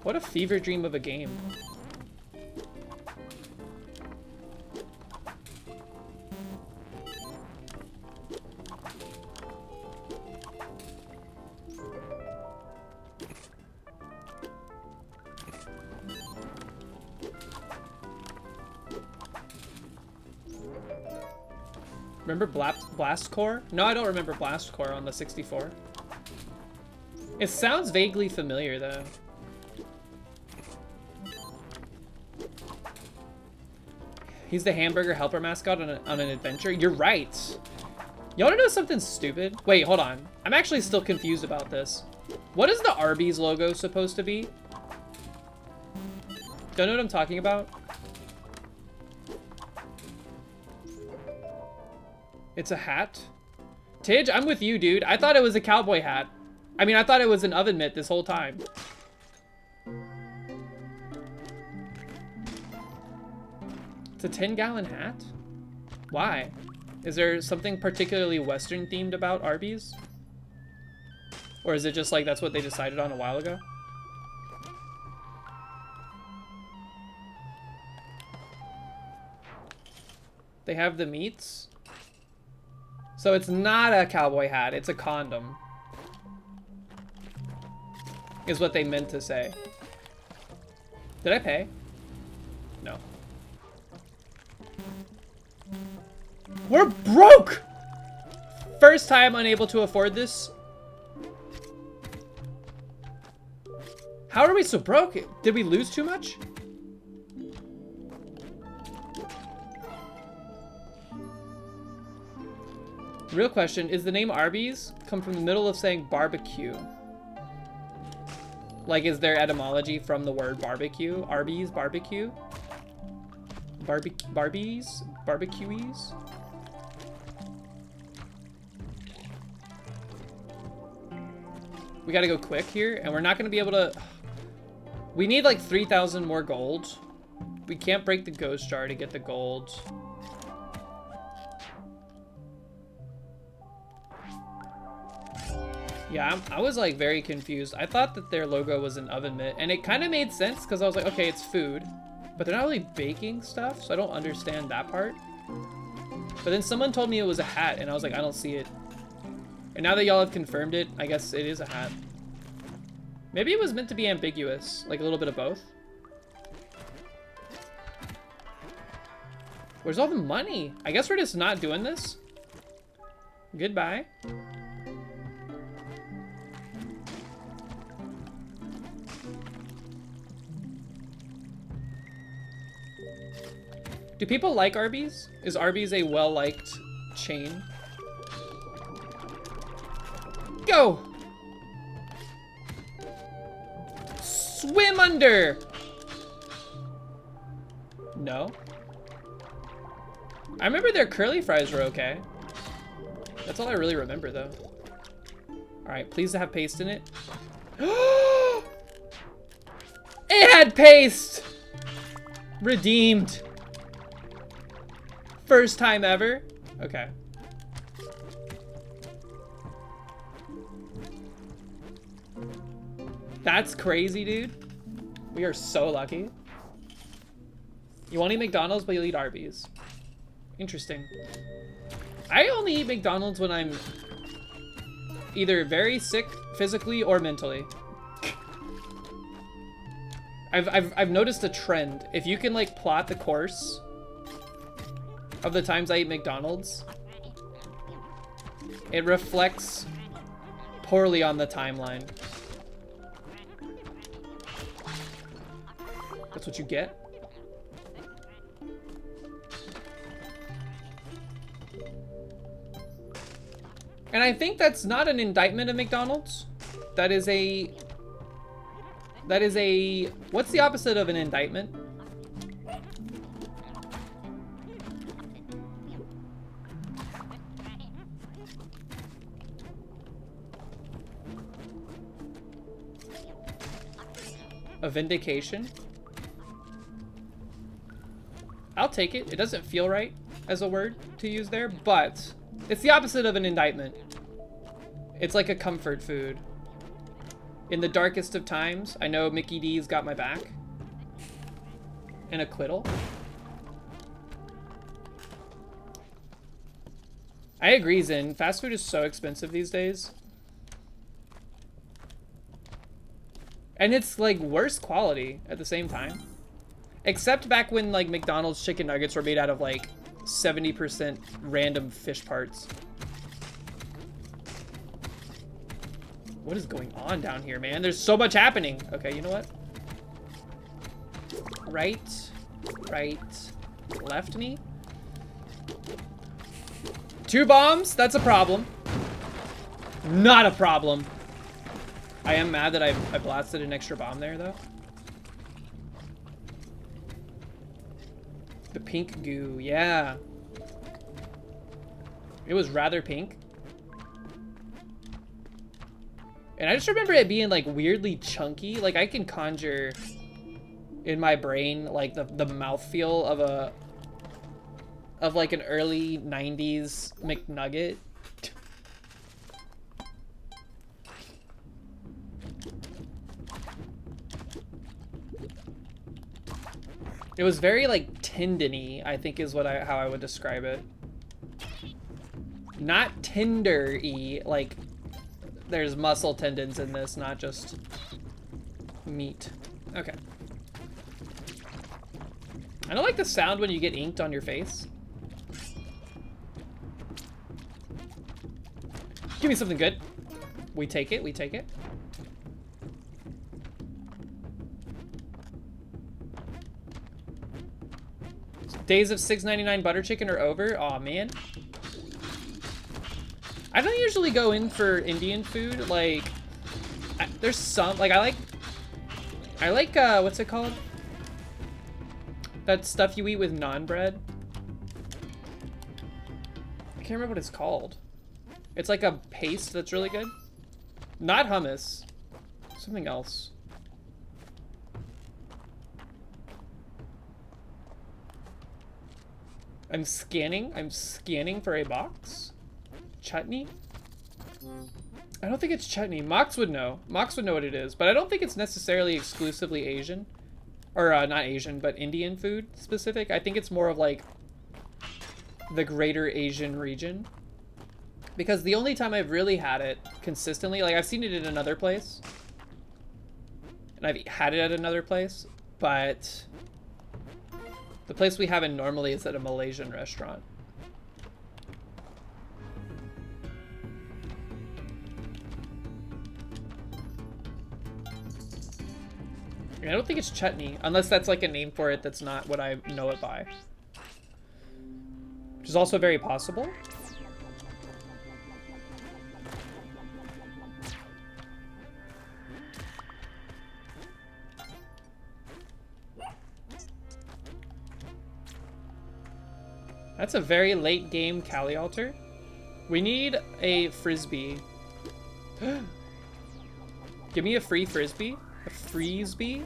B: What a fever dream of a game. Remember Blast Core? No, I don't remember Blast Core on the 64. It sounds vaguely familiar, though. He's the hamburger helper mascot on an adventure. You're right. You want to know something stupid? Wait, hold on. I'm actually still confused about this. What is the Arby's logo supposed to be? Don't know what I'm talking about? It's a hat? Tidge, I'm with you, dude. I thought it was a cowboy hat. I mean, I thought it was an oven mitt this whole time. It's a 10-gallon hat? Why? Is there something particularly Western themed about Arby's? Or is it just like that's what they decided on a while ago? They have the meats? So it's not a cowboy hat, it's a condom. Is what they meant to say. Did I pay? No. We're broke! First time unable to afford this. How are we so broke? Did we lose too much? Real question, is the name Arby's come from the middle of saying barbecue? Like, is there etymology from the word barbecue? Arby's, barbecue? Barbies? Barbecuees? We gotta go quick here, and we're not gonna be able to... We need like 3,000 more gold. We can't break the ghost jar to get the gold. Yeah, I was like very confused. I thought that their logo was an oven mitt, and it kind of made sense because I was like, okay, it's food, but they're not really baking stuff, so I don't understand that part. But then someone told me it was a hat, and I was like, I don't see it. And now that y'all have confirmed it, I guess it is a hat. Maybe it was meant to be ambiguous, like a little bit of both. Where's all the money? I guess we're just not doing this. Goodbye. Do people like Arby's? Is Arby's a well-liked chain? Go! Swim under! No. I remember their curly fries were okay. That's all I really remember, though. Alright, please have paste in it. It had paste! Redeemed. First time ever? Okay. That's crazy, dude. We are so lucky. You won't eat McDonald's, but you'll eat Arby's. Interesting. I only eat McDonald's when I'm either very sick physically or mentally. I've noticed a trend. If you can like plot the course of the times I eat McDonald's, it reflects poorly on the timeline. That's what you get. And I think that's not an indictment of McDonald's. That is a, what's the opposite of an indictment? A vindication? I'll take it. It doesn't feel right as a word to use there, but it's the opposite of an indictment. It's like a comfort food. In the darkest of times, I know Mickey D's got my back. An acquittal. I agree, Zin. Fast food is so expensive these days. And it's like worse quality at the same time. Except back when like McDonald's chicken nuggets were made out of like 70% random fish parts. What is going on down here, man? There's so much happening. Okay, you know what? Right, left me. 2 bombs, that's a problem. Not a problem. I am mad that I blasted an extra bomb there, though. The pink goo, yeah. It was rather pink. And I just remember it being, like, weirdly chunky. Like, I can conjure in my brain, like, the mouthfeel of like, an early 90s McNugget. It was very, like, tendony, I think is what how I would describe it. Not tender-y, like, there's muscle tendons in this, not just meat. Okay. I don't like the sound when you get inked on your face. Give me something good. We take it, we take it. Days of $6.99 butter chicken are over. Aw, man. I don't usually go in for Indian food. Like, there's some, like, I like, what's it called? That stuff you eat with naan bread. I can't remember what it's called. It's like a paste that's really good. Not hummus. Something else. I'm scanning for a box. Chutney? I don't think it's chutney. Mox would know. Mox would know what it is, but I don't think it's necessarily exclusively Asian. Or, not Asian, but Indian food specific. I think it's more of like the greater Asian region. Because the only time I've really had it consistently, like I've seen it in another place, and I've had it at another place, but the place we have it normally is at a Malaysian restaurant. I don't think it's chutney, unless that's like a name for it that's not what I know it by. Which is also very possible. That's a very late game Cali altar. We need a frisbee. Give me a free frisbee. A frisbee?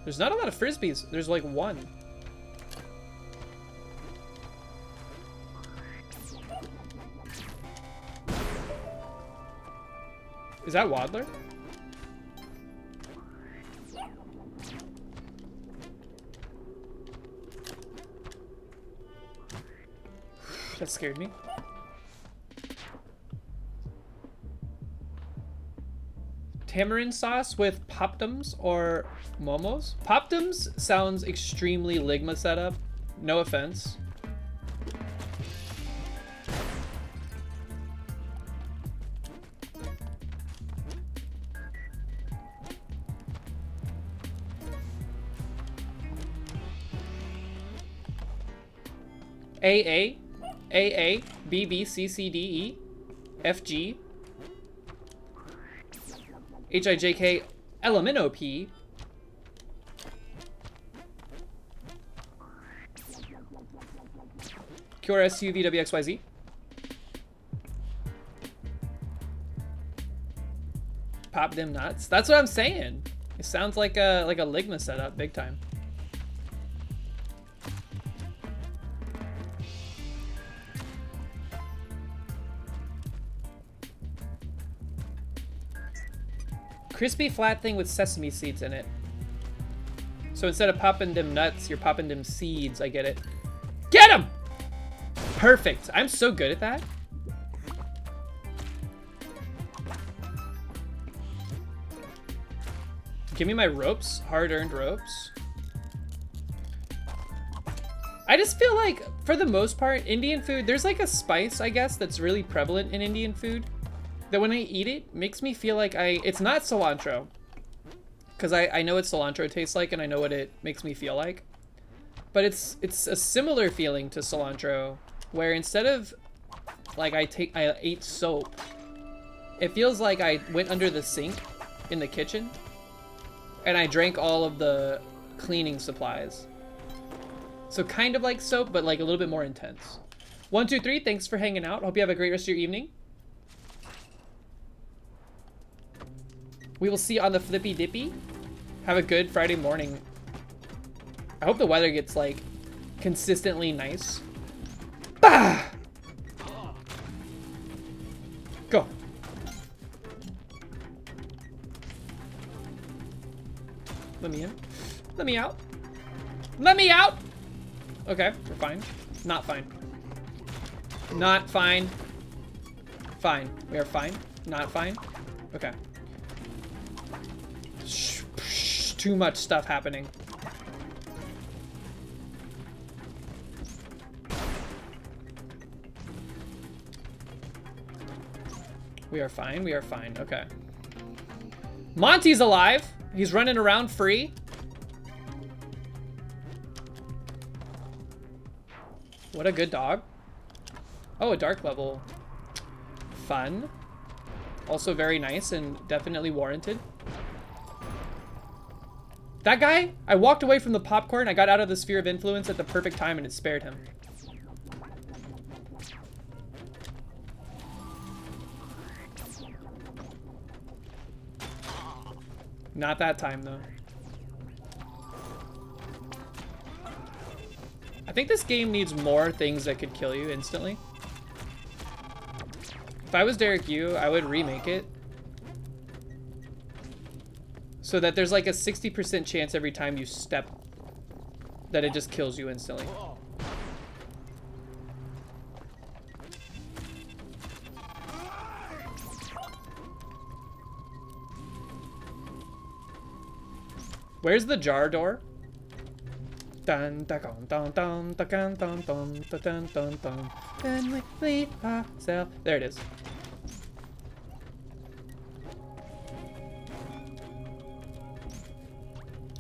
B: There's not a lot of frisbees. There's like one. Is that Waddler? That scared me. Tamarind sauce with popdums or momos? Popdums sounds extremely Ligma setup. No offense. AA, AA, BB, CCDE, FG, HIJK, LMNOP, QRSUVWXYZ, pop them nuts. That's what I'm saying. It sounds like a Ligma setup, big time. Crispy flat thing with sesame seeds in it. So instead of popping them nuts, you're popping them seeds. I get it. Get him! Perfect. I'm so good at that. Give me my ropes. Hard-earned ropes. I just feel like, for the most part, Indian food, there's like a spice, I guess, that's really prevalent in Indian food. That when I eat it, makes me feel like it's not cilantro. Because I know what cilantro tastes like and I know what it makes me feel like. But it's a similar feeling to cilantro, where instead of like I ate soap, it feels like I went under the sink in the kitchen and I drank all of the cleaning supplies. So kind of like soap, but like a little bit more intense. 123, thanks for hanging out. Hope you have a great rest of your evening. We will see you on the Flippy Dippy. Have a good Friday morning. I hope the weather gets like consistently nice. Bah! Go. Let me in. Let me out. Let me out! Okay, we're fine. Not fine. Not fine. Fine. We are fine. Not fine. Okay. Too much stuff happening. We are fine. We are fine. Okay. Monty's alive. He's running around free. What a good dog. Oh, a dark level. Fun. Also very nice and definitely warranted. That guy, I walked away from the popcorn, I got out of the sphere of influence at the perfect time and it spared him. Not that time though. I think this game needs more things that could kill you instantly. If I was Derek Yu, I would remake it. So that there's like a 60% chance every time you step that it just kills you instantly. Where's the jar door? Dun dun dun dun dun dun dun dun dun dun dun. Then we leave ourselves. There it is.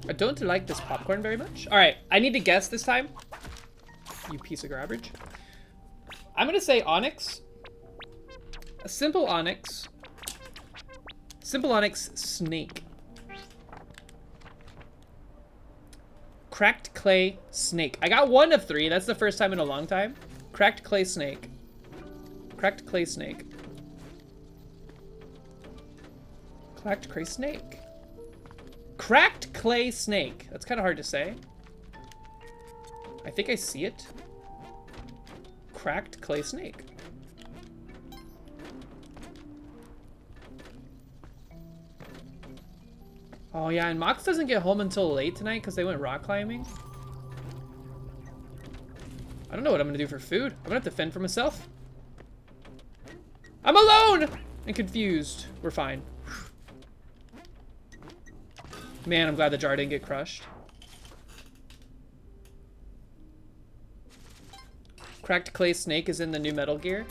B: I don't like this popcorn very much. All right, I need to guess this time. You piece of garbage. I'm gonna say onyx. A simple onyx. Simple onyx snake. Cracked clay snake. I got 1 of 3. That's the first time in a long time. Cracked clay snake. Cracked clay snake. Cracked clay snake. Cracked clay snake. That's kind of hard to say. I think I see it. Cracked clay snake. Oh yeah, and Mox doesn't get home until late tonight because they went rock climbing. I don't know what I'm gonna do for food. I'm gonna have to fend for myself. I'm alone and confused. We're fine. Man, I'm glad the jar didn't get crushed. Cracked clay snake is in the new Metal Gear.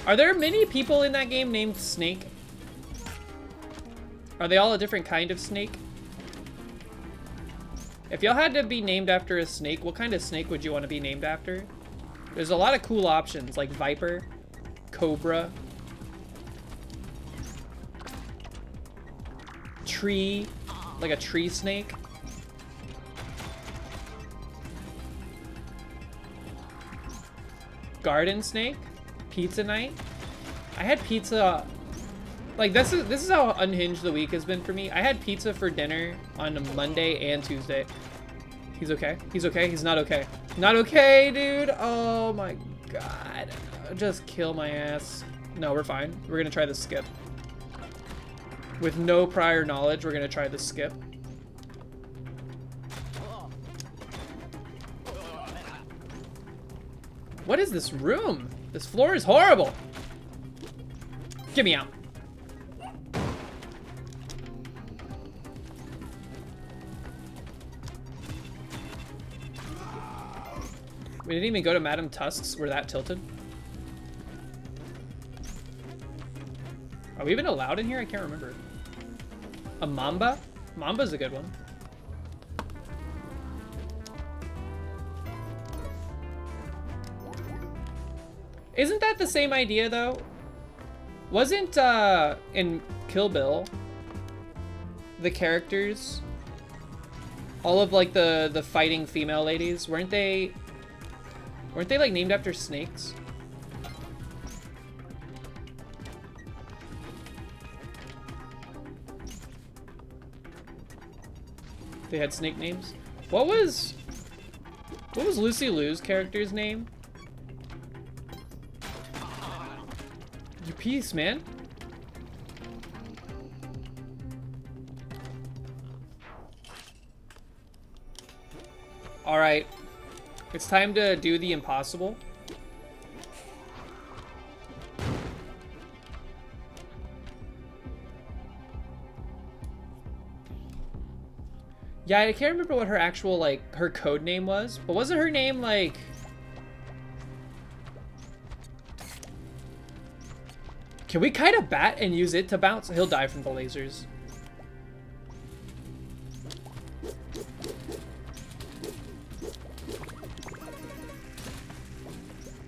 B: Are there many people in that game named Snake? Are they all a different kind of snake? If y'all had to be named after a snake, what kind of snake would you want to be named after? There's a lot of cool options, like Viper, Cobra, Tree, like a tree snake. Garden snake, pizza night. I had pizza. Like this is how unhinged the week has been for me. I had pizza for dinner on Monday and Tuesday. He's okay. He's okay. He's not okay. Not okay, dude. Oh my god. Just kill my ass. No, we're fine. We're gonna try the skip. With no prior knowledge, we're gonna try the skip. What is this room? This floor is horrible. Get me out. We didn't even go to Madame Tusk's. We're that tilted. Are we even allowed in here? I can't remember. A Mamba? Mamba's a good one. Isn't that the same idea though? Wasn't in Kill Bill the characters, all of like the fighting female ladies, weren't they like named after snakes? They had snake names. What was Lucy Liu's character's name? You piece, man. All right, it's time to do the impossible. Yeah, I can't remember what her actual, like, her code name was, but wasn't her name, like... Can we kite a bat and use it to bounce? He'll die from the lasers.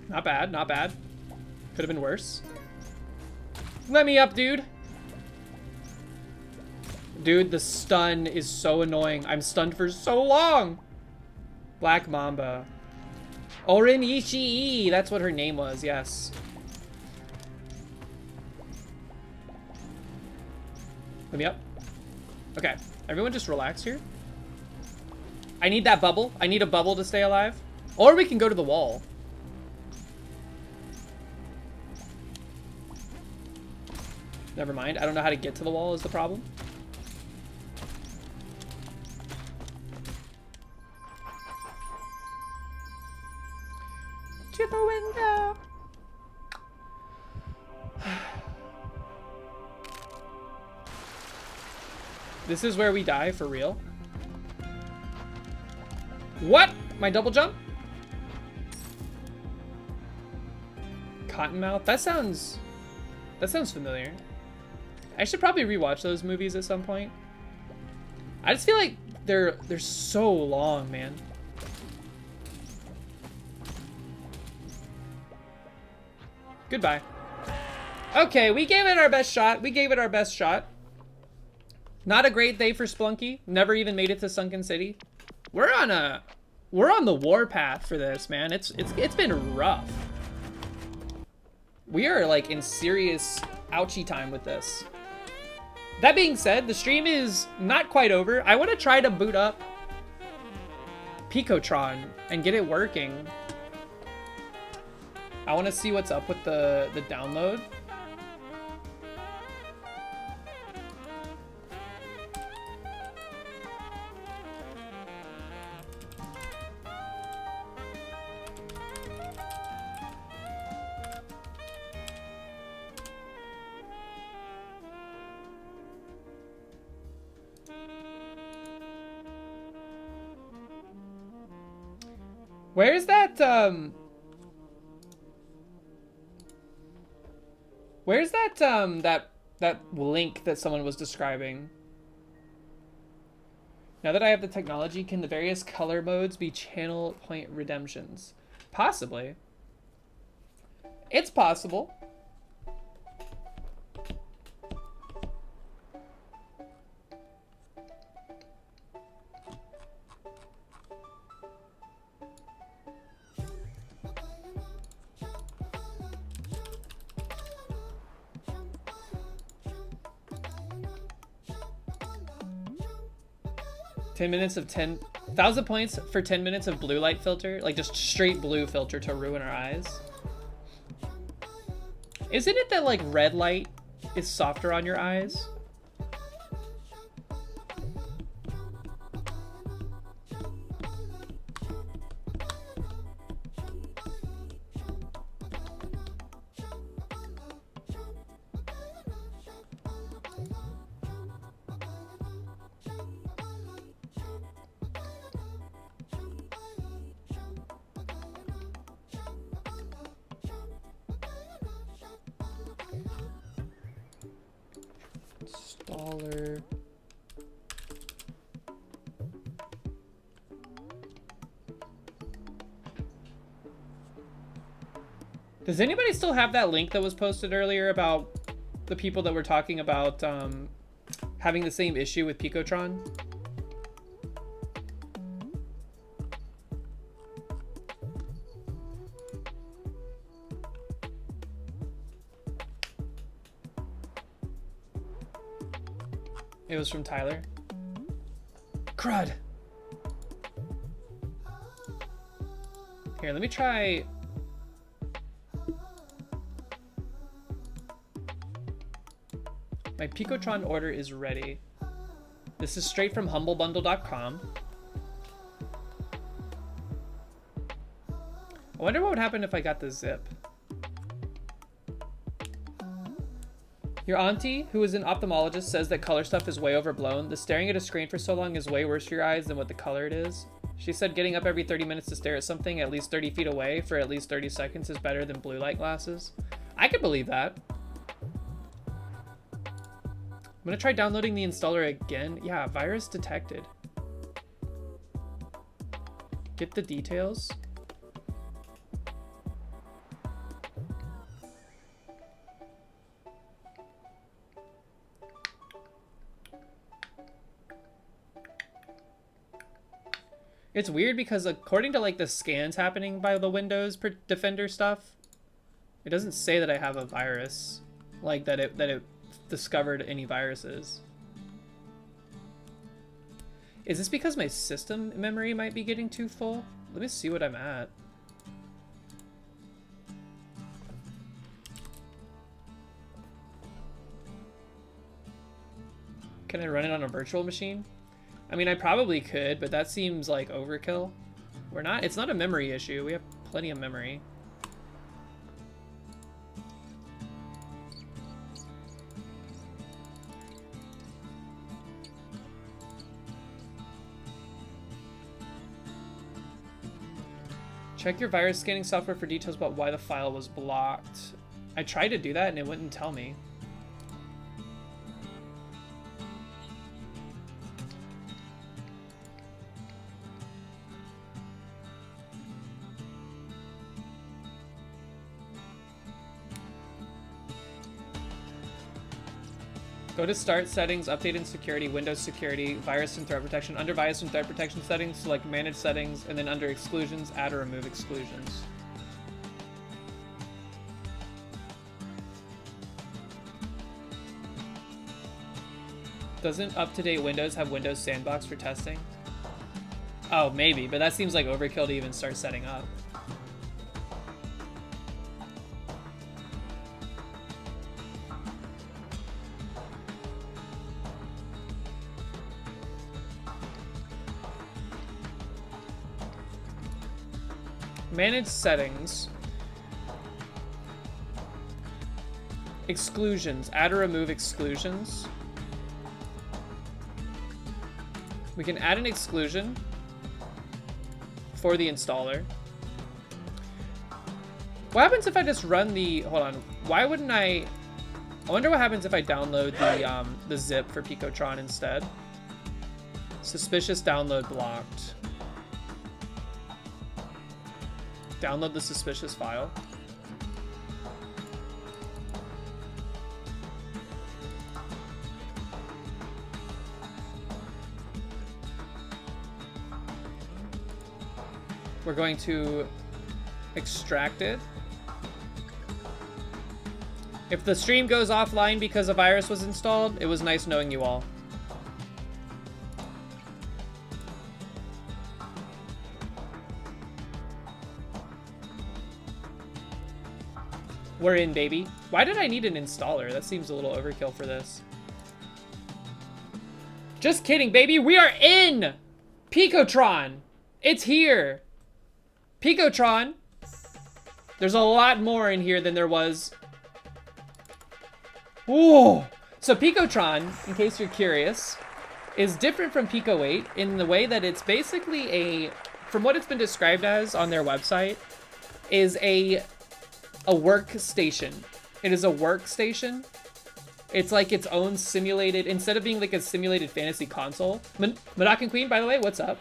B: Not bad, not bad. Could have been worse. Let me up, dude. Dude, the stun is so annoying. I'm stunned for so long. Black Mamba. Orin Ishii. That's what her name was, yes. Let me up. Okay, everyone just relax here. I need that bubble. I need a bubble to stay alive. Or we can go to the wall. Never mind. I don't know how to get to the wall is the problem. To the window. This is where we die for real. What? My double jump? Cottonmouth? That sounds familiar. I should probably rewatch those movies at some point. I just feel like they're so long, man. Goodbye. Okay, we gave it our best shot. We gave it our best shot. Not a great day for Splunky. Never even made it to Sunken City. We're on the warpath for this, man. It's been rough. We are like in serious ouchie time with this. That being said, the stream is not quite over. I want to try to boot up Picotron and get it working. I want to see what's up with the download. Where's that, where's that, that link that someone was describing? Now that I have the technology, can the various color modes be channel point redemptions? Possibly. It's possible. $10 of 10,000 points for 10 minutes of blue light filter, like just straight blue filter to ruin our eyes. Isn't it that like red light is softer on your eyes? Installer. Does anybody still have that link that was posted earlier about the people that were talking about having the same issue with Picotron? It was from Tyler. Crud. Here, let me try. My Picotron order is ready. This is straight from humblebundle.com. I wonder what would happen if I got the zip. Your auntie, who is an ophthalmologist, says that color stuff is way overblown. The staring at a screen for so long is way worse for your eyes than what the color it is. She said getting up every 30 minutes to stare at something at least 30 feet away for at least 30 seconds is better than blue light glasses. I could believe that. I'm gonna try downloading the installer again. Yeah, virus detected. Get the details. It's weird because according to like the scans happening by the Windows Defender stuff, it doesn't say that I have a virus, like that it discovered any viruses. Is this because my system memory might be getting too full? Let me see what I'm at. Can I run it on a virtual machine? I mean, I probably could, but that seems like overkill. It's not a memory issue. We have plenty of memory. Check your virus scanning software for details about why the file was blocked. I tried to do that and it wouldn't tell me. Go to Start Settings, Update and Security, Windows Security, Virus and Threat Protection. Under Virus and Threat Protection settings, select Manage Settings, and then under Exclusions, add or remove exclusions. Doesn't up-to-date Windows have Windows Sandbox for testing? Oh, maybe, but that seems like overkill to even start setting up. Manage settings. Exclusions. Add or remove exclusions. We can add an exclusion for the installer. What happens if I just run the... Hold on. Why wouldn't I wonder what happens if I download the zip for Picotron instead. Suspicious download blocked. Download the suspicious file. We're going to extract it. If the stream goes offline because a virus was installed, it was nice knowing you all. We're in, baby. Why did I need an installer? That seems a little overkill for this. Just kidding, baby. We are in Picotron. It's here. Picotron. There's a lot more in here than there was. Ooh. So Picotron, in case you're curious, is different from Pico 8 in the way that it's basically a, from what it's been described as on their website, is a workstation. It is a workstation. It's like its own simulated, instead of being like a simulated fantasy console. Monacan Queen, by the way, what's up?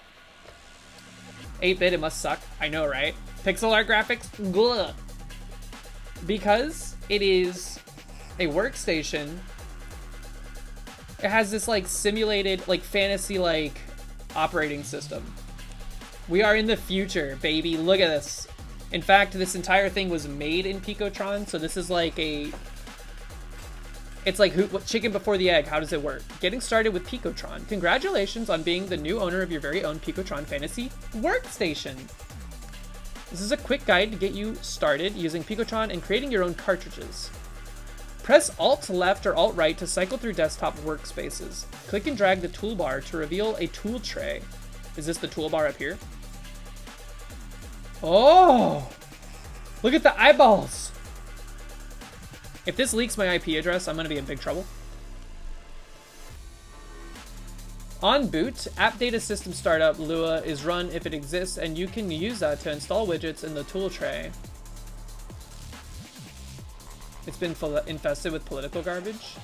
B: 8-bit, it must suck. I know, right? Pixel art graphics? Gluh. Because it is a workstation, it has this like simulated, like fantasy like operating system. We are in the future, baby. Look at this. In fact, this entire thing was made in Picotron, so this is like a... It's like what chicken before the egg. How does it work? Getting started with Picotron. Congratulations on being the new owner of your very own Picotron Fantasy workstation. This is a quick guide to get you started using Picotron and creating your own cartridges. Press Alt left or Alt right to cycle through desktop workspaces. Click and drag the toolbar to reveal a tool tray. Is this the toolbar up here? Oh, look at the eyeballs. If this leaks my IP address, I'm gonna be in big trouble. On boot, App Data System Startup Lua is run if it exists, and you can use that to install widgets in the tool tray. It's been infested with political garbage.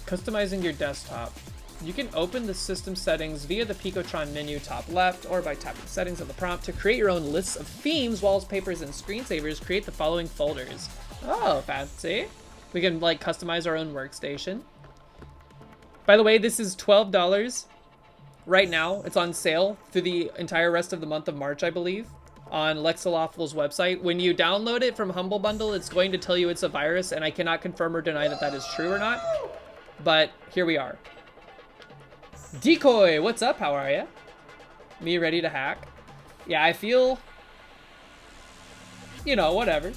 B: Customizing your desktop. You can open the system settings via the Picotron menu top left or by tapping settings on the prompt. To create your own lists of themes, wallpapers, and screensavers, create the following folders. Oh, fancy. We can like customize our own workstation. By the way, this is $12 right now. It's on sale through the entire rest of the month of March, I believe, on Lexalawful's website. When you download it from Humble Bundle, it's going to tell you it's a virus, and I cannot confirm or deny that that is true or not. But here we are. Decoy, what's up? How are ya? Me ready to hack? Yeah, I feel, you know, whatever.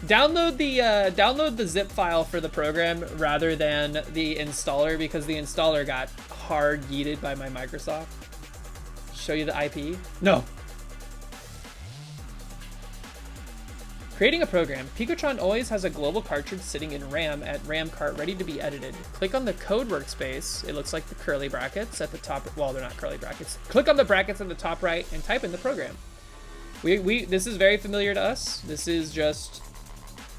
B: Download the zip file for the program rather than the installer, because the installer got hard yeeted by my Microsoft. Show you the IP? No. Creating a program. Picotron always has a global cartridge sitting in RAM at RAM cart ready to be edited. Click on the code workspace. It looks like the curly brackets at the top. Well, they're not curly brackets. Click on the brackets at the top right and type in the program. This is very familiar to us. This is just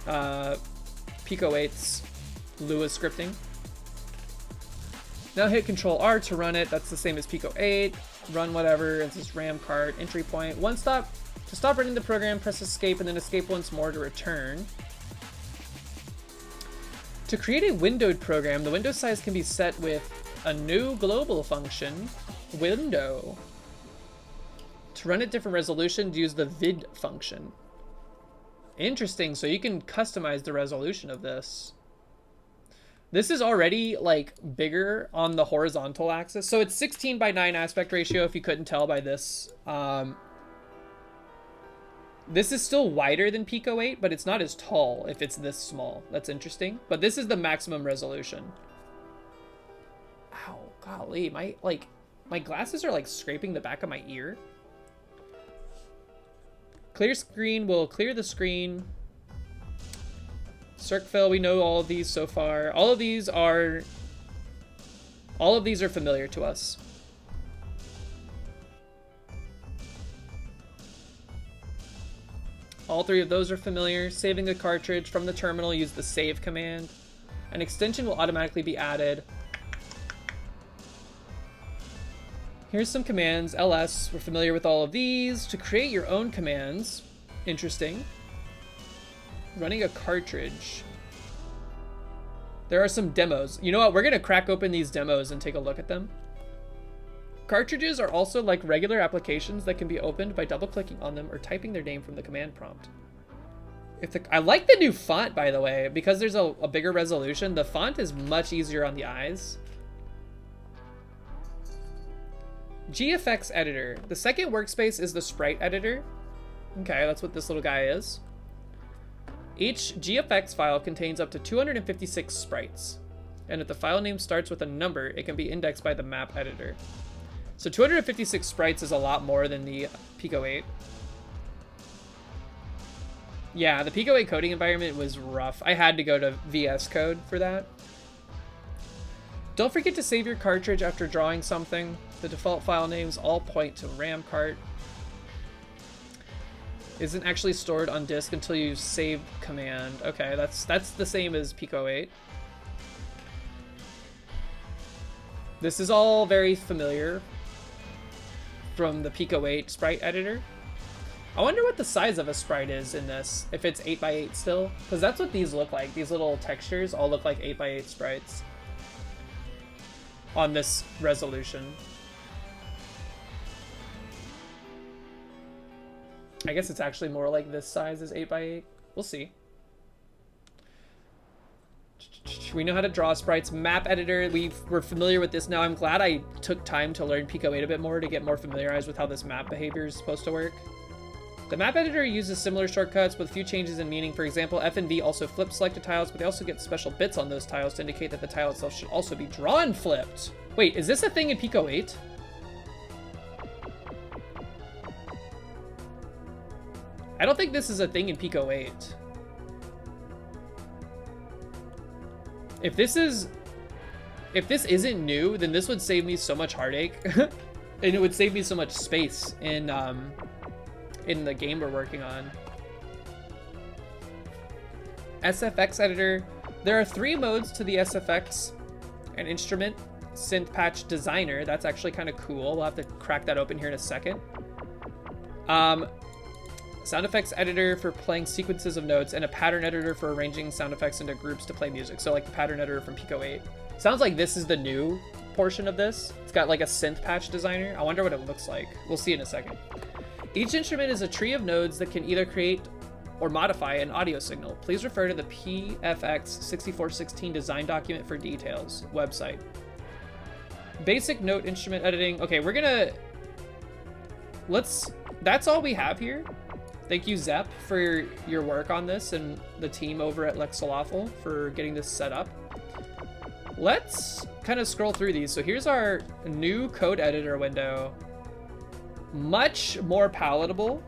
B: Pico 8's Lua scripting. Now hit Control R to run it. That's the same as Pico 8. Run whatever. It's just RAM cart entry point. One stop. To stop running the program, press escape and then escape once more to return. To create a windowed program, the window size can be set with a new global function, window. To run at different resolutions, use the vid function. Interesting, so you can customize the resolution of this. This is already like bigger on the horizontal axis. So it's 16:9 aspect ratio if you couldn't tell by this. This is still wider than Pico 8, but it's not as tall if it's this small. That's interesting. But this is the maximum resolution. Ow, golly, my glasses are like scraping the back of my ear. Clear screen will clear the screen. Circ fill, we know all of these so far. All of these are familiar to us. All three of those are familiar. Saving the cartridge from the terminal, use the save command. An extension will automatically be added. Here's some commands. ls, we're familiar with all of these. To create your own commands, interesting. Running a cartridge. There are some demos. You know what? We're gonna crack open these demos and take a look at them. Cartridges are also like regular applications that can be opened by double-clicking on them or typing their name from the command prompt. I like the new font, by the way, because there's a bigger resolution. The font is much easier on the eyes. GFX editor. The second workspace is the sprite editor. Okay, that's what this little guy is. Each GFX file contains up to 256 sprites. And if the file name starts with a number, it can be indexed by the map editor. So 256 sprites is a lot more than the Pico 8. Yeah, the Pico 8 coding environment was rough. I had to go to VS Code for that. Don't forget to save your cartridge after drawing something. The default file names all point to RAM cart. Isn't actually stored on disk until you save command. Okay, that's the same as Pico 8. This is all very familiar from the Pico 8 sprite editor. I wonder what the size of a sprite is in this, if it's 8x8 still, because that's what these look like. These little textures all look like 8x8 sprites on this resolution. I guess it's actually more like this size as 8x8. We'll see. We know how to draw sprites. Map editor, we're familiar with this now. I'm glad I took time to learn Pico 8 a bit more to get more familiarized with how this map behavior is supposed to work. The map editor uses similar shortcuts with a few changes in meaning. For example, F and V also flip selected tiles, but they also get special bits on those tiles to indicate that the tile itself should also be drawn flipped. Wait, is this a thing in Pico 8? I don't think this is a thing in Pico 8. If this isn't new, then this would save me so much heartache. And it would save me so much space in the game we're working on. SFX editor. There are 3 modes to the SFX. An instrument, synth patch designer. That's actually kind of cool. We'll have to crack that open here in a second. Sound effects editor for playing sequences of notes, and a pattern editor for arranging sound effects into groups to play music. So like the pattern editor from Pico 8. Sounds like this is the new portion of this. It's got like a synth patch designer. I wonder what it looks like. We'll see in a second. Each instrument is a tree of nodes that can either create or modify an audio signal. Please refer to the PFX 6416 design document for details. Website. Basic note instrument editing. Okay, that's all we have here. Thank you, Zepp, for your work on this and the team over at Lexalawful for getting this set up. Let's kind of scroll through these. So here's our new code editor window. Much more palatable.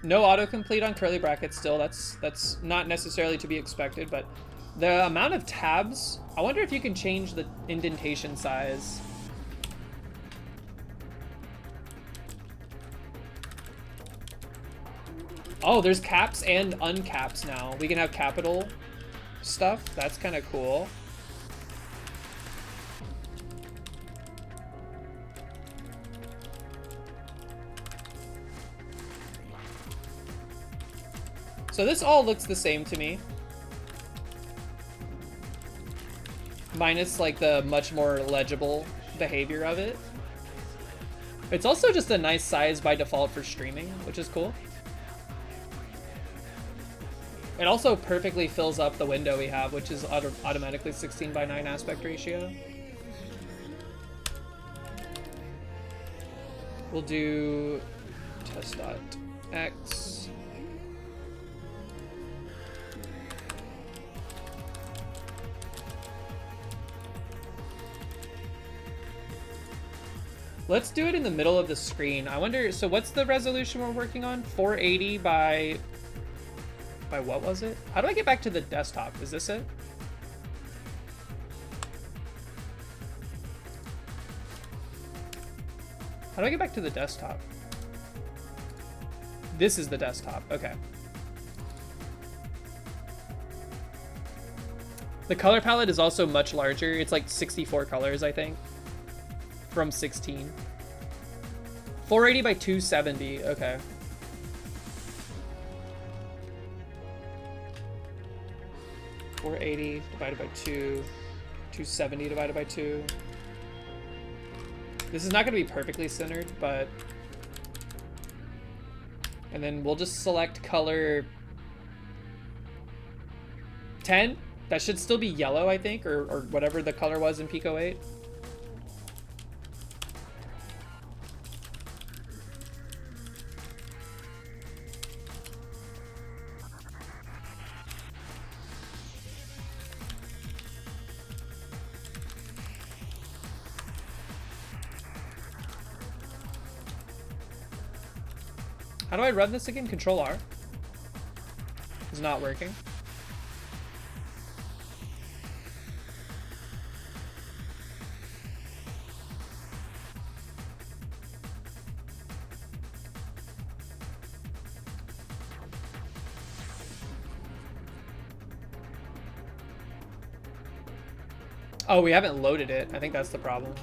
B: No autocomplete on curly brackets still. That's not necessarily to be expected, but the amount of tabs, I wonder if you can change the indentation size. Oh, there's caps and uncaps now. We can have capital stuff. That's kind of cool. So this all looks the same to me. Minus like the much more legible behavior of it. It's also just a nice size by default for streaming, which is cool. It also perfectly fills up the window we have, which is automatically 16:9 aspect ratio. We'll do test.x. Let's do it in the middle of the screen. I wonder, so what's the resolution we're working on? 480 by what was it? How do I get back to the desktop? Is this it? How do I get back to the desktop? This is the desktop, okay. The color palette is also much larger. It's like 64 colors, I think. From 16. 480 by 270, okay. $480 divided by 2, 270 divided by 2. This is not going to be perfectly centered, but... And then we'll just select color 10. That should still be yellow, I think, or whatever the color was in Pico 8. How do I run this again? Control R. It's not working. Oh, we haven't loaded it. I think that's the problem.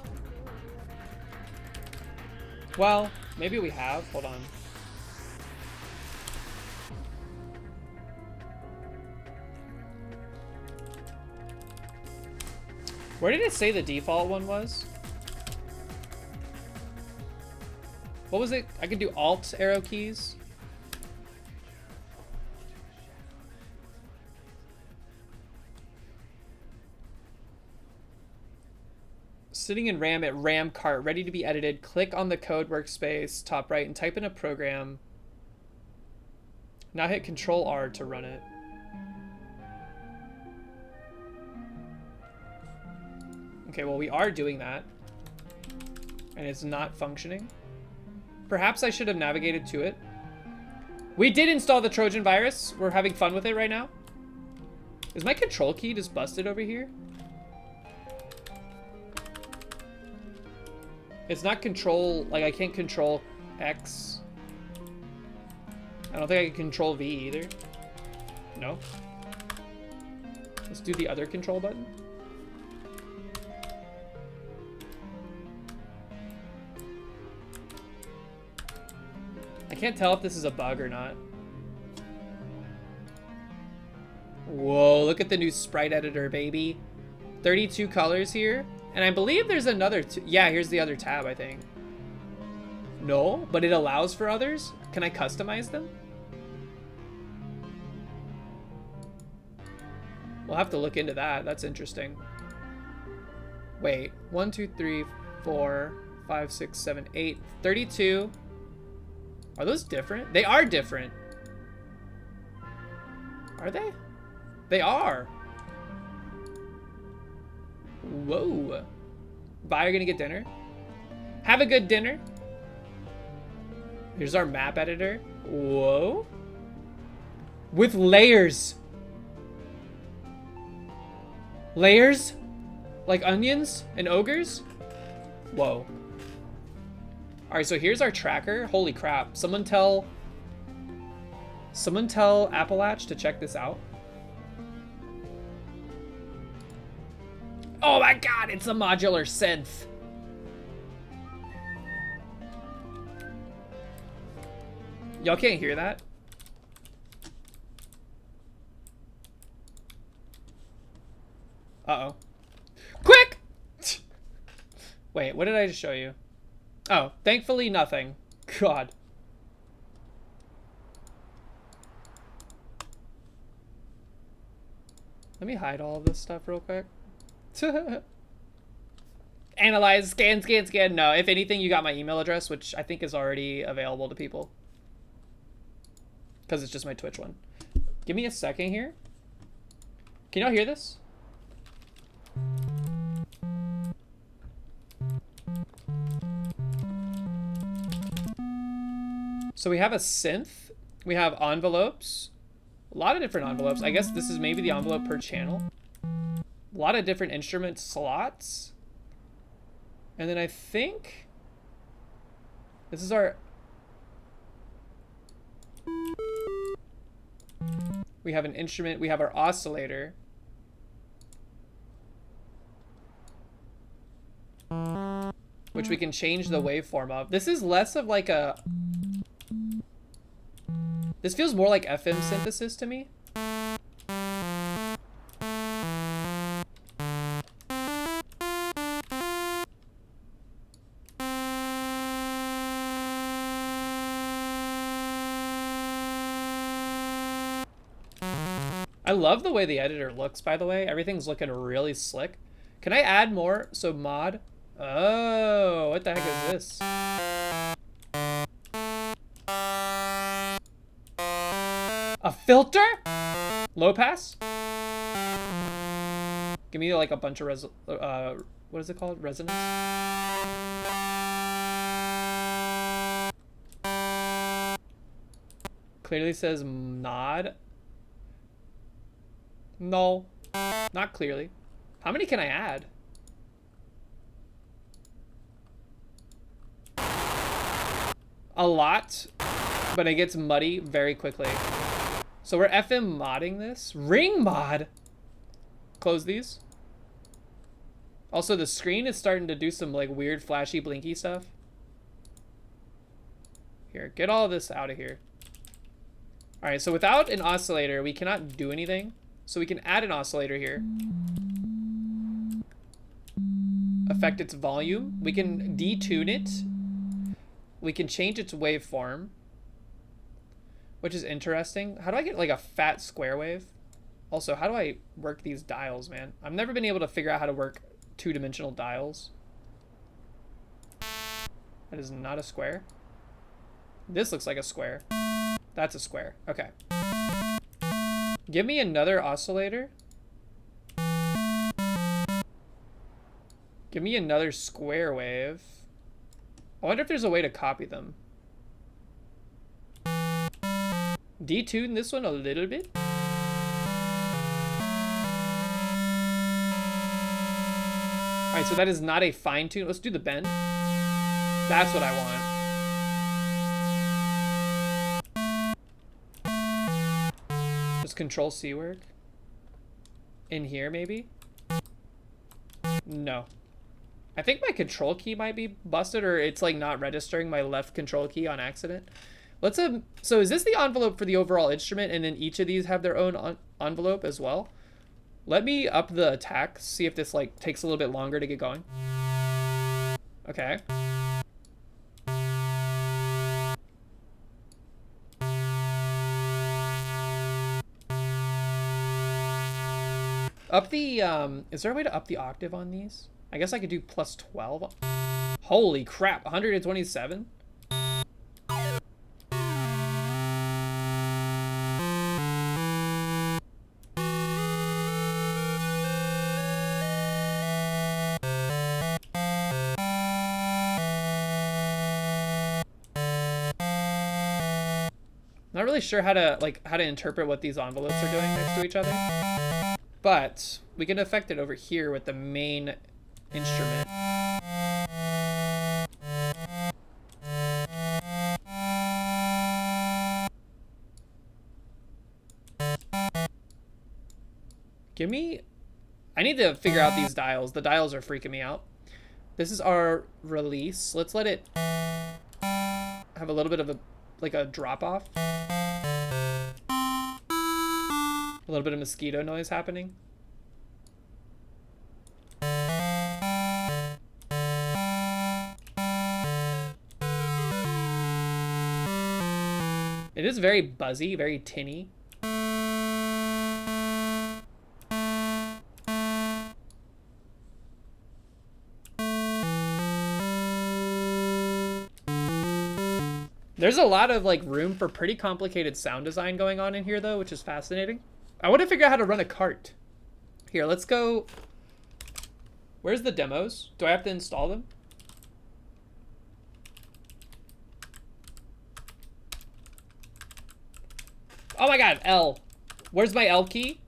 B: Well, maybe we have. Hold on. Where did it say the default one was? What was it? I could do Alt arrow keys. Sitting in RAM at RAM cart, ready to be edited. Click on the code workspace, top right, and type in a program. Now hit Control R to run it. Okay, well, we are doing that. And it's not functioning. Perhaps I should have navigated to it. We did install the Trojan virus. We're having fun with it right now. Is my control key just busted over here? It's not control, like I can't control X. I don't think I can control V either. No. Let's do the other control button. I can't tell if this is a bug or not. Whoa, look at the new sprite editor, baby. 32 colors here. And I believe there's another, yeah, here's the other tab, I think. No, but it allows for others. Can I customize them? We'll have to look into that. That's interesting. Wait, 1, 2, 3, 4, 5, 6, 7, 8, 32. Are those different? They are different. Are they? They are. Whoa. Bye, you're gonna get dinner. Have a good dinner. Here's our map editor. Whoa. With layers. Layers? Like onions and ogres? Whoa. Alright, so here's our tracker. Holy crap. Someone tell Appalach to check this out. Oh my god, it's a modular synth. Y'all can't hear that? Uh-oh. Quick! Wait, what did I just show you? Oh, thankfully nothing. God. Let me hide all of this stuff real quick. Analyze, scan, scan, scan. No, if anything, you got my email address, which I think is already available to people. Because it's just my Twitch one. Give me a second here. Can y'all hear this? So we have a synth. We have envelopes. A lot of different envelopes. I guess this is maybe the envelope per channel. A lot of different instrument slots. And then I think this is our... We have an instrument. We have our oscillator. Which we can change the waveform of. This is less of like a... This feels more like FM synthesis to me. I love the way the editor looks, by the way. Everything's looking really slick. Can I add more? So mod. Oh, what the heck is this? A filter? Low pass? Give me like a bunch of what is it called? Resonance? Clearly says nod. No, not clearly. How many can I add? A lot, but it gets muddy very quickly. So we're FM modding this. Ring mod. Close these. Also, the screen is starting to do some like weird flashy blinky stuff. Here, get all of this out of here. All right, so without an oscillator, we cannot do anything. So we can add an oscillator here. Affect its volume. We can detune it. We can change its waveform, which is interesting. How do I get like a fat square wave? Also, how do I work these dials, man? I've never been able to figure out how to work two-dimensional dials. That is not a square. This looks like a square. That's a square. Okay. Give me another oscillator. Give me another square wave. I wonder if there's a way to copy them. Detune this one a little bit. Alright, so that is not a fine tune. Let's do the bend. That's what I want. Does Control C work? In here, maybe? No. I think my control key might be busted, or it's like not registering my left control key on accident. Let's so is this the envelope for the overall instrument, and then each of these have their own envelope as well? Let me up the attack, see if this like takes a little bit longer to get going. Okay. Up the, is there a way to up the octave on these? I guess I could do plus 12. Holy crap, 127? Not really sure how to interpret what these envelopes are doing next to each other. But we can affect it over here with the main instrument. I need to figure out these dials. The dials are freaking me out. This is our release. Let's let it have a little bit of a drop off. A little bit of mosquito noise happening. It is very buzzy, very tinny. There's a lot of like room for pretty complicated sound design going on in here though, which is fascinating. I want to figure out how to run a cart. Here, let's go. Where's the demos? Do I have to install them? Oh my god, L. Where's my L key?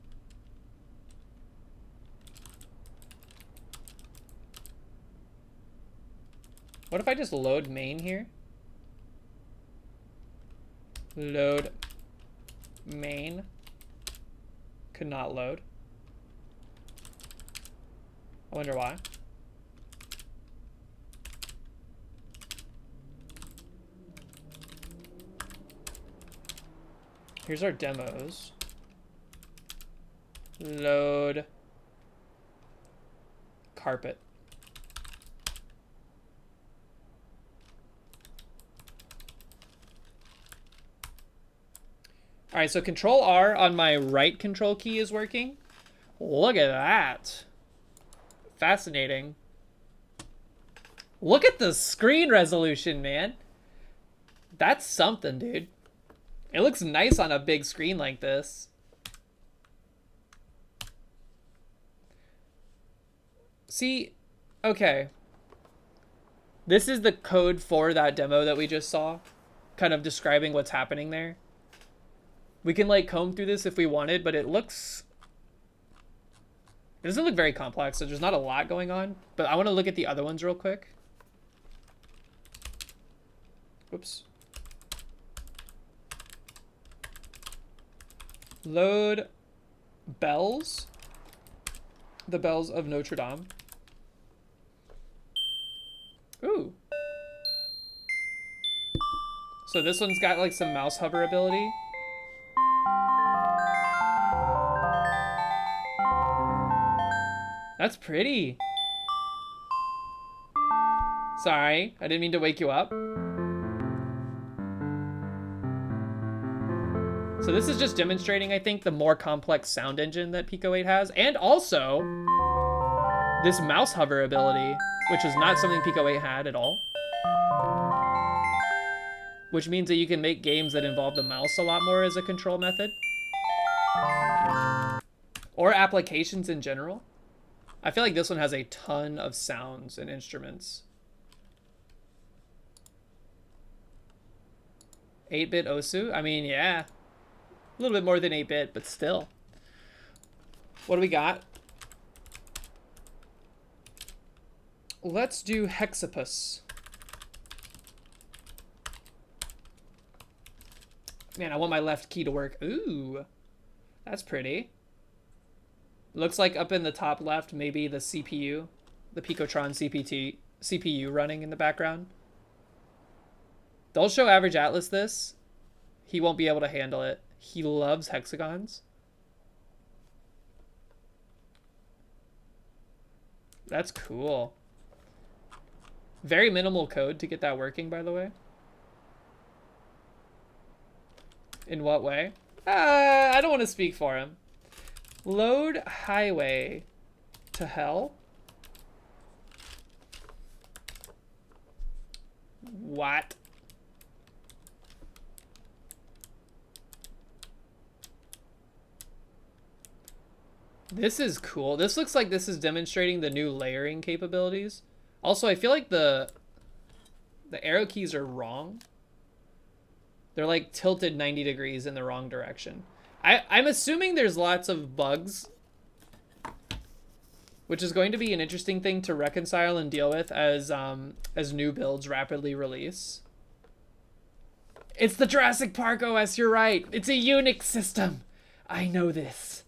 B: What if I just load main here? Load main. Could not load. I wonder why. Here's our demos. Load carpet. All right, so Control R on my right control key is working. Look at that. Fascinating. Look at the screen resolution, man. That's something, dude. It looks nice on a big screen like this. See, okay. This is the code for that demo that we just saw, kind of describing what's happening there. We can like comb through this if we wanted, but it doesn't look very complex, so there's not a lot going on. But I want to look at the other ones real quick. Whoops. Load bells. The bells of Notre Dame. Ooh. So this one's got like some mouse hover ability. That's pretty. Sorry, I didn't mean to wake you up. So this is just demonstrating, I think, the more complex sound engine that Pico 8 has, and also this mouse hover ability, which is not something Pico 8 had at all. Which means that you can make games that involve the mouse a lot more as a control method. Or applications in general. I feel like this one has a ton of sounds and instruments. 8-bit Osu? I mean, yeah. A little bit more than 8-bit, but still. What do we got? Let's do Hexapus. Man, I want my left key to work. Ooh, that's pretty. Looks like up in the top left, maybe the CPU, the Picotron CPU running in the background. They'll show Average Atlas this. He won't be able to handle it. He loves hexagons. That's cool. Very minimal code to get that working, by the way. In what way? I don't want to speak for him. Load highway to hell. What? This is cool. This looks like this is demonstrating the new layering capabilities. Also, I feel like the arrow keys are wrong. They're like tilted 90 degrees in the wrong direction. I'm assuming there's lots of bugs, which is going to be an interesting thing to reconcile and deal with as new builds rapidly release. It's the Jurassic Park OS, you're right. It's a Unix system. I know this.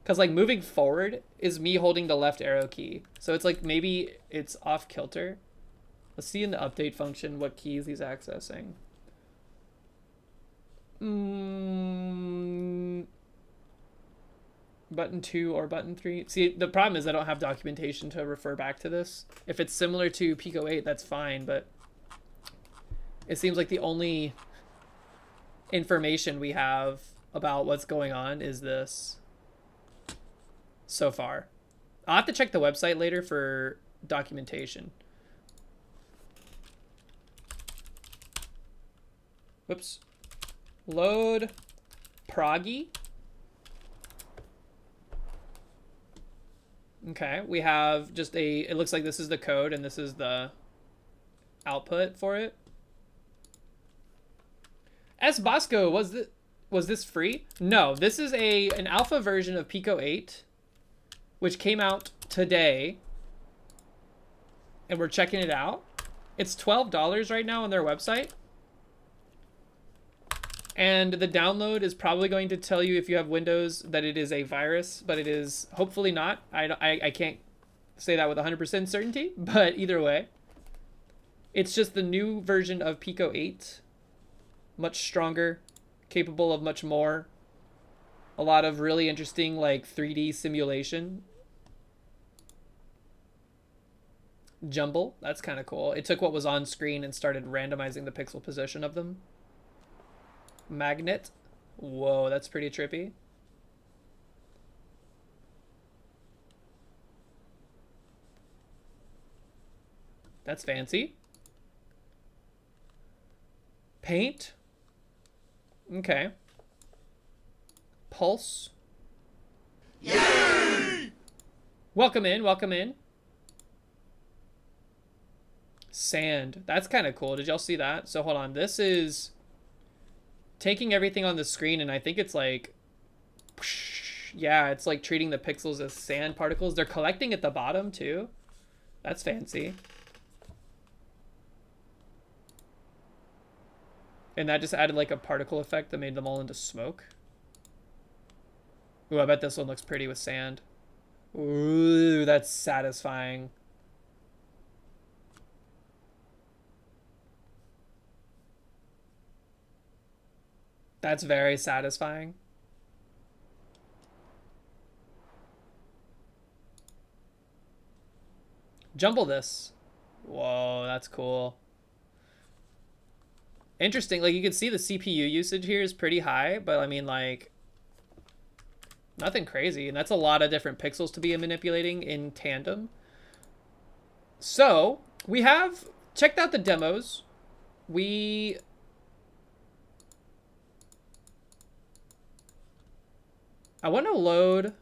B: Because like moving forward is me holding the left arrow key. So it's like maybe it's off kilter. Let's see in the update function what keys he's accessing. Button 2 or button 3. See, the problem is I don't have documentation to refer back to this. If it's similar to Pico 8, that's fine, but it seems like the only information we have about what's going on is this so far. I'll have to check the website later for documentation. Whoops. Load Proggy. Okay, we have just it looks like this is the code and this is the output for it. S. Bosco, was this free? No, this is an alpha version of Pico 8, which came out today, and we're checking it out. It's $12 right now on their website. And the download is probably going to tell you if you have Windows that it is a virus, but it is hopefully not. I can't say that with 100% certainty, but either way. It's just the new version of Pico 8. Much stronger, capable of much more. A lot of really interesting like 3D simulation. Jumble, that's kind of cool. It took what was on screen and started randomizing the pixel position of them. Magnet. Whoa, that's pretty trippy. That's fancy. Paint. Okay. Pulse. Yay! Welcome in, welcome in. Sand. That's kind of cool. Did y'all see that? So hold on. This is taking everything on the screen, and I think it's like, yeah, it's like treating the pixels as sand particles. They're collecting at the bottom too. That's fancy. And that just added like a particle effect that made them all into smoke. Ooh, I bet this one looks pretty with sand. Ooh, that's satisfying. That's very satisfying. Jumble this. Whoa, that's cool. Interesting. Like, you can see the CPU usage here is pretty high, but I mean, like, nothing crazy. And that's a lot of different pixels to be manipulating in tandem. So, we have checked out the demos. I want to load.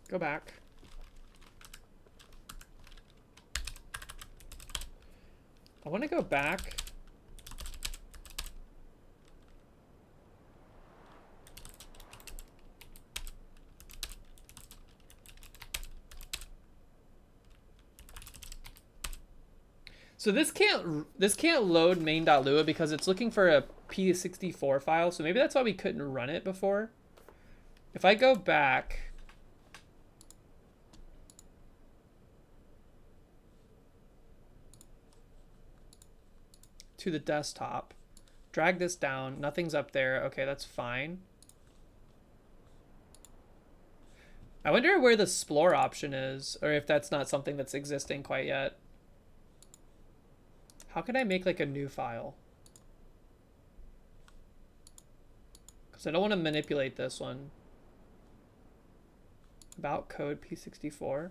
B: Go back. I want to go back. So this can't load main.lua because it's looking for a P64 file. So maybe that's why we couldn't run it before. If I go back, to the desktop, drag this down, nothing's up there. Okay, that's fine. I wonder where the explore option is, or if that's not something that's existing quite yet. How can I make like a new file? Because I don't want to manipulate this one. About code P64.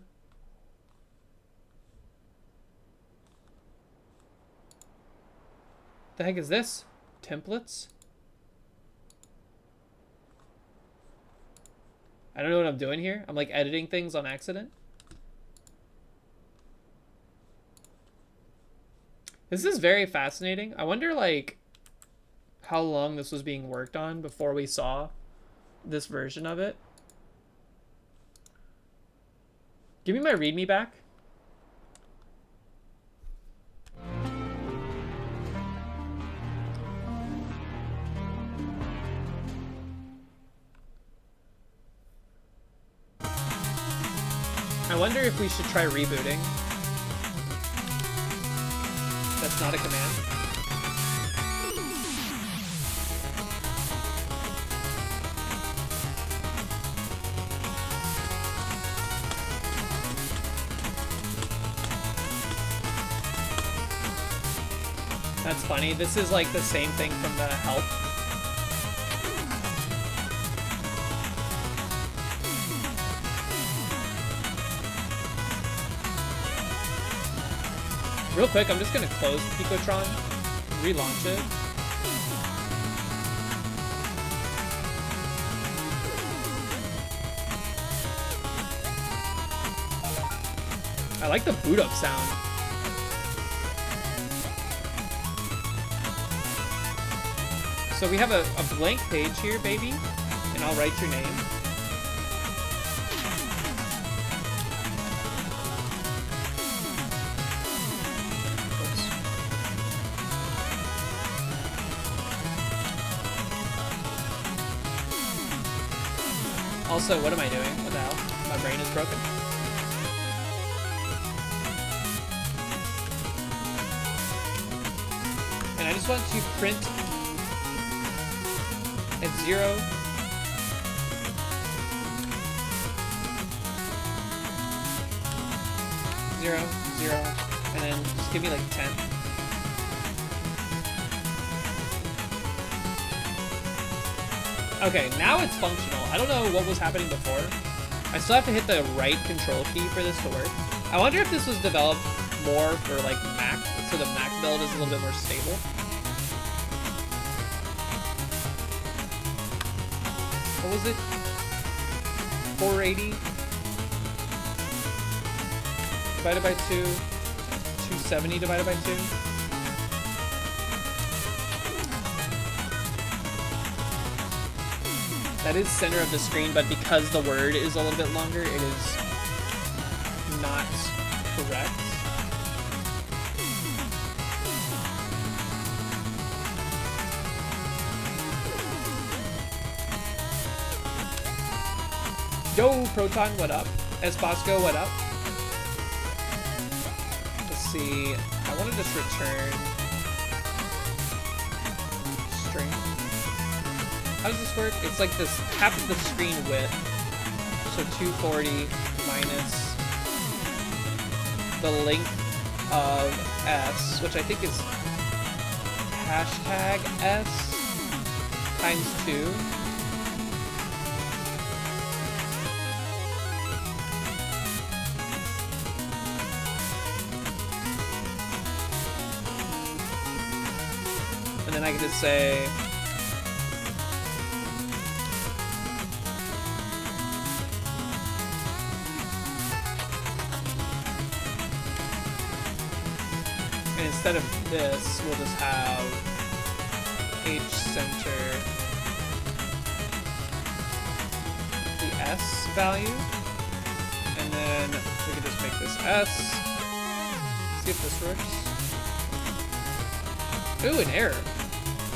B: The heck is this? Templates? I don't know what I'm doing here. I'm like editing things on accident. This is very fascinating. I wonder, like, how long this was being worked on before we saw this version of it. Give me my README back. I wonder if we should try rebooting. That's not a command. That's funny. This is like the same thing from the help. Real quick, I'm just gonna close Picotron, relaunch it. I like the boot up sound. So we have a blank page here, baby, and I'll write your name. Also, what am I doing? What the hell? My brain is broken. And I just want to print at 0. 0, 0, and then just give me like 10. Okay, now it's functional. I don't know what was happening before. I still have to hit the right control key for this to work. I wonder if this was developed more for like Mac, so the Mac build is a little bit more stable. What was it? 480 divided by 2, 270 divided by 2. That is center of the screen, but because the word is a little bit longer, it is not correct. Yo, Proton, what up? Espasco, what up? Let's see. I want to just return string. How does this work? It's like this half of the screen width. So 240 minus the length of S, which I think is hashtag S times 2. And then I can just say instead of this, we'll just have H center the S value, and then we can just make this S. See if this works. Ooh, an error.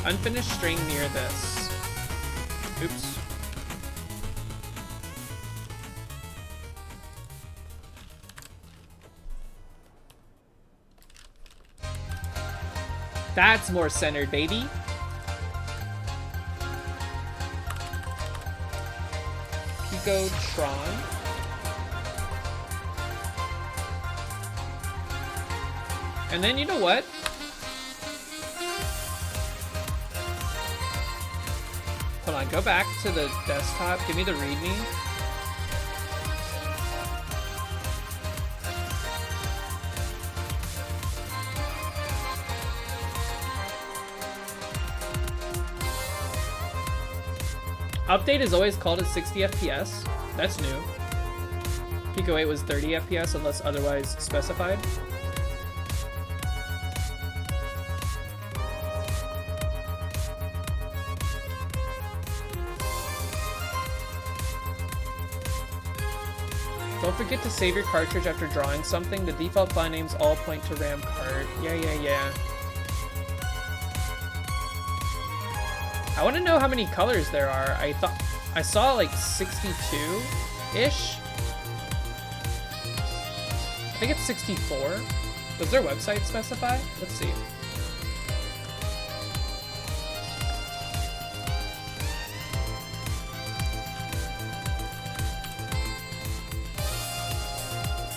B: Unfinished string near this. Oops. That's more centered, baby. Picotron. And then you know what? Hold on, go back to the desktop. Give me the README. Update is always called at 60 FPS. That's new. Pico 8 was 30 FPS unless otherwise specified. Don't forget to save your cartridge after drawing something. The default file names all point to RAM cart. Yeah. I want to know how many colors there are. I saw like 62-ish. I think it's 64. Does their website specify? Let's see.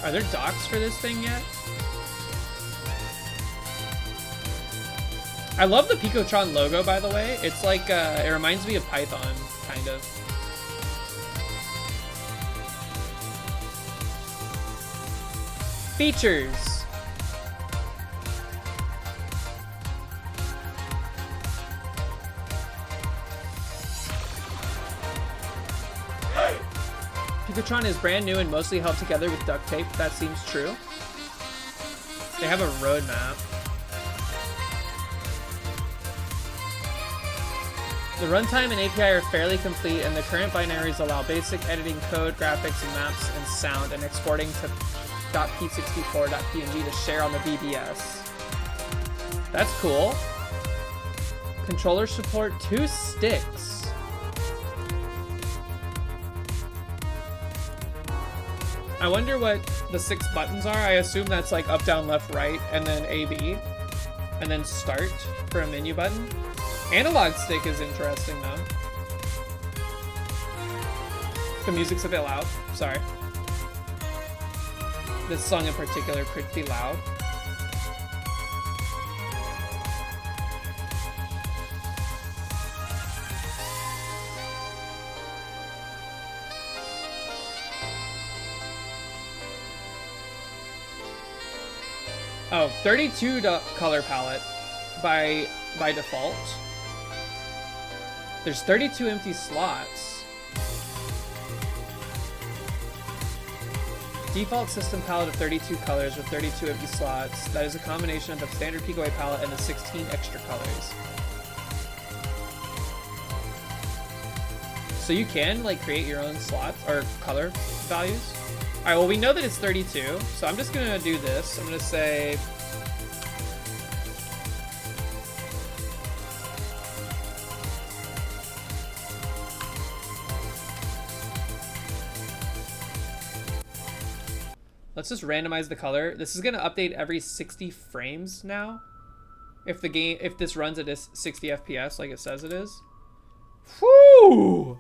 B: Are there docs for this thing yet? I love the Picotron logo, by the way. It's like, it reminds me of Python, kind of. Features. Picotron is brand new and mostly held together with duct tape. That seems true. They have a roadmap. The runtime and API are fairly complete, and the current binaries allow basic editing code, graphics, and maps, and sound, and exporting to .p64.png to share on the BBS. That's cool. Controller support 2 sticks. I wonder what the 6 buttons are. I assume that's like up, down, left, right, and then AB, and then start for a menu button. Analog stick is interesting though. The music's a bit loud, sorry. This song in particular, pretty loud. Oh, 32 color palette by default. There's 32 empty slots. Default system palette of 32 colors with 32 empty slots. That is a combination of the standard Pico 8 palette and the 16 extra colors. So you can like create your own slots or color values. All right, well we know that it's 32, so I'm just gonna do this. I'm gonna say let's just randomize the color. This is gonna update every 60 frames now. If this runs at 60 FPS like it says it is. Whew!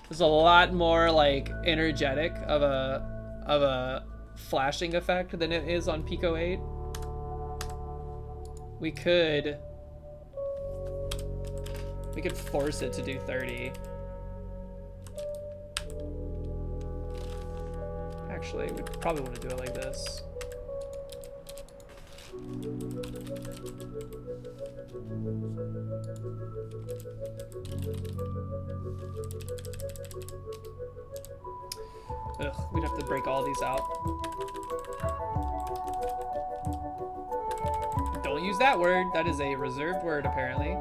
B: There's a lot more like energetic of a flashing effect than it is on Pico 8. We could force it to do 30. Actually, we probably want to do it like this. Ugh, we'd have to break all these out. Don't use that word. That is a reserved word, apparently.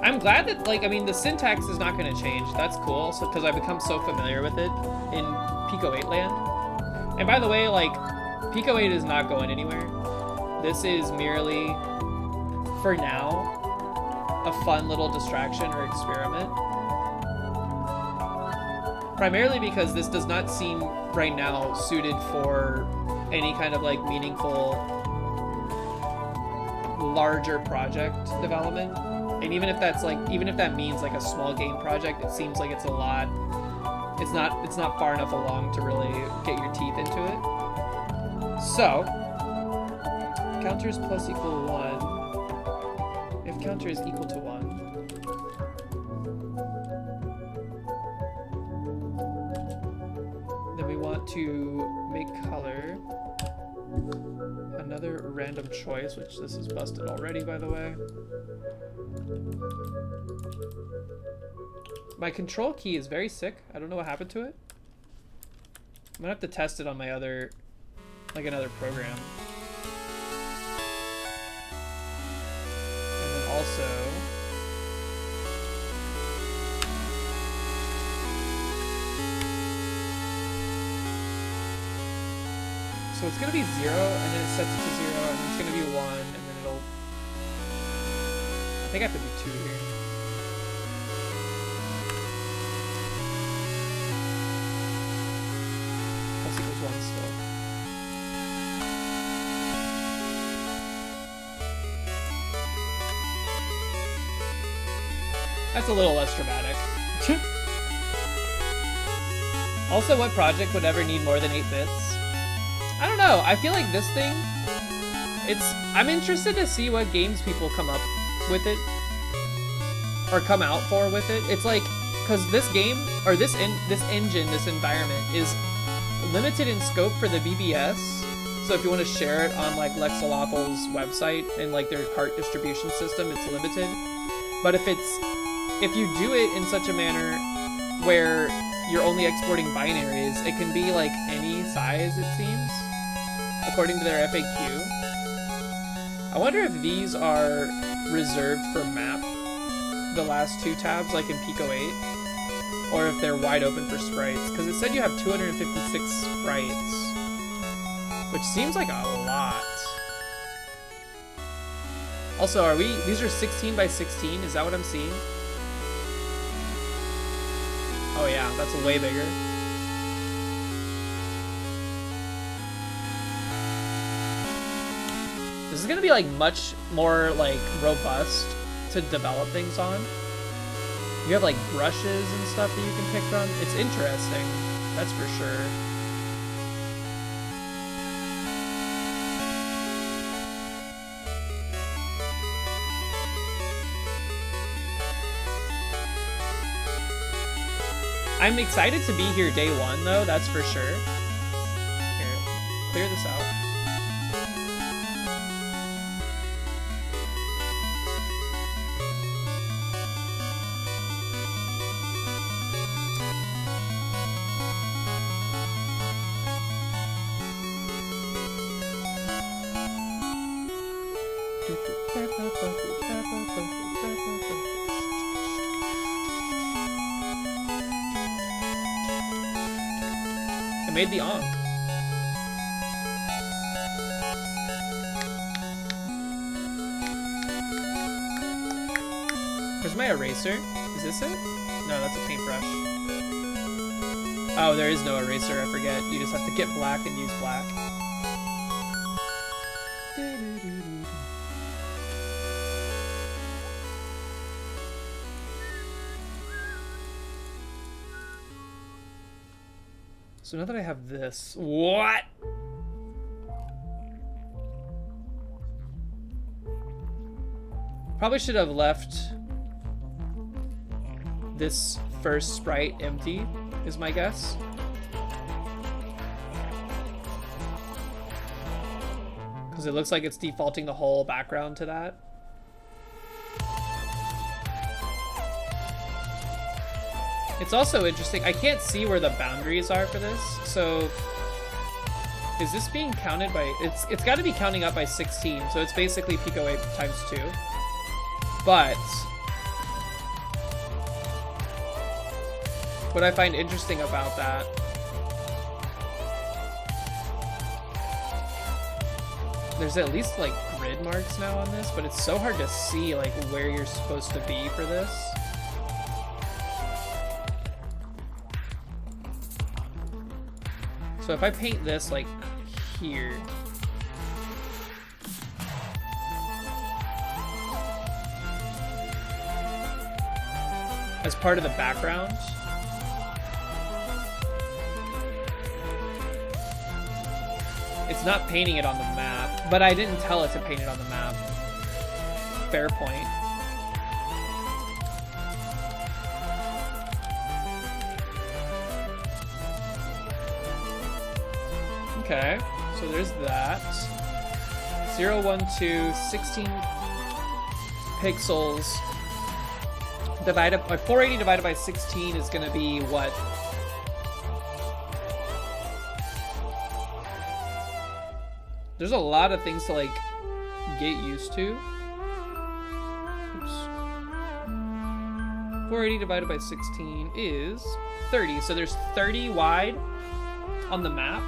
B: I'm glad that, like, I mean, the syntax is not going to change. That's cool, so because I've become so familiar with it in Pico 8 land. And by the way, like, Pico 8 is not going anywhere. This is merely, for now, a fun little distraction or experiment. Primarily because this does not seem, right now, suited for any kind of, like, meaningful, larger project development. And even if that's like, even if that means like a small game project, it seems like it's a lot. It's not far enough along to really get your teeth into it. So, counters plus equal 1. If counter is equal to 1. Then we want to make color a another random choice, which this is busted already, by the way. My control key is very sick. I don't know what happened to it. I'm gonna have to test it on my other, like another program. And then also, so it's gonna be 0, and then it sets it to 0, and then it's gonna be 1, and then it'll, I think I have to do 2 here. Plus equals 1 still. That's a little less dramatic. Also, what project would ever need more than 8 bits? I don't know. I feel like this thing, I'm interested to see what games people come up with it, or come out for with it. It's like, because this game, or this engine, this environment is limited in scope for the BBS. So if you want to share it on like Lexalopple's website and like their cart distribution system, it's limited. But if you do it in such a manner where you're only exporting binaries, it can be like any size, it seems, according to their FAQ. I wonder if these are reserved for map, the last 2 tabs, like in Pico 8, or if they're wide open for sprites, because it said you have 256 sprites, which seems like a lot. Also, these are 16 by 16, is that what I'm seeing? Oh yeah, that's way bigger. This is gonna be like much more like robust to develop things on. You have like brushes and stuff that you can pick from. It's interesting, that's for sure. I'm excited to be here day 1 though, that's for sure. Here, clear this out. I made the Ankh. Where's my eraser? Is this it? No, that's a paintbrush. Oh, there is no eraser, I forget. You just have to get black and use black. So now that I have this, what? Probably should have left this first sprite empty, is my guess. Because it looks like it's defaulting the whole background to that. It's also interesting, I can't see where the boundaries are for this, so is this being counted by, it's got to be counting up by 16, so it's basically Pico 8 times 2. But what I find interesting about that there's at least like grid marks now on this, but it's so hard to see like where you're supposed to be for this. So if I paint this like here, as part of the background, it's not painting it on the map, but I didn't tell it to paint it on the map. Fair point. Okay, so there's that. 0, 1, 2, 16 pixels divided by 480 divided by 16 is gonna be what? There's a lot of things to like get used to. Oops. 480 divided by 16 is 30. So there's 30 wide on the map.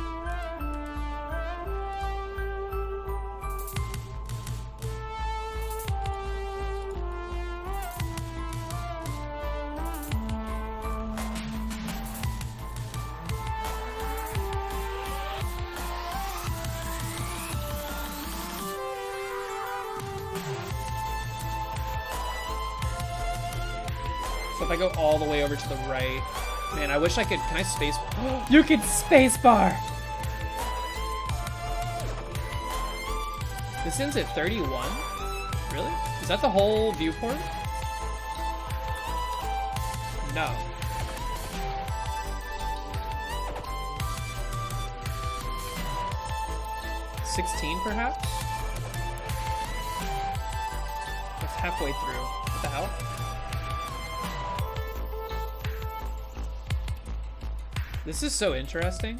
B: So if I go all the way over to the right, man, I wish I could. Can I space? You can space bar. This ends at 31. Really? Is that the whole viewport? No. $16 perhaps? It's halfway through. What the hell? This is so interesting.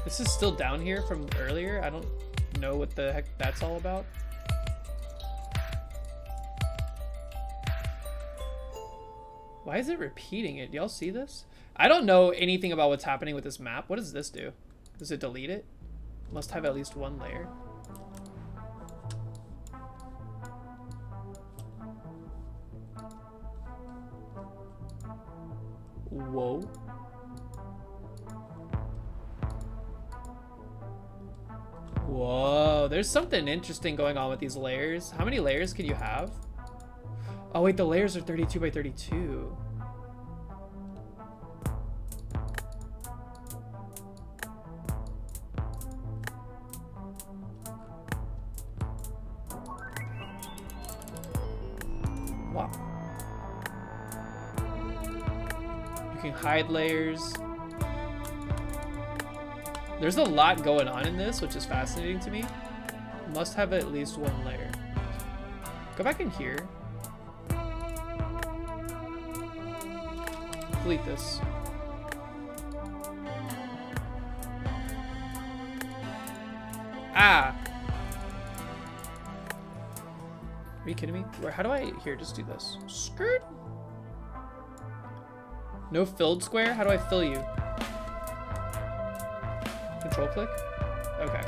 B: This is still down here from earlier. I don't know what the heck that's all about. Why is it repeating it? Do y'all see this? I don't know anything about what's happening with this map. What does this do? Does it delete it? Must have at least one layer. Whoa. Whoa, there's something interesting going on with these layers. How many layers can you have? Oh wait, the layers are 32 by 32. Wow. You can hide layers. There's a lot going on in this, which is fascinating to me. Must have at least one layer. Go back in here. Delete this. Ah! Are you kidding me? How do I... Here, just do this. Skirt! No filled square? How do I fill you? Control click? Okay.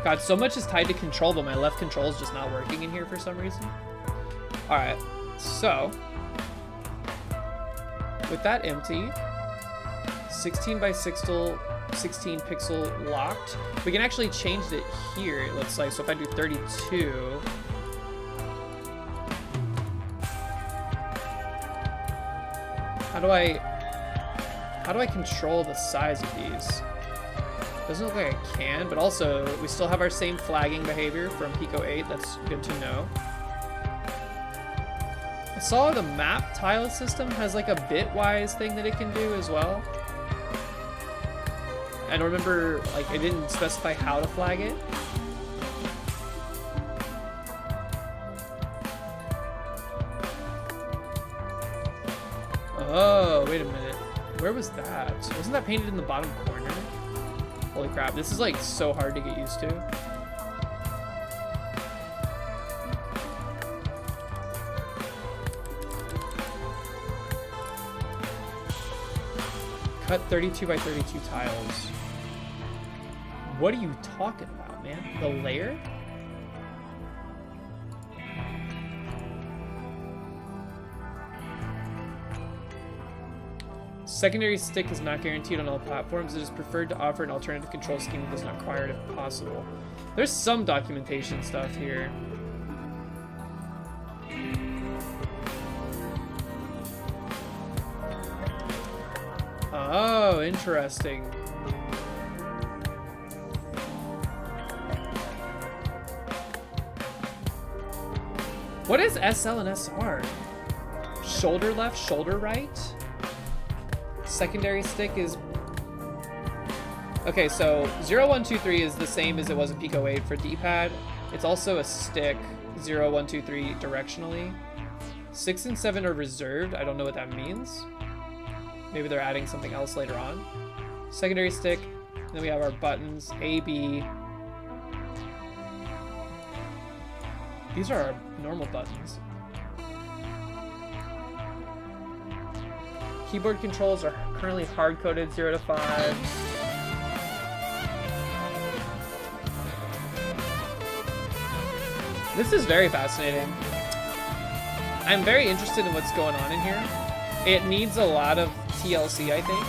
B: God, so much is tied to control, but my left control is just not working in here for some reason. Alright, so... with that empty, 16 by 16 pixel locked, we can actually change it here, it looks like. So if I do 32... How do I control the size of these? Doesn't look like I can, but also we still have our same flagging behavior from Pico 8. That's good to know. I saw the map tile system has like a bitwise thing that it can do as well. I don't remember, like, it didn't specify how to flag it. Oh, wait a minute. Where was that? Wasn't that painted in the bottom corner? Holy crap, this is like so hard to get used to. Cut 32 by 32 tiles. What are you talking about, man? The layer? Secondary stick is not guaranteed on all platforms. It is preferred to offer an alternative control scheme that does not require it if possible. There's some documentation stuff here. Oh, interesting. What is SL and SR? Shoulder left, shoulder right? Secondary stick is Okay, so 0, 1, 2, 3 is the same as it was in Pico 8 for D-pad. It's also a stick, 0, 1, 2, 3 directionally. 6 and 7 are reserved. I don't know what that means. Maybe they're adding something else later on. Secondary stick. Then we have our buttons, A, B. These are our normal buttons. Keyboard controls are currently hard-coded 0 to 5. This is very fascinating. I'm very interested in what's going on in here. It needs a lot of TLC, I think.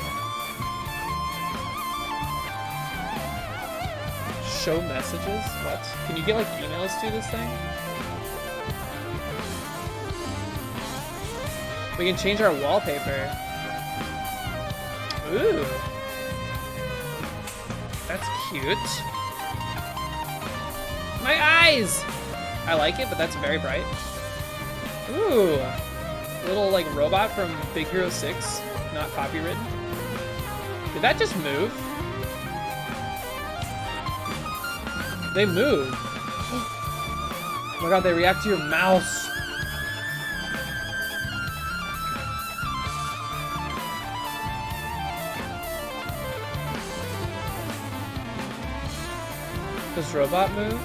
B: Show messages? What? Can you get like emails to this thing? We can change our wallpaper. Ooh. That's cute. My eyes! I like it, but that's very bright. Ooh. Little like robot from Big Hero 6, not copywritten. Did that just move? They move. Oh my god, they react to your mouse. Does robot move?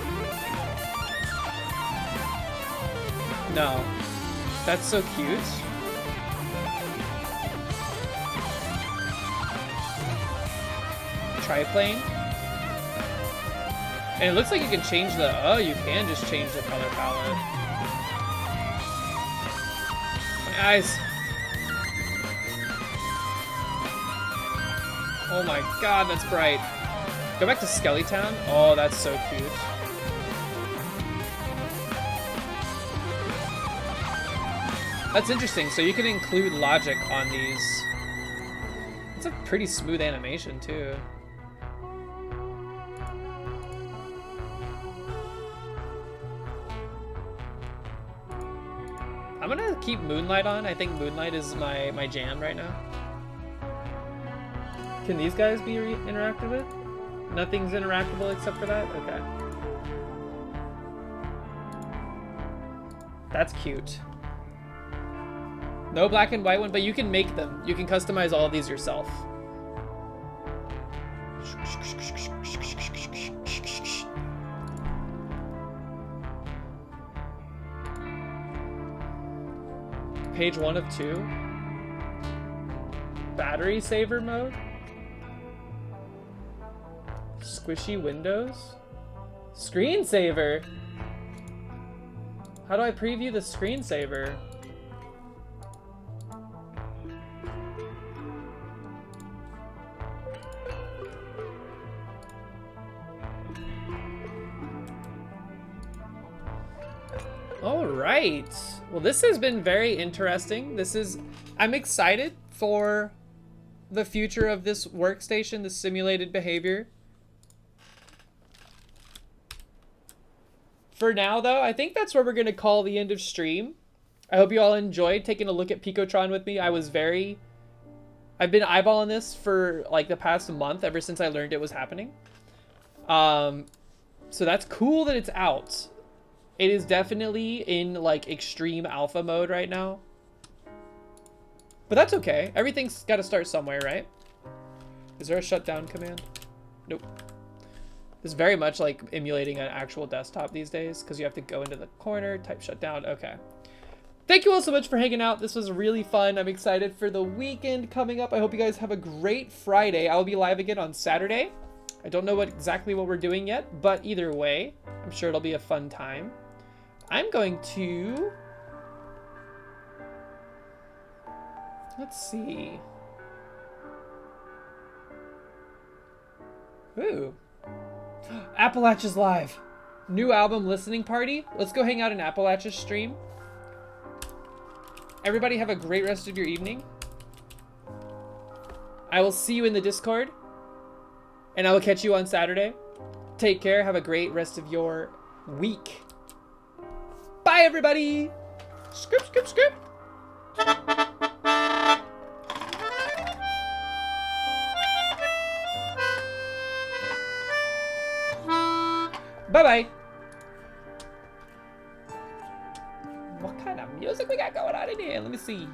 B: No. That's so cute. Triplane. And it looks like you can change the, oh, you can just change the color palette. My eyes. Oh my god, that's bright. Go back to Skellytown. Oh, that's so cute. That's interesting. So you can include logic on these. It's a pretty smooth animation too. I'm gonna keep Moonlight on. I think Moonlight is my jam right now. Can these guys be interacted with? Nothing's interactable except for that? Okay. That's cute. No black and white one, but you can make them. You can customize all of these yourself. Page 1 of 2. Battery saver mode. Squishy windows. Screensaver. How do I preview the screensaver? All right. Well, this has been very interesting. I'm excited for the future of this workstation, the simulated behavior. For now, though, I think that's where we're going to call the end of stream. I hope you all enjoyed taking a look at Picotron with me. I've been eyeballing this for like the past month, ever since I learned it was happening. So that's cool that it's out. It is definitely in like extreme alpha mode right now. But that's okay. Everything's got to start somewhere, right? Is there a shutdown command? Nope. It's very much like emulating an actual desktop these days because you have to go into the corner, type shutdown. Okay. Thank you all so much for hanging out. This was really fun. I'm excited for the weekend coming up. I hope you guys have a great Friday. I will be live again on Saturday. I don't know exactly what we're doing yet, but either way, I'm sure it'll be a fun time. I'm going to... Let's see. Ooh. Appalachia's live. New album listening party. Let's go hang out in Appalachia's stream. Everybody have a great rest of your evening. I will see you in the Discord. And I will catch you on Saturday. Take care. Have a great rest of your week. Bye, everybody. Scoop, scoop, scoop. Bye-bye. What kind of music we got going on in here? Let me see.